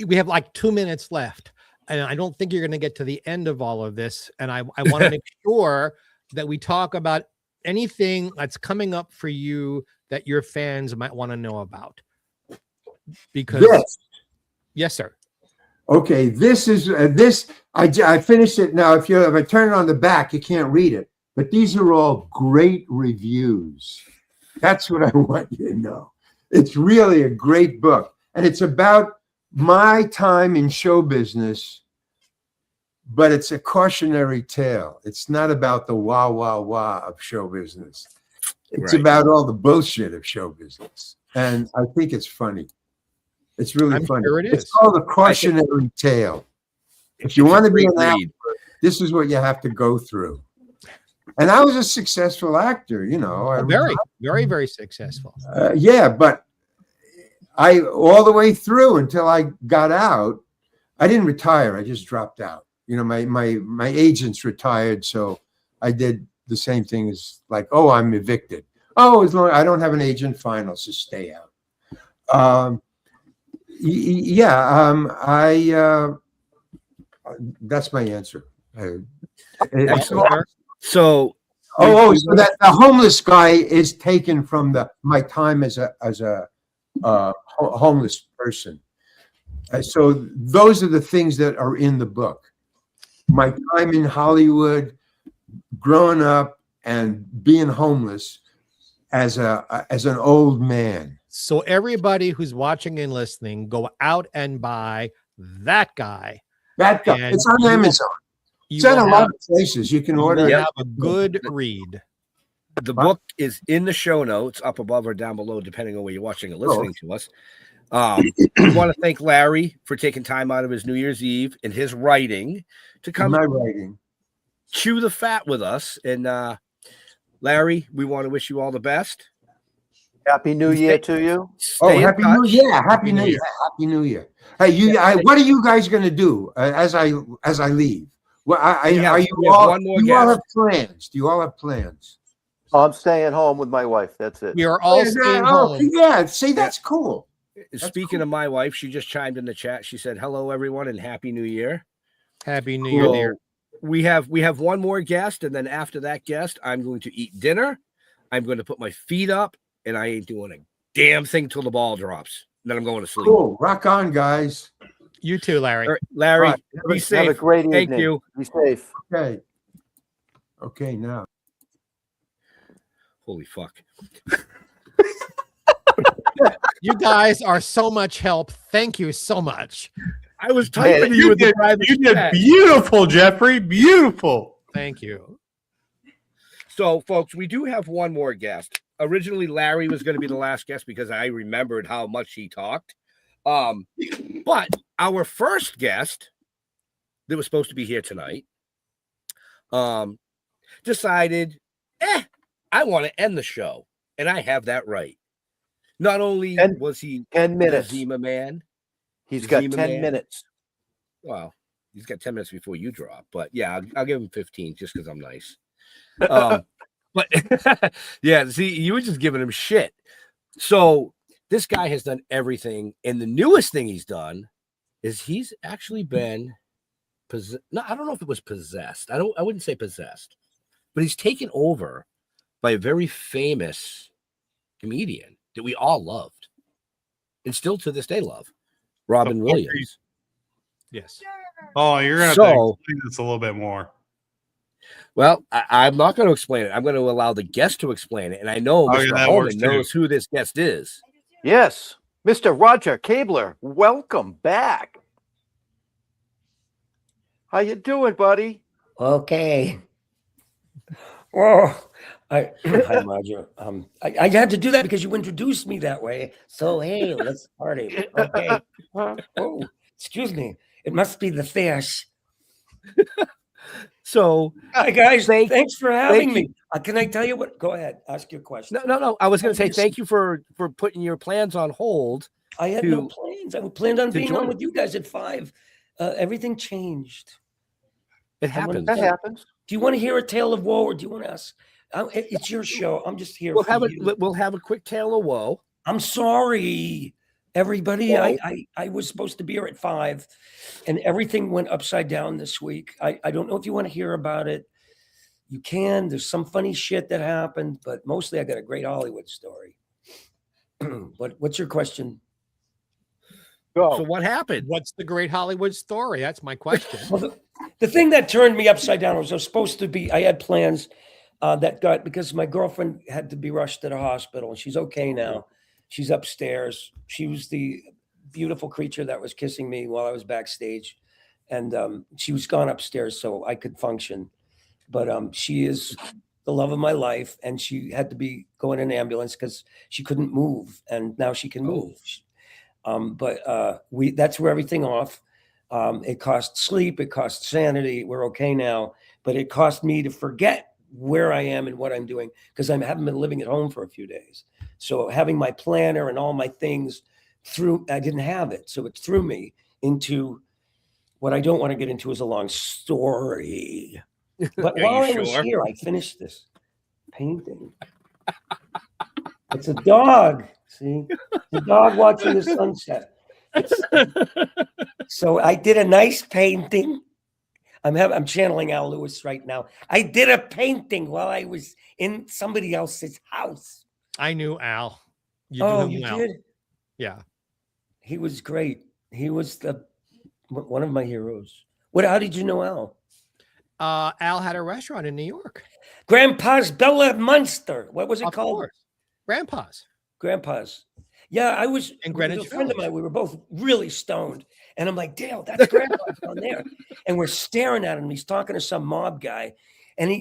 We have like 2 minutes left, and I don't think you're going to get to the end of all of this. And I want to make sure that we talk about anything that's coming up for you that your fans might want to know about. Because yes, sir. Okay, this is I finished it now. If I turn it on the back, you can't read it, but these are all great reviews. That's what I want you to know. It's really a great book, and it's about my time in show business, but it's a cautionary tale. It's not about the wah, wah, wah of show business. It's about all the bullshit of show business. And I think it's funny. It's really funny. Sure it is. It's called a cautionary tale. If you want to be an actor, this is what you have to go through. And I was a successful actor, you know. Very, very, very successful. Yeah, but all the way through until I got out, I didn't retire. I just dropped out. You know, my agents retired, so I did the same thing as like, I'm evicted. As long as I don't have an agent, fine, I'll just stay out. that's my answer. Excellent. So so that the homeless guy is taken from my time as a homeless person. So those are the things that are in the book. My time in Hollywood, growing up and being homeless as an old man. So everybody who's watching and listening, go out and buy that guy. That guy. And It's on Amazon. It's at a lot of places. You can order it. Have a good read. The book is in the show notes, up above or down below, depending on where you're watching or listening to us. We want to thank Larry for taking time out of his New Year's Eve and his writing to come chew the fat with us. And Larry, we want to wish you all the best. Happy New Year to you. Happy New Year! Happy New Year! Happy New Year! Hey, what are you guys going to do as I leave? Well, do you all have plans? Do you all have plans? I'm staying home with my wife. That's it. We are all staying home. Yeah, see, that's cool. Speaking of my wife, she just chimed in the chat. She said, "Hello, everyone, and Happy New Year." Happy New Year, dear. We have one more guest, and then after that guest, I'm going to eat dinner. I'm going to put my feet up, and I ain't doing a damn thing till the ball drops. Then I'm going to sleep. Cool. Rock on, guys. You too, Larry. Right, Larry, right. be safe. Have a great evening. Thank you. Be safe. Okay, now. Holy fuck. You guys are so much help. Thank you so much. I was typing to you. You did beautiful, Geoffrey. Beautiful. Thank you. So, folks, we do have one more guest. Originally, Larry was going to be the last guest because I remembered how much he talked. But our first guest that was supposed to be here tonight decided, I want to end the show, and I have that right. Not only was he 10 minutes, Zima man, he's got Zima 10 man. minutes. Well, he's got 10 minutes before you drop, but yeah, I'll give him 15 just because I'm nice. But yeah, see, you were just giving him shit. So this guy has done everything, and the newest thing he's done is he's actually been no, I don't know if it was possessed. I wouldn't say possessed, but he's taken over by a very famous comedian that we all loved and still to this day love, Robin Williams. Yes. Oh, you're going to have to explain this a little bit more. Well, I'm not going to explain it. I'm going to allow the guest to explain it. And I know Mr. Homan knows who this guest is. Yes. Mr. Roger Kabler, welcome back. How you doing, buddy? Okay. Well, hi, Roger. I had to do that because you introduced me that way. So, hey, let's party. Okay. Oh, excuse me. It must be the fish. So, hi, guys. Thanks for having me. Can I tell you what? Go ahead. Ask your question. No. I was going to say thank you for putting your plans on hold. I had no plans. I planned on being on with you guys at 5. Everything changed. It happens. That happens. Do you want to hear a tale of woe, or do you want to ask? It's your show. I'm just here. We'll have a quick tale of woe. I'm sorry, everybody. I was supposed to be here at 5, and everything went upside down this week. I don't know if you want to hear about it. You can. There's some funny shit that happened, but mostly I got a great Hollywood story. What's your question? Go. So what happened? What's the great Hollywood story? That's my question. Well, the thing that turned me upside down was I was supposed to be, I had plans that got, because my girlfriend had to be rushed to the hospital, and she's okay now. She's upstairs. She was the beautiful creature that was kissing me while I was backstage. And she was gone upstairs so I could function. But she is the love of my life, and she had to be going in an ambulance because she couldn't move, and now she can move. That's where everything off. It cost sleep, it cost sanity. We're okay now, but it cost me to forget where I am and what I'm doing because I haven't been living at home for a few days. So having my planner and all my things I didn't have it. So it threw me into what I don't want to get into is a long story. But while I was here, I finished this painting. It's a dog. See, the dog watching the sunset. So I did a nice painting, I'm channeling Al Lewis right now. I did a painting while I was in somebody else's house. I knew Al. You Oh, knew him you well. did? Yeah. He was great. He was one of my heroes. How did you know Al? Al had a restaurant in New York. Grandpa's Bella Munster. What was it Of called? course. Grandpa's. Yeah, I was. In With Greenwich a friend of Village. mine. We were both really stoned, and I'm like, Dale, that's Grandpa's down there. And we're staring at him. He's talking to some mob guy, and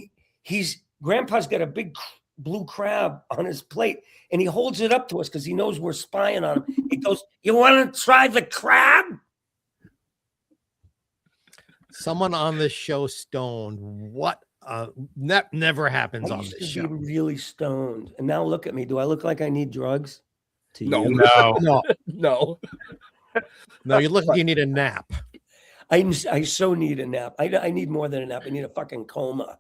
Grandpa's got a big blue crab on his plate, and he holds it up to us because he knows we're spying on him. He goes, "You want to try the crab?" Someone on this show stoned. What? That never happens I on used this to show. be really stoned, and now look at me. Do I look like I need drugs? To No, you? No, no, no. You look like you need a nap. I so need a nap. I need more than a nap. I need a fucking coma.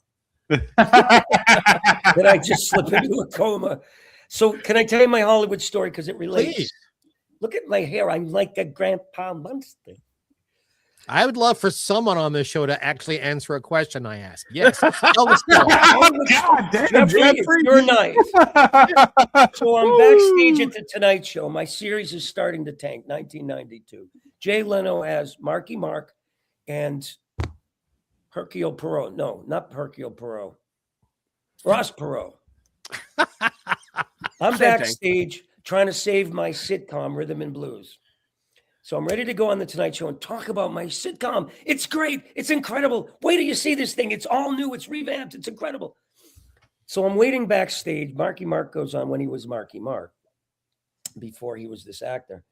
Did I just slip into a coma? So can I tell you my Hollywood story because it relates? Please. Look at my hair. I'm like a Grandpa Munster. I would love for someone on this show to actually answer a question I asked. Yes. Tell the story. God damn, Jeffrey, it's your night. So I'm backstage at the Tonight Show. My series is starting to tank, 1992. Jay Leno as Marky Mark and Hercule Poirot. No, not Hercule Poirot. Ross Perot. I'm backstage trying to save my sitcom, Rhythm and Blues. So I'm ready to go on the Tonight Show and talk about my sitcom. It's great. It's incredible. Wait till you see this thing. It's all new. It's revamped. It's incredible. So I'm waiting backstage. Marky Mark goes on when he was Marky Mark, before he was this actor.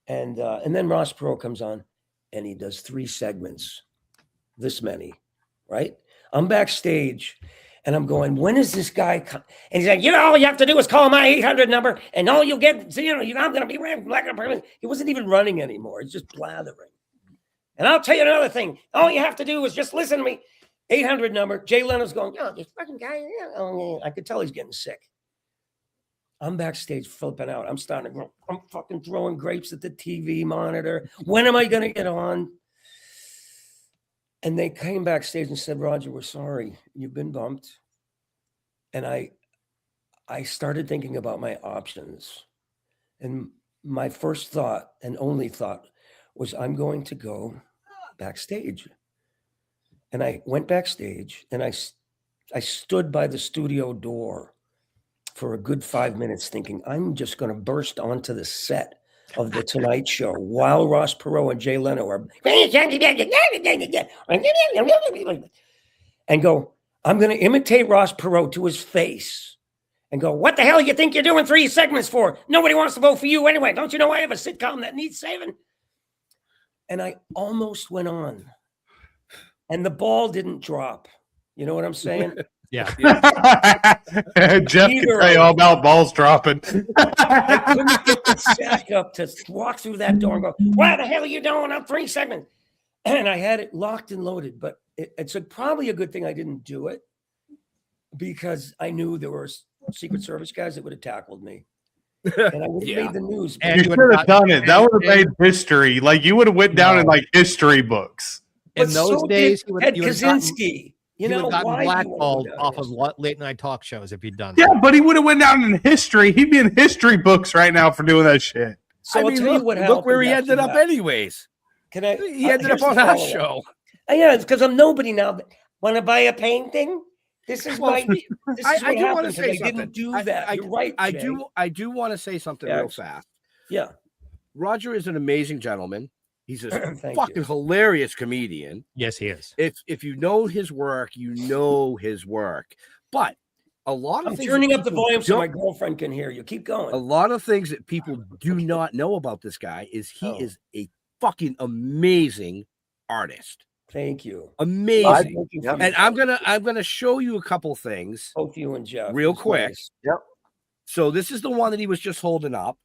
And then Ross Perot comes on and he does 3 segments, this many, right? I'm backstage and I'm going, when is this guy come? And he's like, all you have to do is call my 800 number and all you'll get, I'm going to be running. He wasn't even running anymore. He's just blathering. And I'll tell you another thing. All you have to do is just listen to me. 800 number. Jay Leno's going, this fucking guy. I could tell he's getting sick. I'm backstage flipping out. I'm fucking throwing grapes at the TV monitor. When am I going to get on? And they came backstage and said, Roger, we're sorry. You've been bumped. And I started thinking about my options. And my first thought and only thought was, I'm going to go backstage. And I went backstage and I stood by the studio door for a good 5 minutes thinking, I'm just going to burst onto the set of the Tonight Show while Ross Perot and Jay Leno are and go, I'm going to imitate Ross Perot to his face and go, what the hell you think you're doing 3 segments for? Nobody wants to vote for you anyway. Don't you know I have a sitcom that needs saving? And I almost went on and the ball didn't drop. You know what I'm saying? Yeah. Jeff can tell you all about balls dropping. I couldn't get the sack up to walk through that door and go, what the hell are you doing? I'm 3 segments. And I had it locked and loaded, but it's probably a good thing I didn't do it because I knew there were Secret Service guys that would have tackled me. And I would have made the news. And you should have done it. That would have made history. Like you would have went down in like history books. In those days, he would have Kaczynski. You know, gotten blackballed off of late night talk shows if he'd done Yeah, that. but he would have went down in history. He'd be in history books right now for doing that shit. So I'll tell you what happened. Look where he ended up, anyways. Can I? He ended up on our show. Yeah, it's because I'm nobody now. Want to buy a painting? This is Well, This is I what do want to happened. say I something. didn't do that. You're right. I Jay. do want to say something real fast. Yeah. Roger is an amazing gentleman. He's a Thank fucking you. hilarious comedian. Yes, he is. If you know his work, you know his work. But a lot of I'm things turning that up the people volume so don't- my girlfriend can hear you. Keep going. A lot of things that people do not know about this guy is he is a fucking amazing artist. Thank you. Amazing. Yep. And I'm gonna show you a couple things. Both you and Jeff. Real It's quick. nice. Yep. So this is the one that he was just holding up.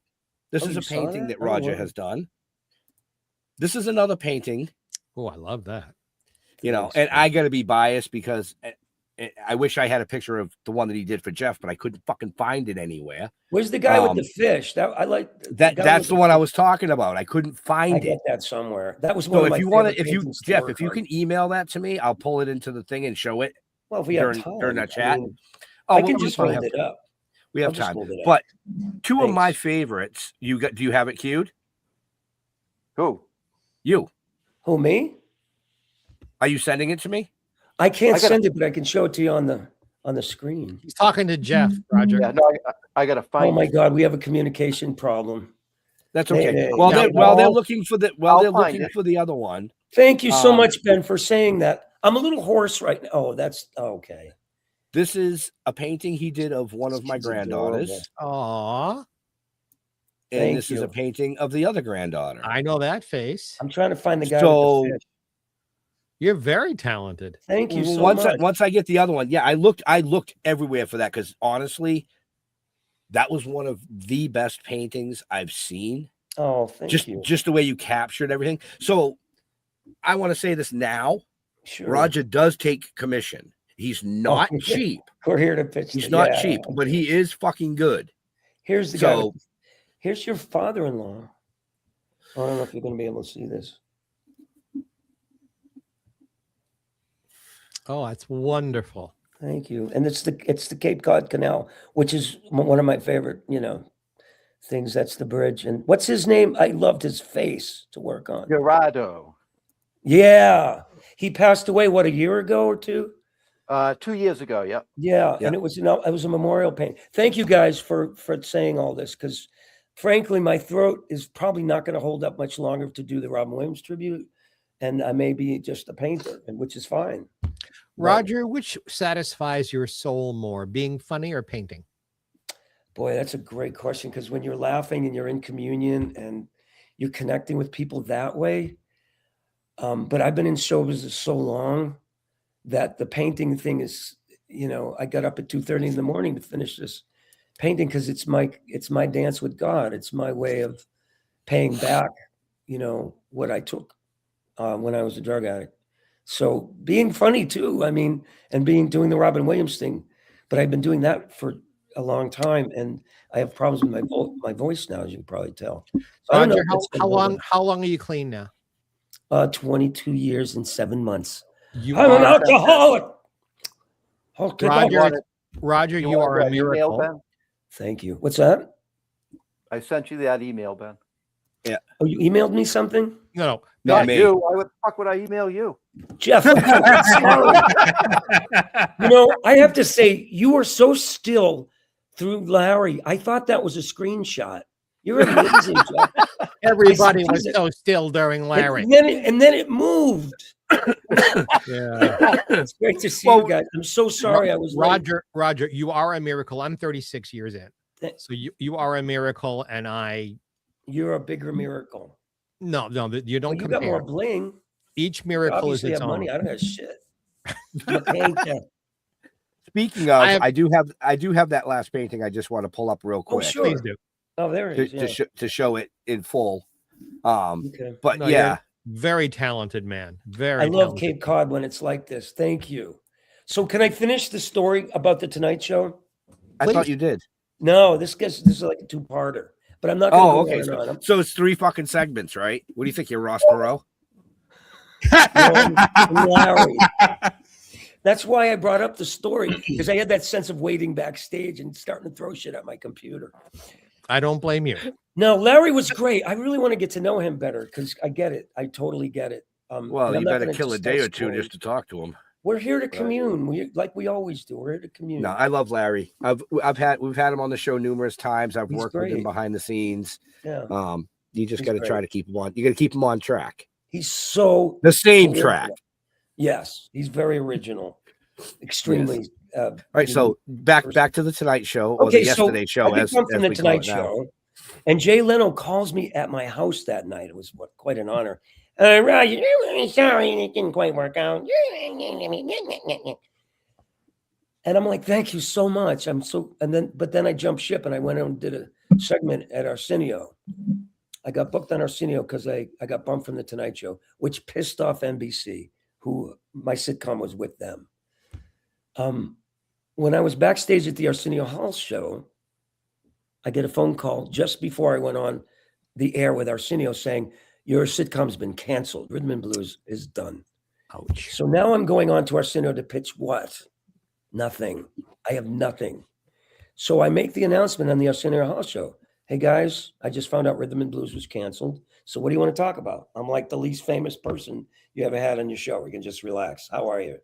This Oh, is you a saw painting that? that Oh, Roger wow. has done. This is another painting. Oh, I love that. You know, and I got to be biased because I wish I had a picture of the one that he did for Jeff, but I couldn't fucking find it anywhere. Where's the guy with the fish? That I like that. That's the one I was talking about. I couldn't find it. I got that somewhere. That was one So of my if you want favorite to, if you paintings to Jeff, work if you on. can email that to me, I'll pull it into the thing and show it. Well, if we have during time, that I chat. mean, Oh, I well, can we just probably hold have it time. up. We have I'll just time. hold it up. But two of my Thanks. favorites. Do you have it queued? Who? You. Who, me? Are you sending it to me? I can't send it, but I can show it to you on the screen. He's talking to Jeff, Roger. Yeah, no, I got to find. Oh my God, we have a communication problem. That's okay. Hey, While yeah, they're well, looking for the I'll they're find looking it. for the other one. Thank you so much, Ben, for saying that. I'm a little hoarse right now. Oh, that's okay. This is a painting he did of one of my granddaughters. Aw. And Thank this is you. a painting of the other granddaughter. I know that face. I'm trying to find the guy So with the fish. You're very talented. Thank you so once much. once I get the other one, yeah, I looked everywhere for that because honestly, that was one of the best paintings I've seen. Oh, thank you. Just the way you captured everything. So I want to say this now. Sure. Roger does take commission. He's not yeah. cheap. We're here to pitch. He's the- not yeah. cheap, but he is fucking good. Here's the guy. So Here's your father-in-law. I don't know if you're going to be able to see this. Oh, that's wonderful. Thank you. And it's the Cape Cod Canal, which is one of my favorite, things. That's the bridge. And what's his name? I loved his face to work on. Gerardo. Yeah. He passed away, what, a year ago or two? 2 years ago. Yep. Yeah. Yep. And it was a memorial paint. Thank you guys for saying all this, because frankly, my throat is probably not going to hold up much longer to do the Robin Williams tribute. And I may be just a painter, which is fine. Roger, which satisfies your soul more, being funny or painting? Boy, that's a great question, because when you're laughing and you're in communion and you're connecting with people that way. But I've been in show business so long that the painting thing is, I got up at 2:30 in the morning to finish this painting because it's my dance with God. It's my way of paying back, what I took when I was a drug addict. So being funny too, and doing the Robin Williams thing, but I've been doing that for a long time, and I have problems with my voice now, as you can probably tell. So I don't know Roger, if that's how gonna long are you clean now? 22 years and 7 months. You I'm an are- alcoholic. Okay, Roger, you are a Email, miracle. Ben? thank you. What's that? I sent you that email, Ben. Oh, you emailed me something? No, Not me. you. Why the fuck would I email you? Jeff, I'm sorry. I have to say, you were so still through Larry. I thought that was a screenshot. You're amazing, Jeff. Everybody I was said, so still during Larry. And then it moved. Yeah. It's great to see you guys. I'm so sorry I was late. Roger, you are a miracle. I'm 36 years in. So you are a miracle, and You're a bigger miracle. no, you don't Well, you compare. got more bling. Each You miracle is obviously its have own. money. I don't have shit. I'm a painter. speaking of, I do have that last painting. I just want to pull up real Oh, quick. sure. Please do. Oh, there it is. Yeah. to show it in full. Okay. But No, yeah, you're a very talented man. Very I love talented. Cape Cod when it's like this. Thank you. So can I finish the story about the Tonight Show? I thought you did. No, this is like a two-parter, but I'm not going to Oh, go okay. on and on. I'm- So it's 3 fucking segments, right? What do you think, you're Ross Perot? I'm Larry. That's why I brought up the story, because I had that sense of waiting backstage and starting to throw shit at my computer. I don't blame you. No, Larry was great. I really want to get to know him better because I get it. I totally get it. Well, and I'm you not better gonna kill a just day tell or two stories. just to talk to him. We're here to commune. We always do. We're here to commune. No, I love Larry. We've had him on the show numerous times. I've He's worked with him great. behind the scenes. Yeah. You just He's got to try great. to keep him on. You got to keep him on track. He's so The same original. track. Yes, he's very original. Extremely. All right, so back to the Tonight Show or Okay, the so Yesterday Show, I as come from the we call Tonight it now. Show, and Jay Leno calls me at my house that night. It was quite an honor. Roger, I'm really sorry it didn't quite work out. And I'm like, thank you so much. But then I jumped ship and I went out and did a segment at Arsenio. I got booked on Arsenio because I got bumped from the Tonight Show, which pissed off NBC, who my sitcom was with them. When I was backstage at the Arsenio Hall show, I get a phone call just before I went on the air with Arsenio saying, your sitcom's been canceled. Rhythm and Blues is done. Ouch. So now I'm going on to Arsenio to pitch what? Nothing. I have nothing. So I make the announcement on the Arsenio Hall show. Hey guys, I just found out Rhythm and Blues was canceled. So what do you want to talk about? I'm like the least famous person you ever had on your show. We can just relax. How are you?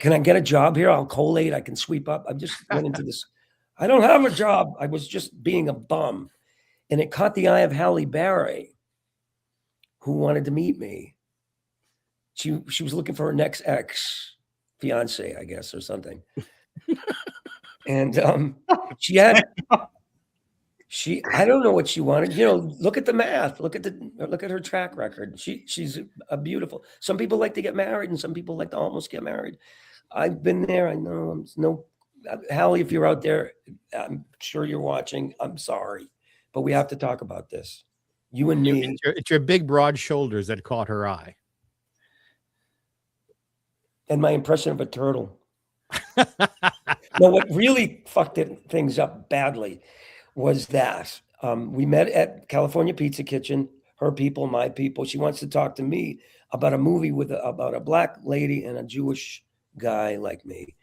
Can I get a job here? I'll collate. I can sweep up. I just went into this. I don't have a job. I was just being a bum. And it caught the eye of Halle Berry, who wanted to meet me. She was looking for her next ex-fiance, I guess, or something. And I don't know what she wanted. You know, look at the math. Look at her track record. She's a beautiful. Some people like to get married, and some people like to almost get married. I've been there. I know. Hallie, if you're out there, I'm sure you're watching. I'm sorry, but we have to talk about this. You and me. It's your big, broad shoulders that caught her eye, and my impression of a turtle. No, what really fucked things up badly was that we met at California Pizza Kitchen, her people, my people. She wants to talk to me about a movie about a black lady and a Jewish guy like me.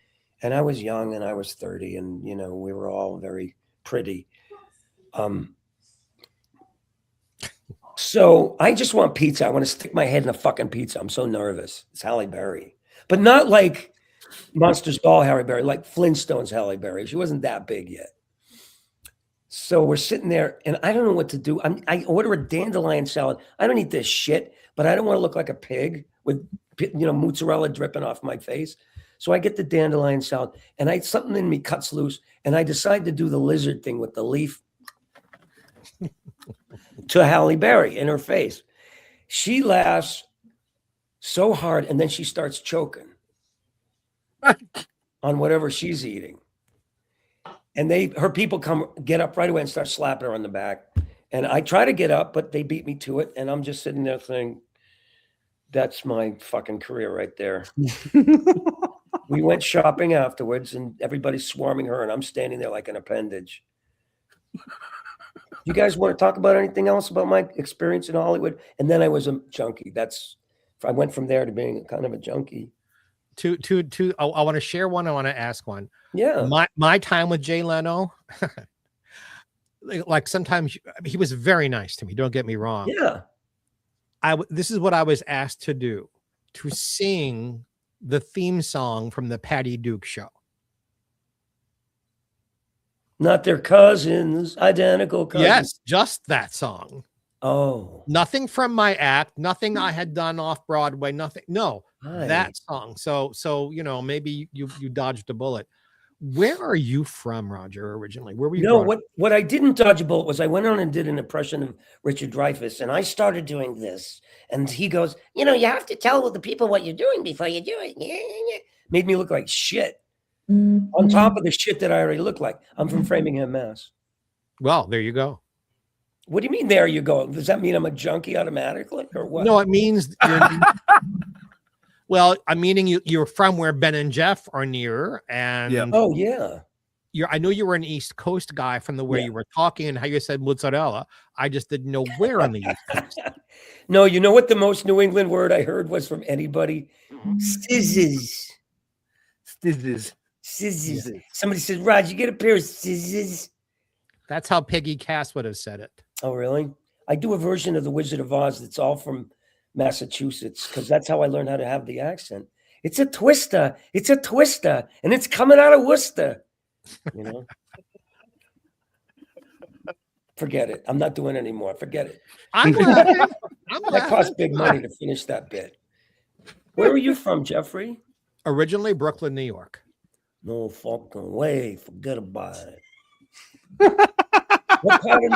And I was young and I was 30 and, you know, we were all very pretty. So I just want pizza. I want to stick my head in a fucking pizza. I'm so nervous. It's Halle Berry, but not like Monsters Ball Halle Berry, like Flintstones Halle Berry. She wasn't that big yet. So we're sitting there and I don't know what to do. I order a dandelion salad. I don't eat this shit, but I don't want to look like a pig with, you know, mozzarella dripping off my face. So I get the dandelion salad and something in me cuts loose and I decide to do the lizard thing with the leaf to Halle Berry in her face. She laughs so hard and then she starts choking on whatever she's eating. And her people get up right away and start slapping her on the back. And I try to get up, but they beat me to it. And I'm just sitting there saying, that's my fucking career right there. We went shopping afterwards and everybody's swarming her and I'm standing there like an appendage. You guys want to talk about anything else about my experience in Hollywood? And then I was a junkie. I went from there to being kind of a junkie. I want to share one. I want to ask one. Yeah. My time with Jay Leno, like sometimes he was very nice to me. Don't get me wrong. Yeah. This is what I was asked to do, to sing the theme song from the Patty Duke show. Not their cousins, identical cousins. Yes, just that song. Oh. Nothing from my act, nothing I had done off Broadway, nothing. No, Hi. that song. So you know, maybe you dodged a bullet. Where are you from, Roger, originally? Where were you No, what I didn't dodge a bullet was I went on and did an impression of Richard Dreyfuss, and I started doing this. And he goes, you know, you have to tell the people what you're doing before you do it. Made me look like shit. On top of the shit that I already look like. I'm from Framingham, Mass. Well, there you go. What do you mean, there you go? Does that mean I'm a junkie automatically or what? No, it means well, I'm meaning you're from where Ben and Jeff are near. And oh, yeah. I know you were an East Coast guy from the way you were talking and how you said mozzarella. I just didn't know where on the East Coast. No, you know what the most New England word I heard was from anybody? Scissors. Scissors. Scissors. Yeah. Somebody said, Rod, you get a pair of scissors. That's how Peggy Cass would have said it. Oh, really? I do a version of The Wizard of Oz that's all from Massachusetts because that's how I learned how to have the accent. It's a twister. It's a twister. And it's coming out of Worcester. You know? Forget it. I'm not doing it anymore. Forget it. That cost big money to finish that bit. Where are you from, Geoffrey? Originally Brooklyn, New York. No fucking way. Forget about it. What part of,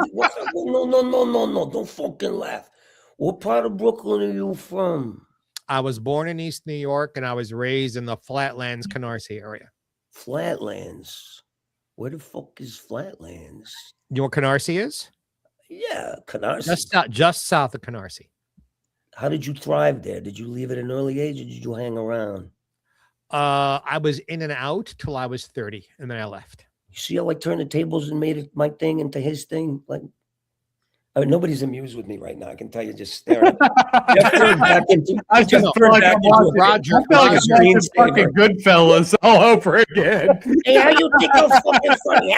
no. Don't fucking laugh. What part of Brooklyn are you from? I was born in East New York and I was raised in the Flatlands, Canarsie area. Flatlands? Where the fuck is Flatlands? You know what Canarsie is? Yeah, Canarsie. Just south of Canarsie. How did you thrive there? Did you leave at an early age or did you hang around? I was in and out till I was 30, and then I left. You see how I turned the tables and made it my thing into his thing? Like, I mean, nobody's amused with me right now. I can tell you, just staring. I feel like I'm watching fucking Goodfellas all over again. Hey, how you think I'm fucking funny?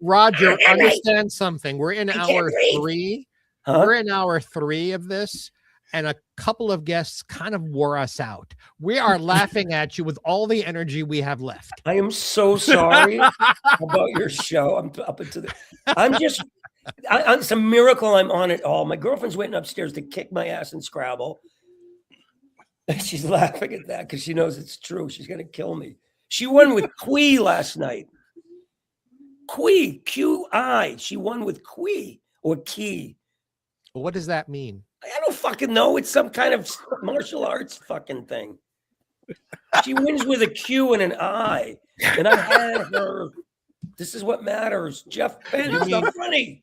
Roger, understand something. We're in I hour can't breathe. 3. Huh? We're in hour 3 of this, and a couple of guests kind of wore us out. We are laughing at you with all the energy we have left. I am so sorry about your show. I'm up into the. It's a miracle I'm on it all. My girlfriend's waiting upstairs to kick my ass in Scrabble. She's laughing at that because she knows it's true. She's gonna kill me. She won with Qui last night. Qui, Q-I. She won with Qui or Key. What does that mean? I don't fucking know. It's some kind of martial arts fucking thing. She wins with a Q and an I. And I had her. This is what matters. Jeff Ben, it's not funny.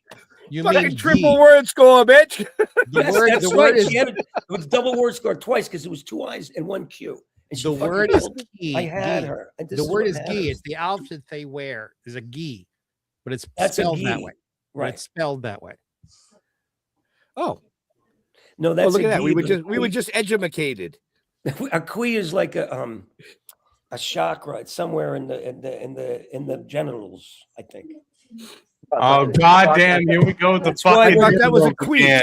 You fucking triple word score, bitch. That's right. She had it was double word score twice because it was 2 I's and 1 Q. And The word is gi. I had gi. her. And this The is word what is gi. matters. It's the outfit they wear is a gi, but it's That's a spelled that gi. way. Right. It's spelled that way. Oh. No, that's look a at that. gi, We were but just educated. A Qui is like a chakra. It's somewhere in the genitals, I think. Oh goddamn! Here we go with the why fucking. I thought that was a queef.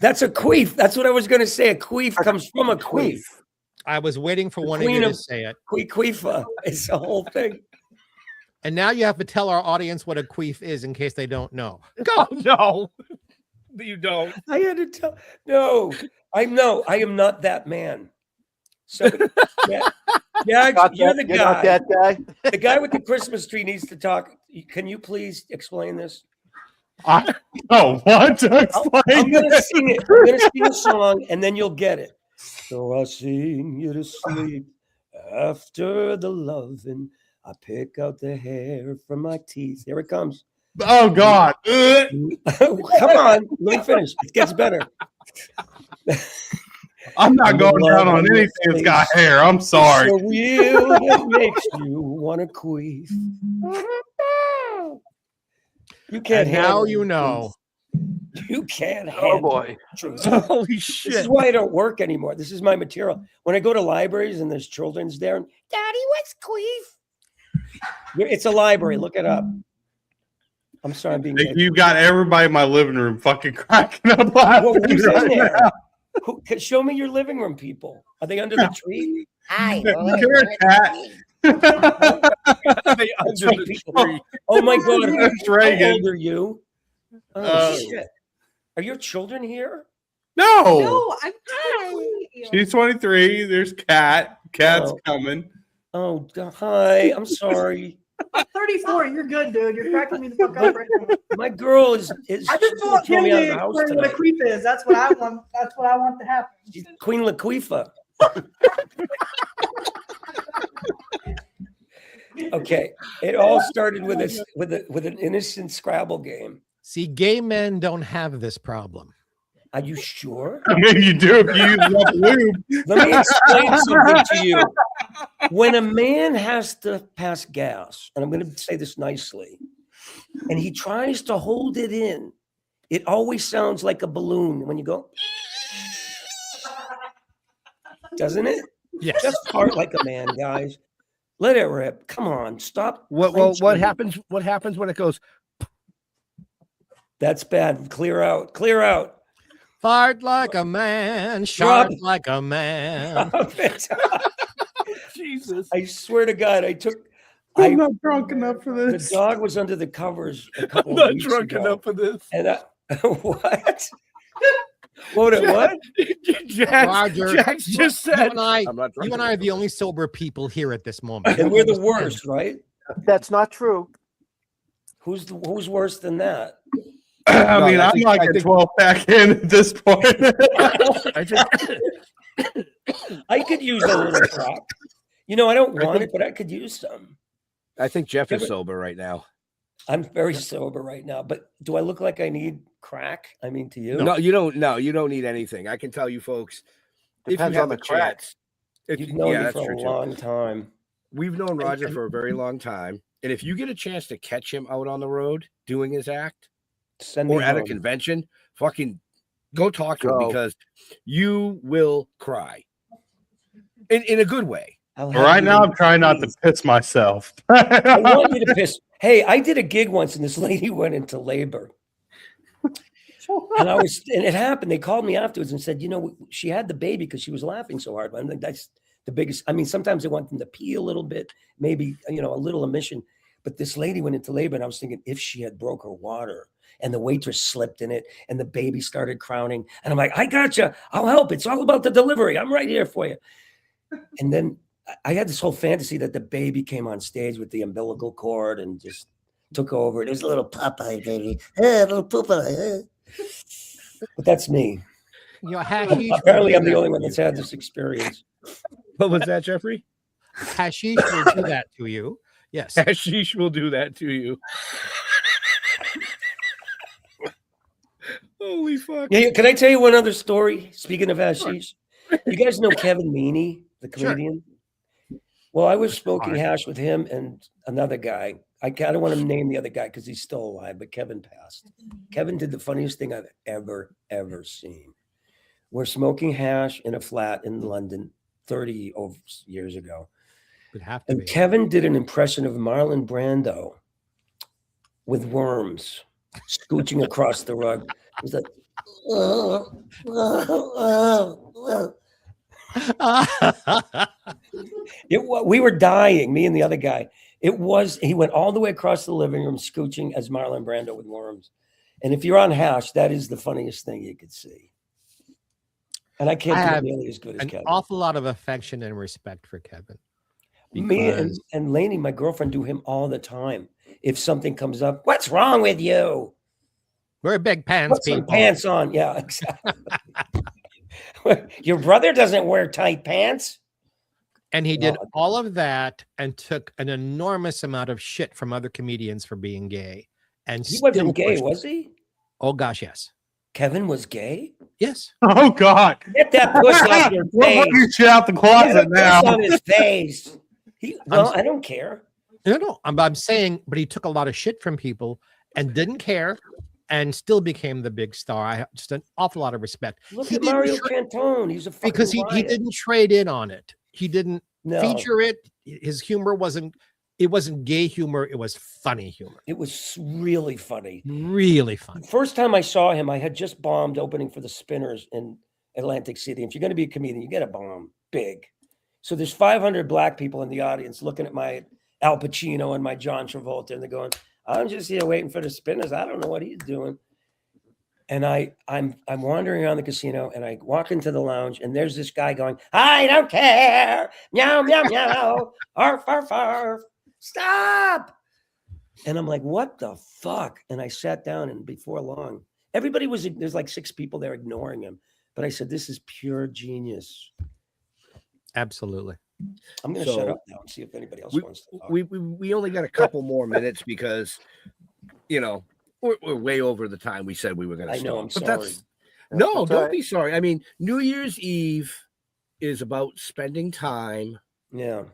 That's a queef. That's what I was going to say. A queef comes from a queef. I was waiting for one of queen you to of- say it. Queefa. It's the whole thing. And now you have to tell our audience what a queef is in case they don't know. Oh no, you don't. I had to tell. No, I am not that man. Somebody, Jagz, you're the You're not guy. that guy. The guy with the Christmas tree needs to talk. Can you please explain this? Oh, what? Explain I'm going to this. sing it. I'm going to sing a song, and then you'll get it. So I sing you to sleep after the loving. I pick out the hair from my teeth. Here it comes. Oh God! Come on, let me finish. It gets better. I'm not going down on anything that's got hair. I'm sorry. It's the real that makes you want to queef. You can't And now handle you the know. truth. You can't Oh handle boy. the truth. Holy This shit! is why I don't work anymore. This is my material. When I go to libraries and there's children's there, and, Daddy, what's queef? It's a library. Look it up. I'm sorry, I'm being. You got everybody in my living room fucking cracking up laughing. Well, who's right in there? now. Show me your living room, people. Are they under the tree? Hi. Come here, cat. They under the tree. Oh my God! That's How Reagan. old are you? Oh shit! Are your children here? No. No, I'm She's 23. There's Cat. Cat's Oh. coming. Oh, hi. I'm sorry. I'm 34. You're good, dude. You're cracking me the fuck up right now. My girl is I just she's want throw him me out of to the house explain what a tonight. creep is. That's what I want. That's what I want to happen. She's Queen Laquifa. Okay, it all started with an innocent Scrabble game. See, gay men don't have this problem. Are you sure? I mean, you do if you use enough lube. Let me explain something to you. When a man has to pass gas, and I'm going to say this nicely, and he tries to hold it in, it always sounds like a balloon when you go, doesn't it? Yes. Just fart like a man, guys. Let it rip. Come on, stop. What clenching. happens? What happens when it goes? That's bad. Clear out. Clear out. Fart like a man, sharp Robbie. like a man. Jesus! I swear to God, I'm not drunk enough for the this. dog was under the covers a I'm couple of not weeks drunk ago, enough for this. and what? What? Roger, Jagz just said. you and I are the only sober people here at this moment. And we're the worst, right? That's not true. Who's worse than that? I No, mean, I I'm think- like I a think- 12 pack in at this point. I think, I could use a little crack. You know, I don't want it, but I could use some. I think Jeff is sober right now. I'm very sober right now, but do I look like I need crack? I mean, to you? No, you don't. No, you don't need anything. I can tell you, folks. Depends on the crack. You've known me that's for true a too. long time. we've known Roger for a very long time, and if you get a chance to catch him out on the road doing his act, or at a convention, fucking go talk to him, because you will cry in a good way. Right now, I'm trying not to piss myself. I want you to piss. Hey, I did a gig once, and this lady went into labor. And it happened. They called me afterwards and said, she had the baby because she was laughing so hard. I think that's the biggest. I mean, sometimes they want them to pee a little bit, maybe, a little emission. But this lady went into labor, and I was thinking, if she had broke her water and the waitress slipped in it and the baby started crowning, and I'm like, I gotcha. I'll help. It's all about the delivery. I'm right here for you. And then I had this whole fantasy that the baby came on stage with the umbilical cord and just took over. It was a little Popeye baby. Little Popeye. But that's me. Apparently, I'm the only one that's had this experience. What was that, Geoffrey? Hashish will do that to you. Yes. Hashish will do that to you. Holy fuck. Yeah, can I tell you one other story? Speaking of hashish, you guys know Kevin Meaney, the comedian? Sure. Well, I was smoking hash with him and another guy. I don't want to name the other guy because he's still alive, but Kevin passed. Kevin did the funniest thing I've ever seen. We're smoking hash in a flat in London 30 years ago. And Kevin did an impression of Marlon Brando with worms scooching across the rug. It was like, we were dying, me and the other guy. He went all the way across the living room scooching as Marlon Brando with worms. And if you're on hash, that is the funniest thing you could see. And I can't do it nearly as good as Kevin. An awful lot of affection and respect for Kevin. Me and Lainey, my girlfriend, do him all the time. If something comes up, what's wrong with you? We're big pants people. Put some pants on. Yeah, exactly. Your brother doesn't wear tight pants. And he did all of that and took an enormous amount of shit from other comedians for being gay. And he wasn't gay, was he? Oh, gosh, yes. Kevin was gay? Yes. Oh, God. Get that push off your face. We'll put you shit out the closet now. On his face. I don't care. No. I'm saying, but he took a lot of shit from people and didn't care and still became the big star. I have just an awful lot of respect. Look at Mario Cantone. He's a fucking because he didn't trade in on it. He didn't feature it. His humor wasn't gay humor. It was funny humor. It was really funny. Really funny. First time I saw him, I had just bombed opening for the Spinners in Atlantic City. If you're going to be a comedian, you get a bomb big. So there's 500 black people in the audience looking at my Al Pacino and my John Travolta, and they're going, I'm just here waiting for the Spinners. I don't know what he's doing. And I'm wandering around the casino, and I walk into the lounge, and there's this guy going, I don't care. Meow, meow, meow. Arf, arf, arf. Stop. And I'm like, what the fuck? And I sat down, and before long, there's like 6 people there ignoring him. But I said, this is pure genius. Absolutely. I'm going to shut up now and see if anybody else wants to talk. We only got a couple more minutes because, we're way over the time we said we were going to stop. I know, I'm sorry. Don't be sorry. I mean, New Year's Eve is about spending time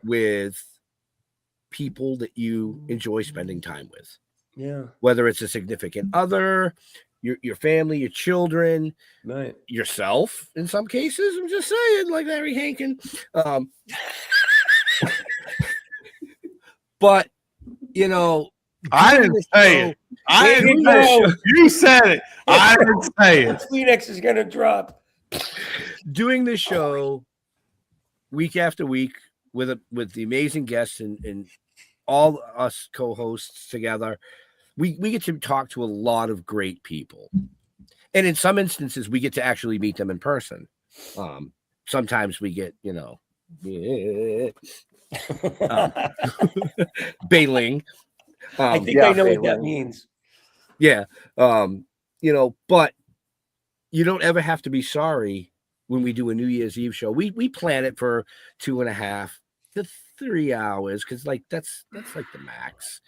with people that you enjoy spending time with. Yeah. Whether it's a significant other, your family, your children, right, yourself in some cases. I'm just saying, like Larry Hankin. But I didn't say it. I didn't say it. You said it. I didn't say it. Kleenex is gonna drop. Doing this show week after week with the amazing guests and all us co-hosts together, we get to talk to a lot of great people, and in some instances we get to actually meet them in person. Sometimes we get bailing. I think I know what that means. Yeah. But you don't ever have to be sorry when we do a New Year's Eve show. We plan it for 2.5 to 3 hours because that's like the max.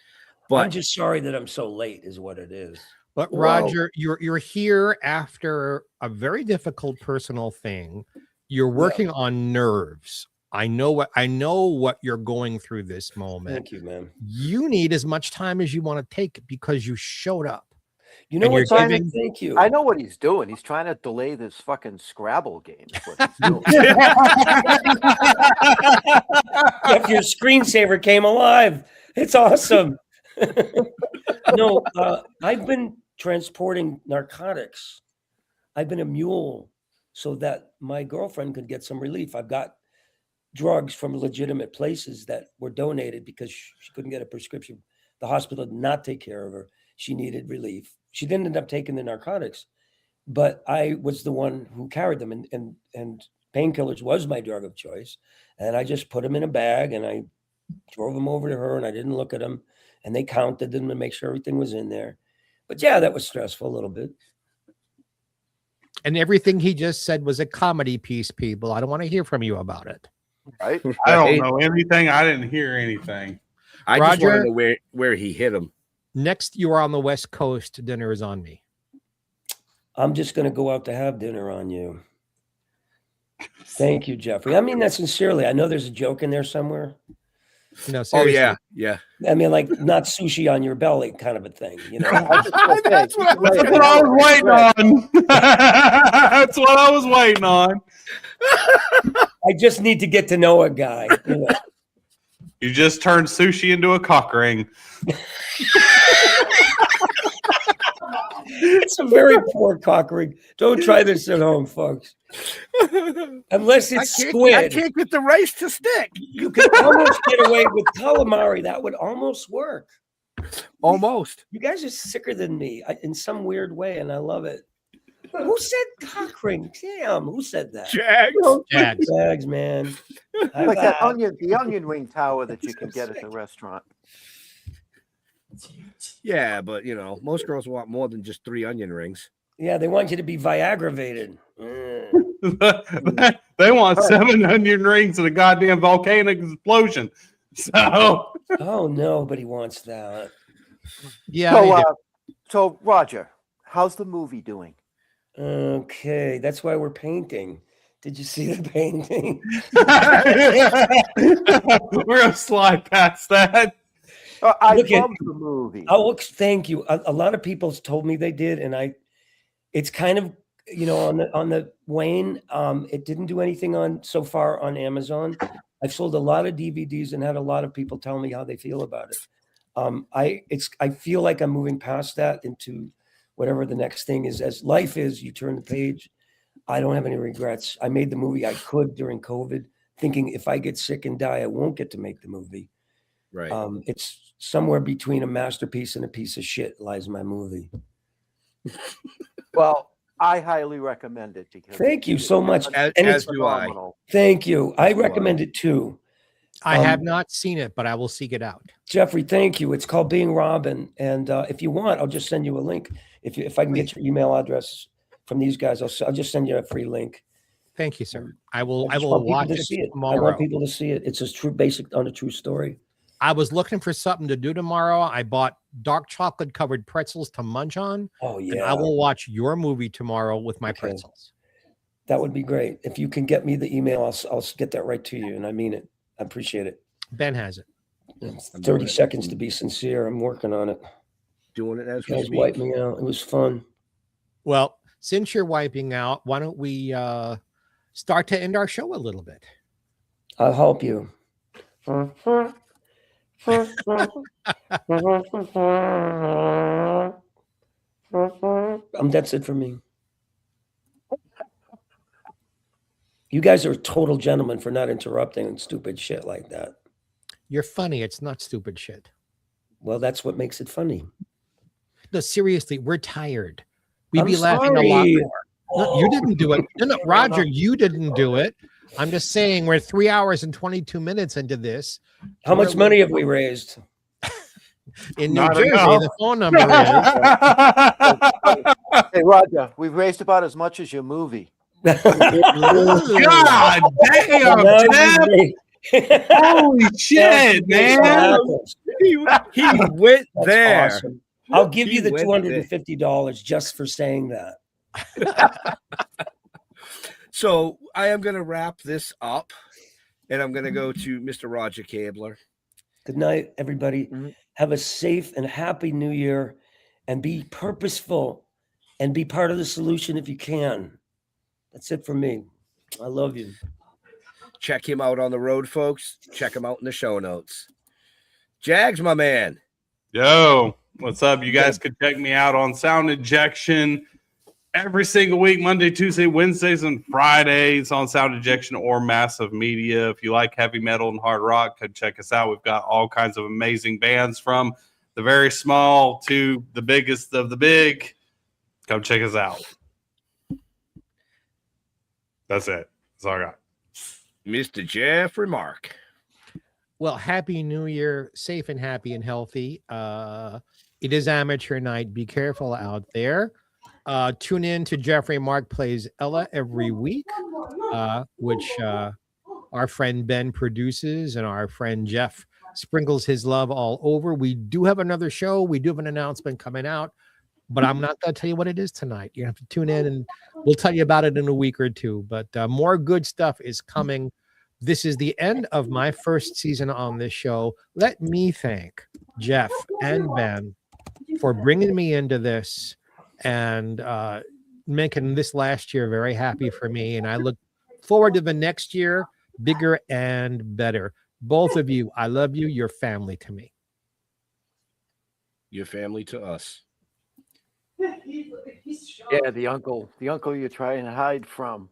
But I'm just sorry that I'm so late is what it is. But Roger, you're here after a very difficult personal thing. You're working on nerves. I know what you're going through this moment. Thank you, man. You need as much time as you want to take because you showed up. You know And what? you're giving- Thank you. I know what he's doing. He's trying to delay this fucking Scrabble game. is what he's doing. Jeff, your screensaver came alive. It's awesome. No, I've been transporting narcotics. I've been a mule so that my girlfriend could get some relief. I've got drugs from legitimate places that were donated because she couldn't get a prescription. The hospital did not take care of her. She needed relief. She didn't end up taking the narcotics, but I was the one who carried them, and painkillers was my drug of choice. And I just put them in a bag and I drove them over to her, and I didn't look at them, and they counted them to make sure everything was in there. But yeah, that was stressful a little bit. And everything he just said was a comedy piece, people. I don't want to hear from you about it. Right? I don't know anything. I didn't hear anything. I just want Roger? to know where he hit him. Next, you are on the West Coast. Dinner is on me. I'm just going to go out to have dinner on you. Thank you, Geoffrey. I mean that sincerely. I know there's a joke in there somewhere. No, Oh seriously. yeah. I mean, like not sushi on your belly kind of a thing, you know. That's what I was waiting on. That's what I was waiting on. I just need to get to know a guy. You know. You just turned sushi into a cock ring. It's a very poor cock ring. Don't try this at home, folks. Unless it's I squid. can't get the rice to stick. You could almost get away with calamari. That would almost work. Almost. You guys are sicker than me in some weird way, and I love it. Who said cock ring? Damn, who said that? Jagz. Jagz, man. Like that the onion ring tower that you can get at the restaurant. Yeah, but most girls want more than just 3 onion rings. Yeah, they want you to be Viagravated. They want 7 onion rings and a goddamn volcanic explosion. So, oh, nobody wants that. Yeah. So Roger, how's the movie doing? Okay, that's why we're painting. Did you see the painting? we're gonna slide past that. I love the movie. Oh, thank you. A lot of people told me they did, and it's kind of on the wane. It didn't do anything on so far on Amazon. I've sold a lot of DVDs and had a lot of people tell me how they feel about it. I feel like I'm moving past that into whatever the next thing is. As life is, you turn the page. I don't have any regrets. I made the movie I could during COVID, thinking if I get sick and die, I won't get to make the movie. Right. It's somewhere between a masterpiece and a piece of shit lies my movie. Well, I highly recommend it because thank you so much. As do I. Thank you. I recommend it too. I have not seen it, but I will seek it out. Jeffrey, thank you. It's called Being Robin, and if you want, I'll just send you a link. If I can get your email address from these guys, I'll just send you a free link. Thank you, sir. I will want watch people to it see it. I tomorrow. want people to see it. It's based on a true story. I was looking for something to do tomorrow. I bought dark chocolate covered pretzels to munch on. Oh yeah. And I will watch your movie tomorrow with my pretzels. That would be great. If you can get me the email, I'll get that right to you, and I mean it. I appreciate it. Ben has it. It's 30 seconds to be sincere. I'm working on it. Doing it as You we guys speak. wiped me out. It was fun. Well, since you're wiping out, why don't we start to end our show a little bit? I'll help you. That's it for me. You guys are total gentlemen for not interrupting and stupid shit like that. You're funny. It's not stupid shit. Well, that's what makes it funny. No, seriously, we're tired. We'd I'm be laughing a lot sorry. more. No, you didn't do it. No, Roger, you didn't do it. I'm just saying we're 3 hours and 22 minutes into this. How much money have we raised? In New Not Jersey, enough. the phone number is. Hey Roger, we've raised about as much as your movie. God damn, Jeff. Holy shit, man. He went That's there. awesome. I'll give you He the went there. $250 just for saying that. So I am going to wrap this up. And I'm going to go to Mr. Roger Kabler. Good night, everybody. Have a safe and happy new year, and be purposeful and be part of the solution if you can. That's it for me. I love you. Check him out on the road, folks. Check him out in the show notes. Jagz, my man. Yo, what's up? You guys can check me out on Sound Injection every single week, Monday, Tuesday, Wednesdays, and Fridays on Sound Injection or Massive Media. If you like heavy metal and hard rock, come check us out. We've got all kinds of amazing bands from the very small to the biggest of the big. Come check us out. That's it. That's all I got. Mr. Geoffrey Mark. Well, happy new year, safe and happy and healthy. It is amateur night. Be careful out there. Tune in to Geoffrey Mark Plays Ella every week, which our friend Ben produces and our friend Jeff sprinkles his love all over. We do have another show. We do have an announcement coming out, but I'm not going to tell you what it is tonight. You have to tune in and we'll tell you about it in a week or two. But more good stuff is coming. This is the end of my first season on this show. Let me thank Jeff and Ben for bringing me into this and making this last year very happy for me. And I look forward to the next year, bigger and better. Both of you, I love you. You're family to me. Your family to us. Yeah, the uncle you're trying to hide from.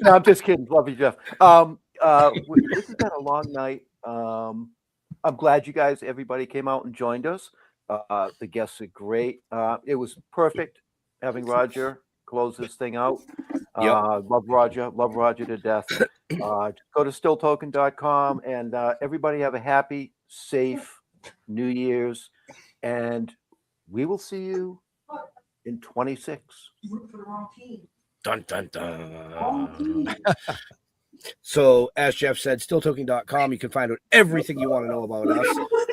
No, I'm just kidding. Love you, Jeff. This has been a long night. I'm glad you guys, everybody came out and joined us. The guests are great. It was perfect having Roger close this thing out. Love Roger to death. Go to stilltoken.com and everybody have a happy, safe New Year's, and we will see you in 26. Dun, dun, dun. So, as Jeff said, stilltoking.com, you can find out everything you want to know about us.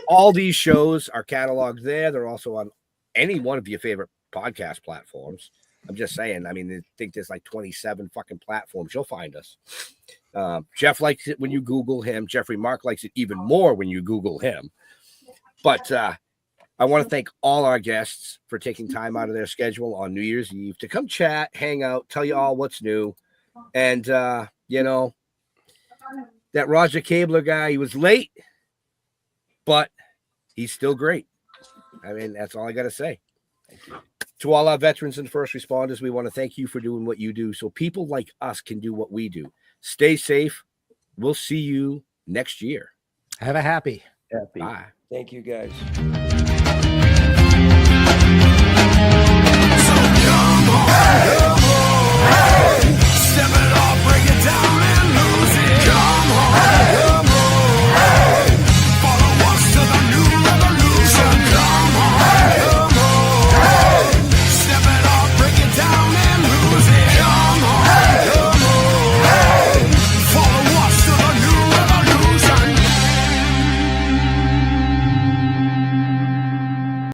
All these shows are cataloged there. They're also on any one of your favorite podcast platforms. I'm just saying. I mean, I think there's like 27 fucking platforms. You'll find us. Jeff likes it when you Google him. Geoffrey Mark likes it even more when you Google him. But I want to thank all our guests for taking time out of their schedule on New Year's Eve to come chat, hang out, tell you all what's new. And, you know, that Roger Kabler guy, he was late, but he's still great. I mean, that's all I got to say. To all our veterans and first responders, we want to thank you for doing what you do so people like us can do what we do. Stay safe. We'll see you next year. Have a happy. Happy. Bye. Thank you, guys.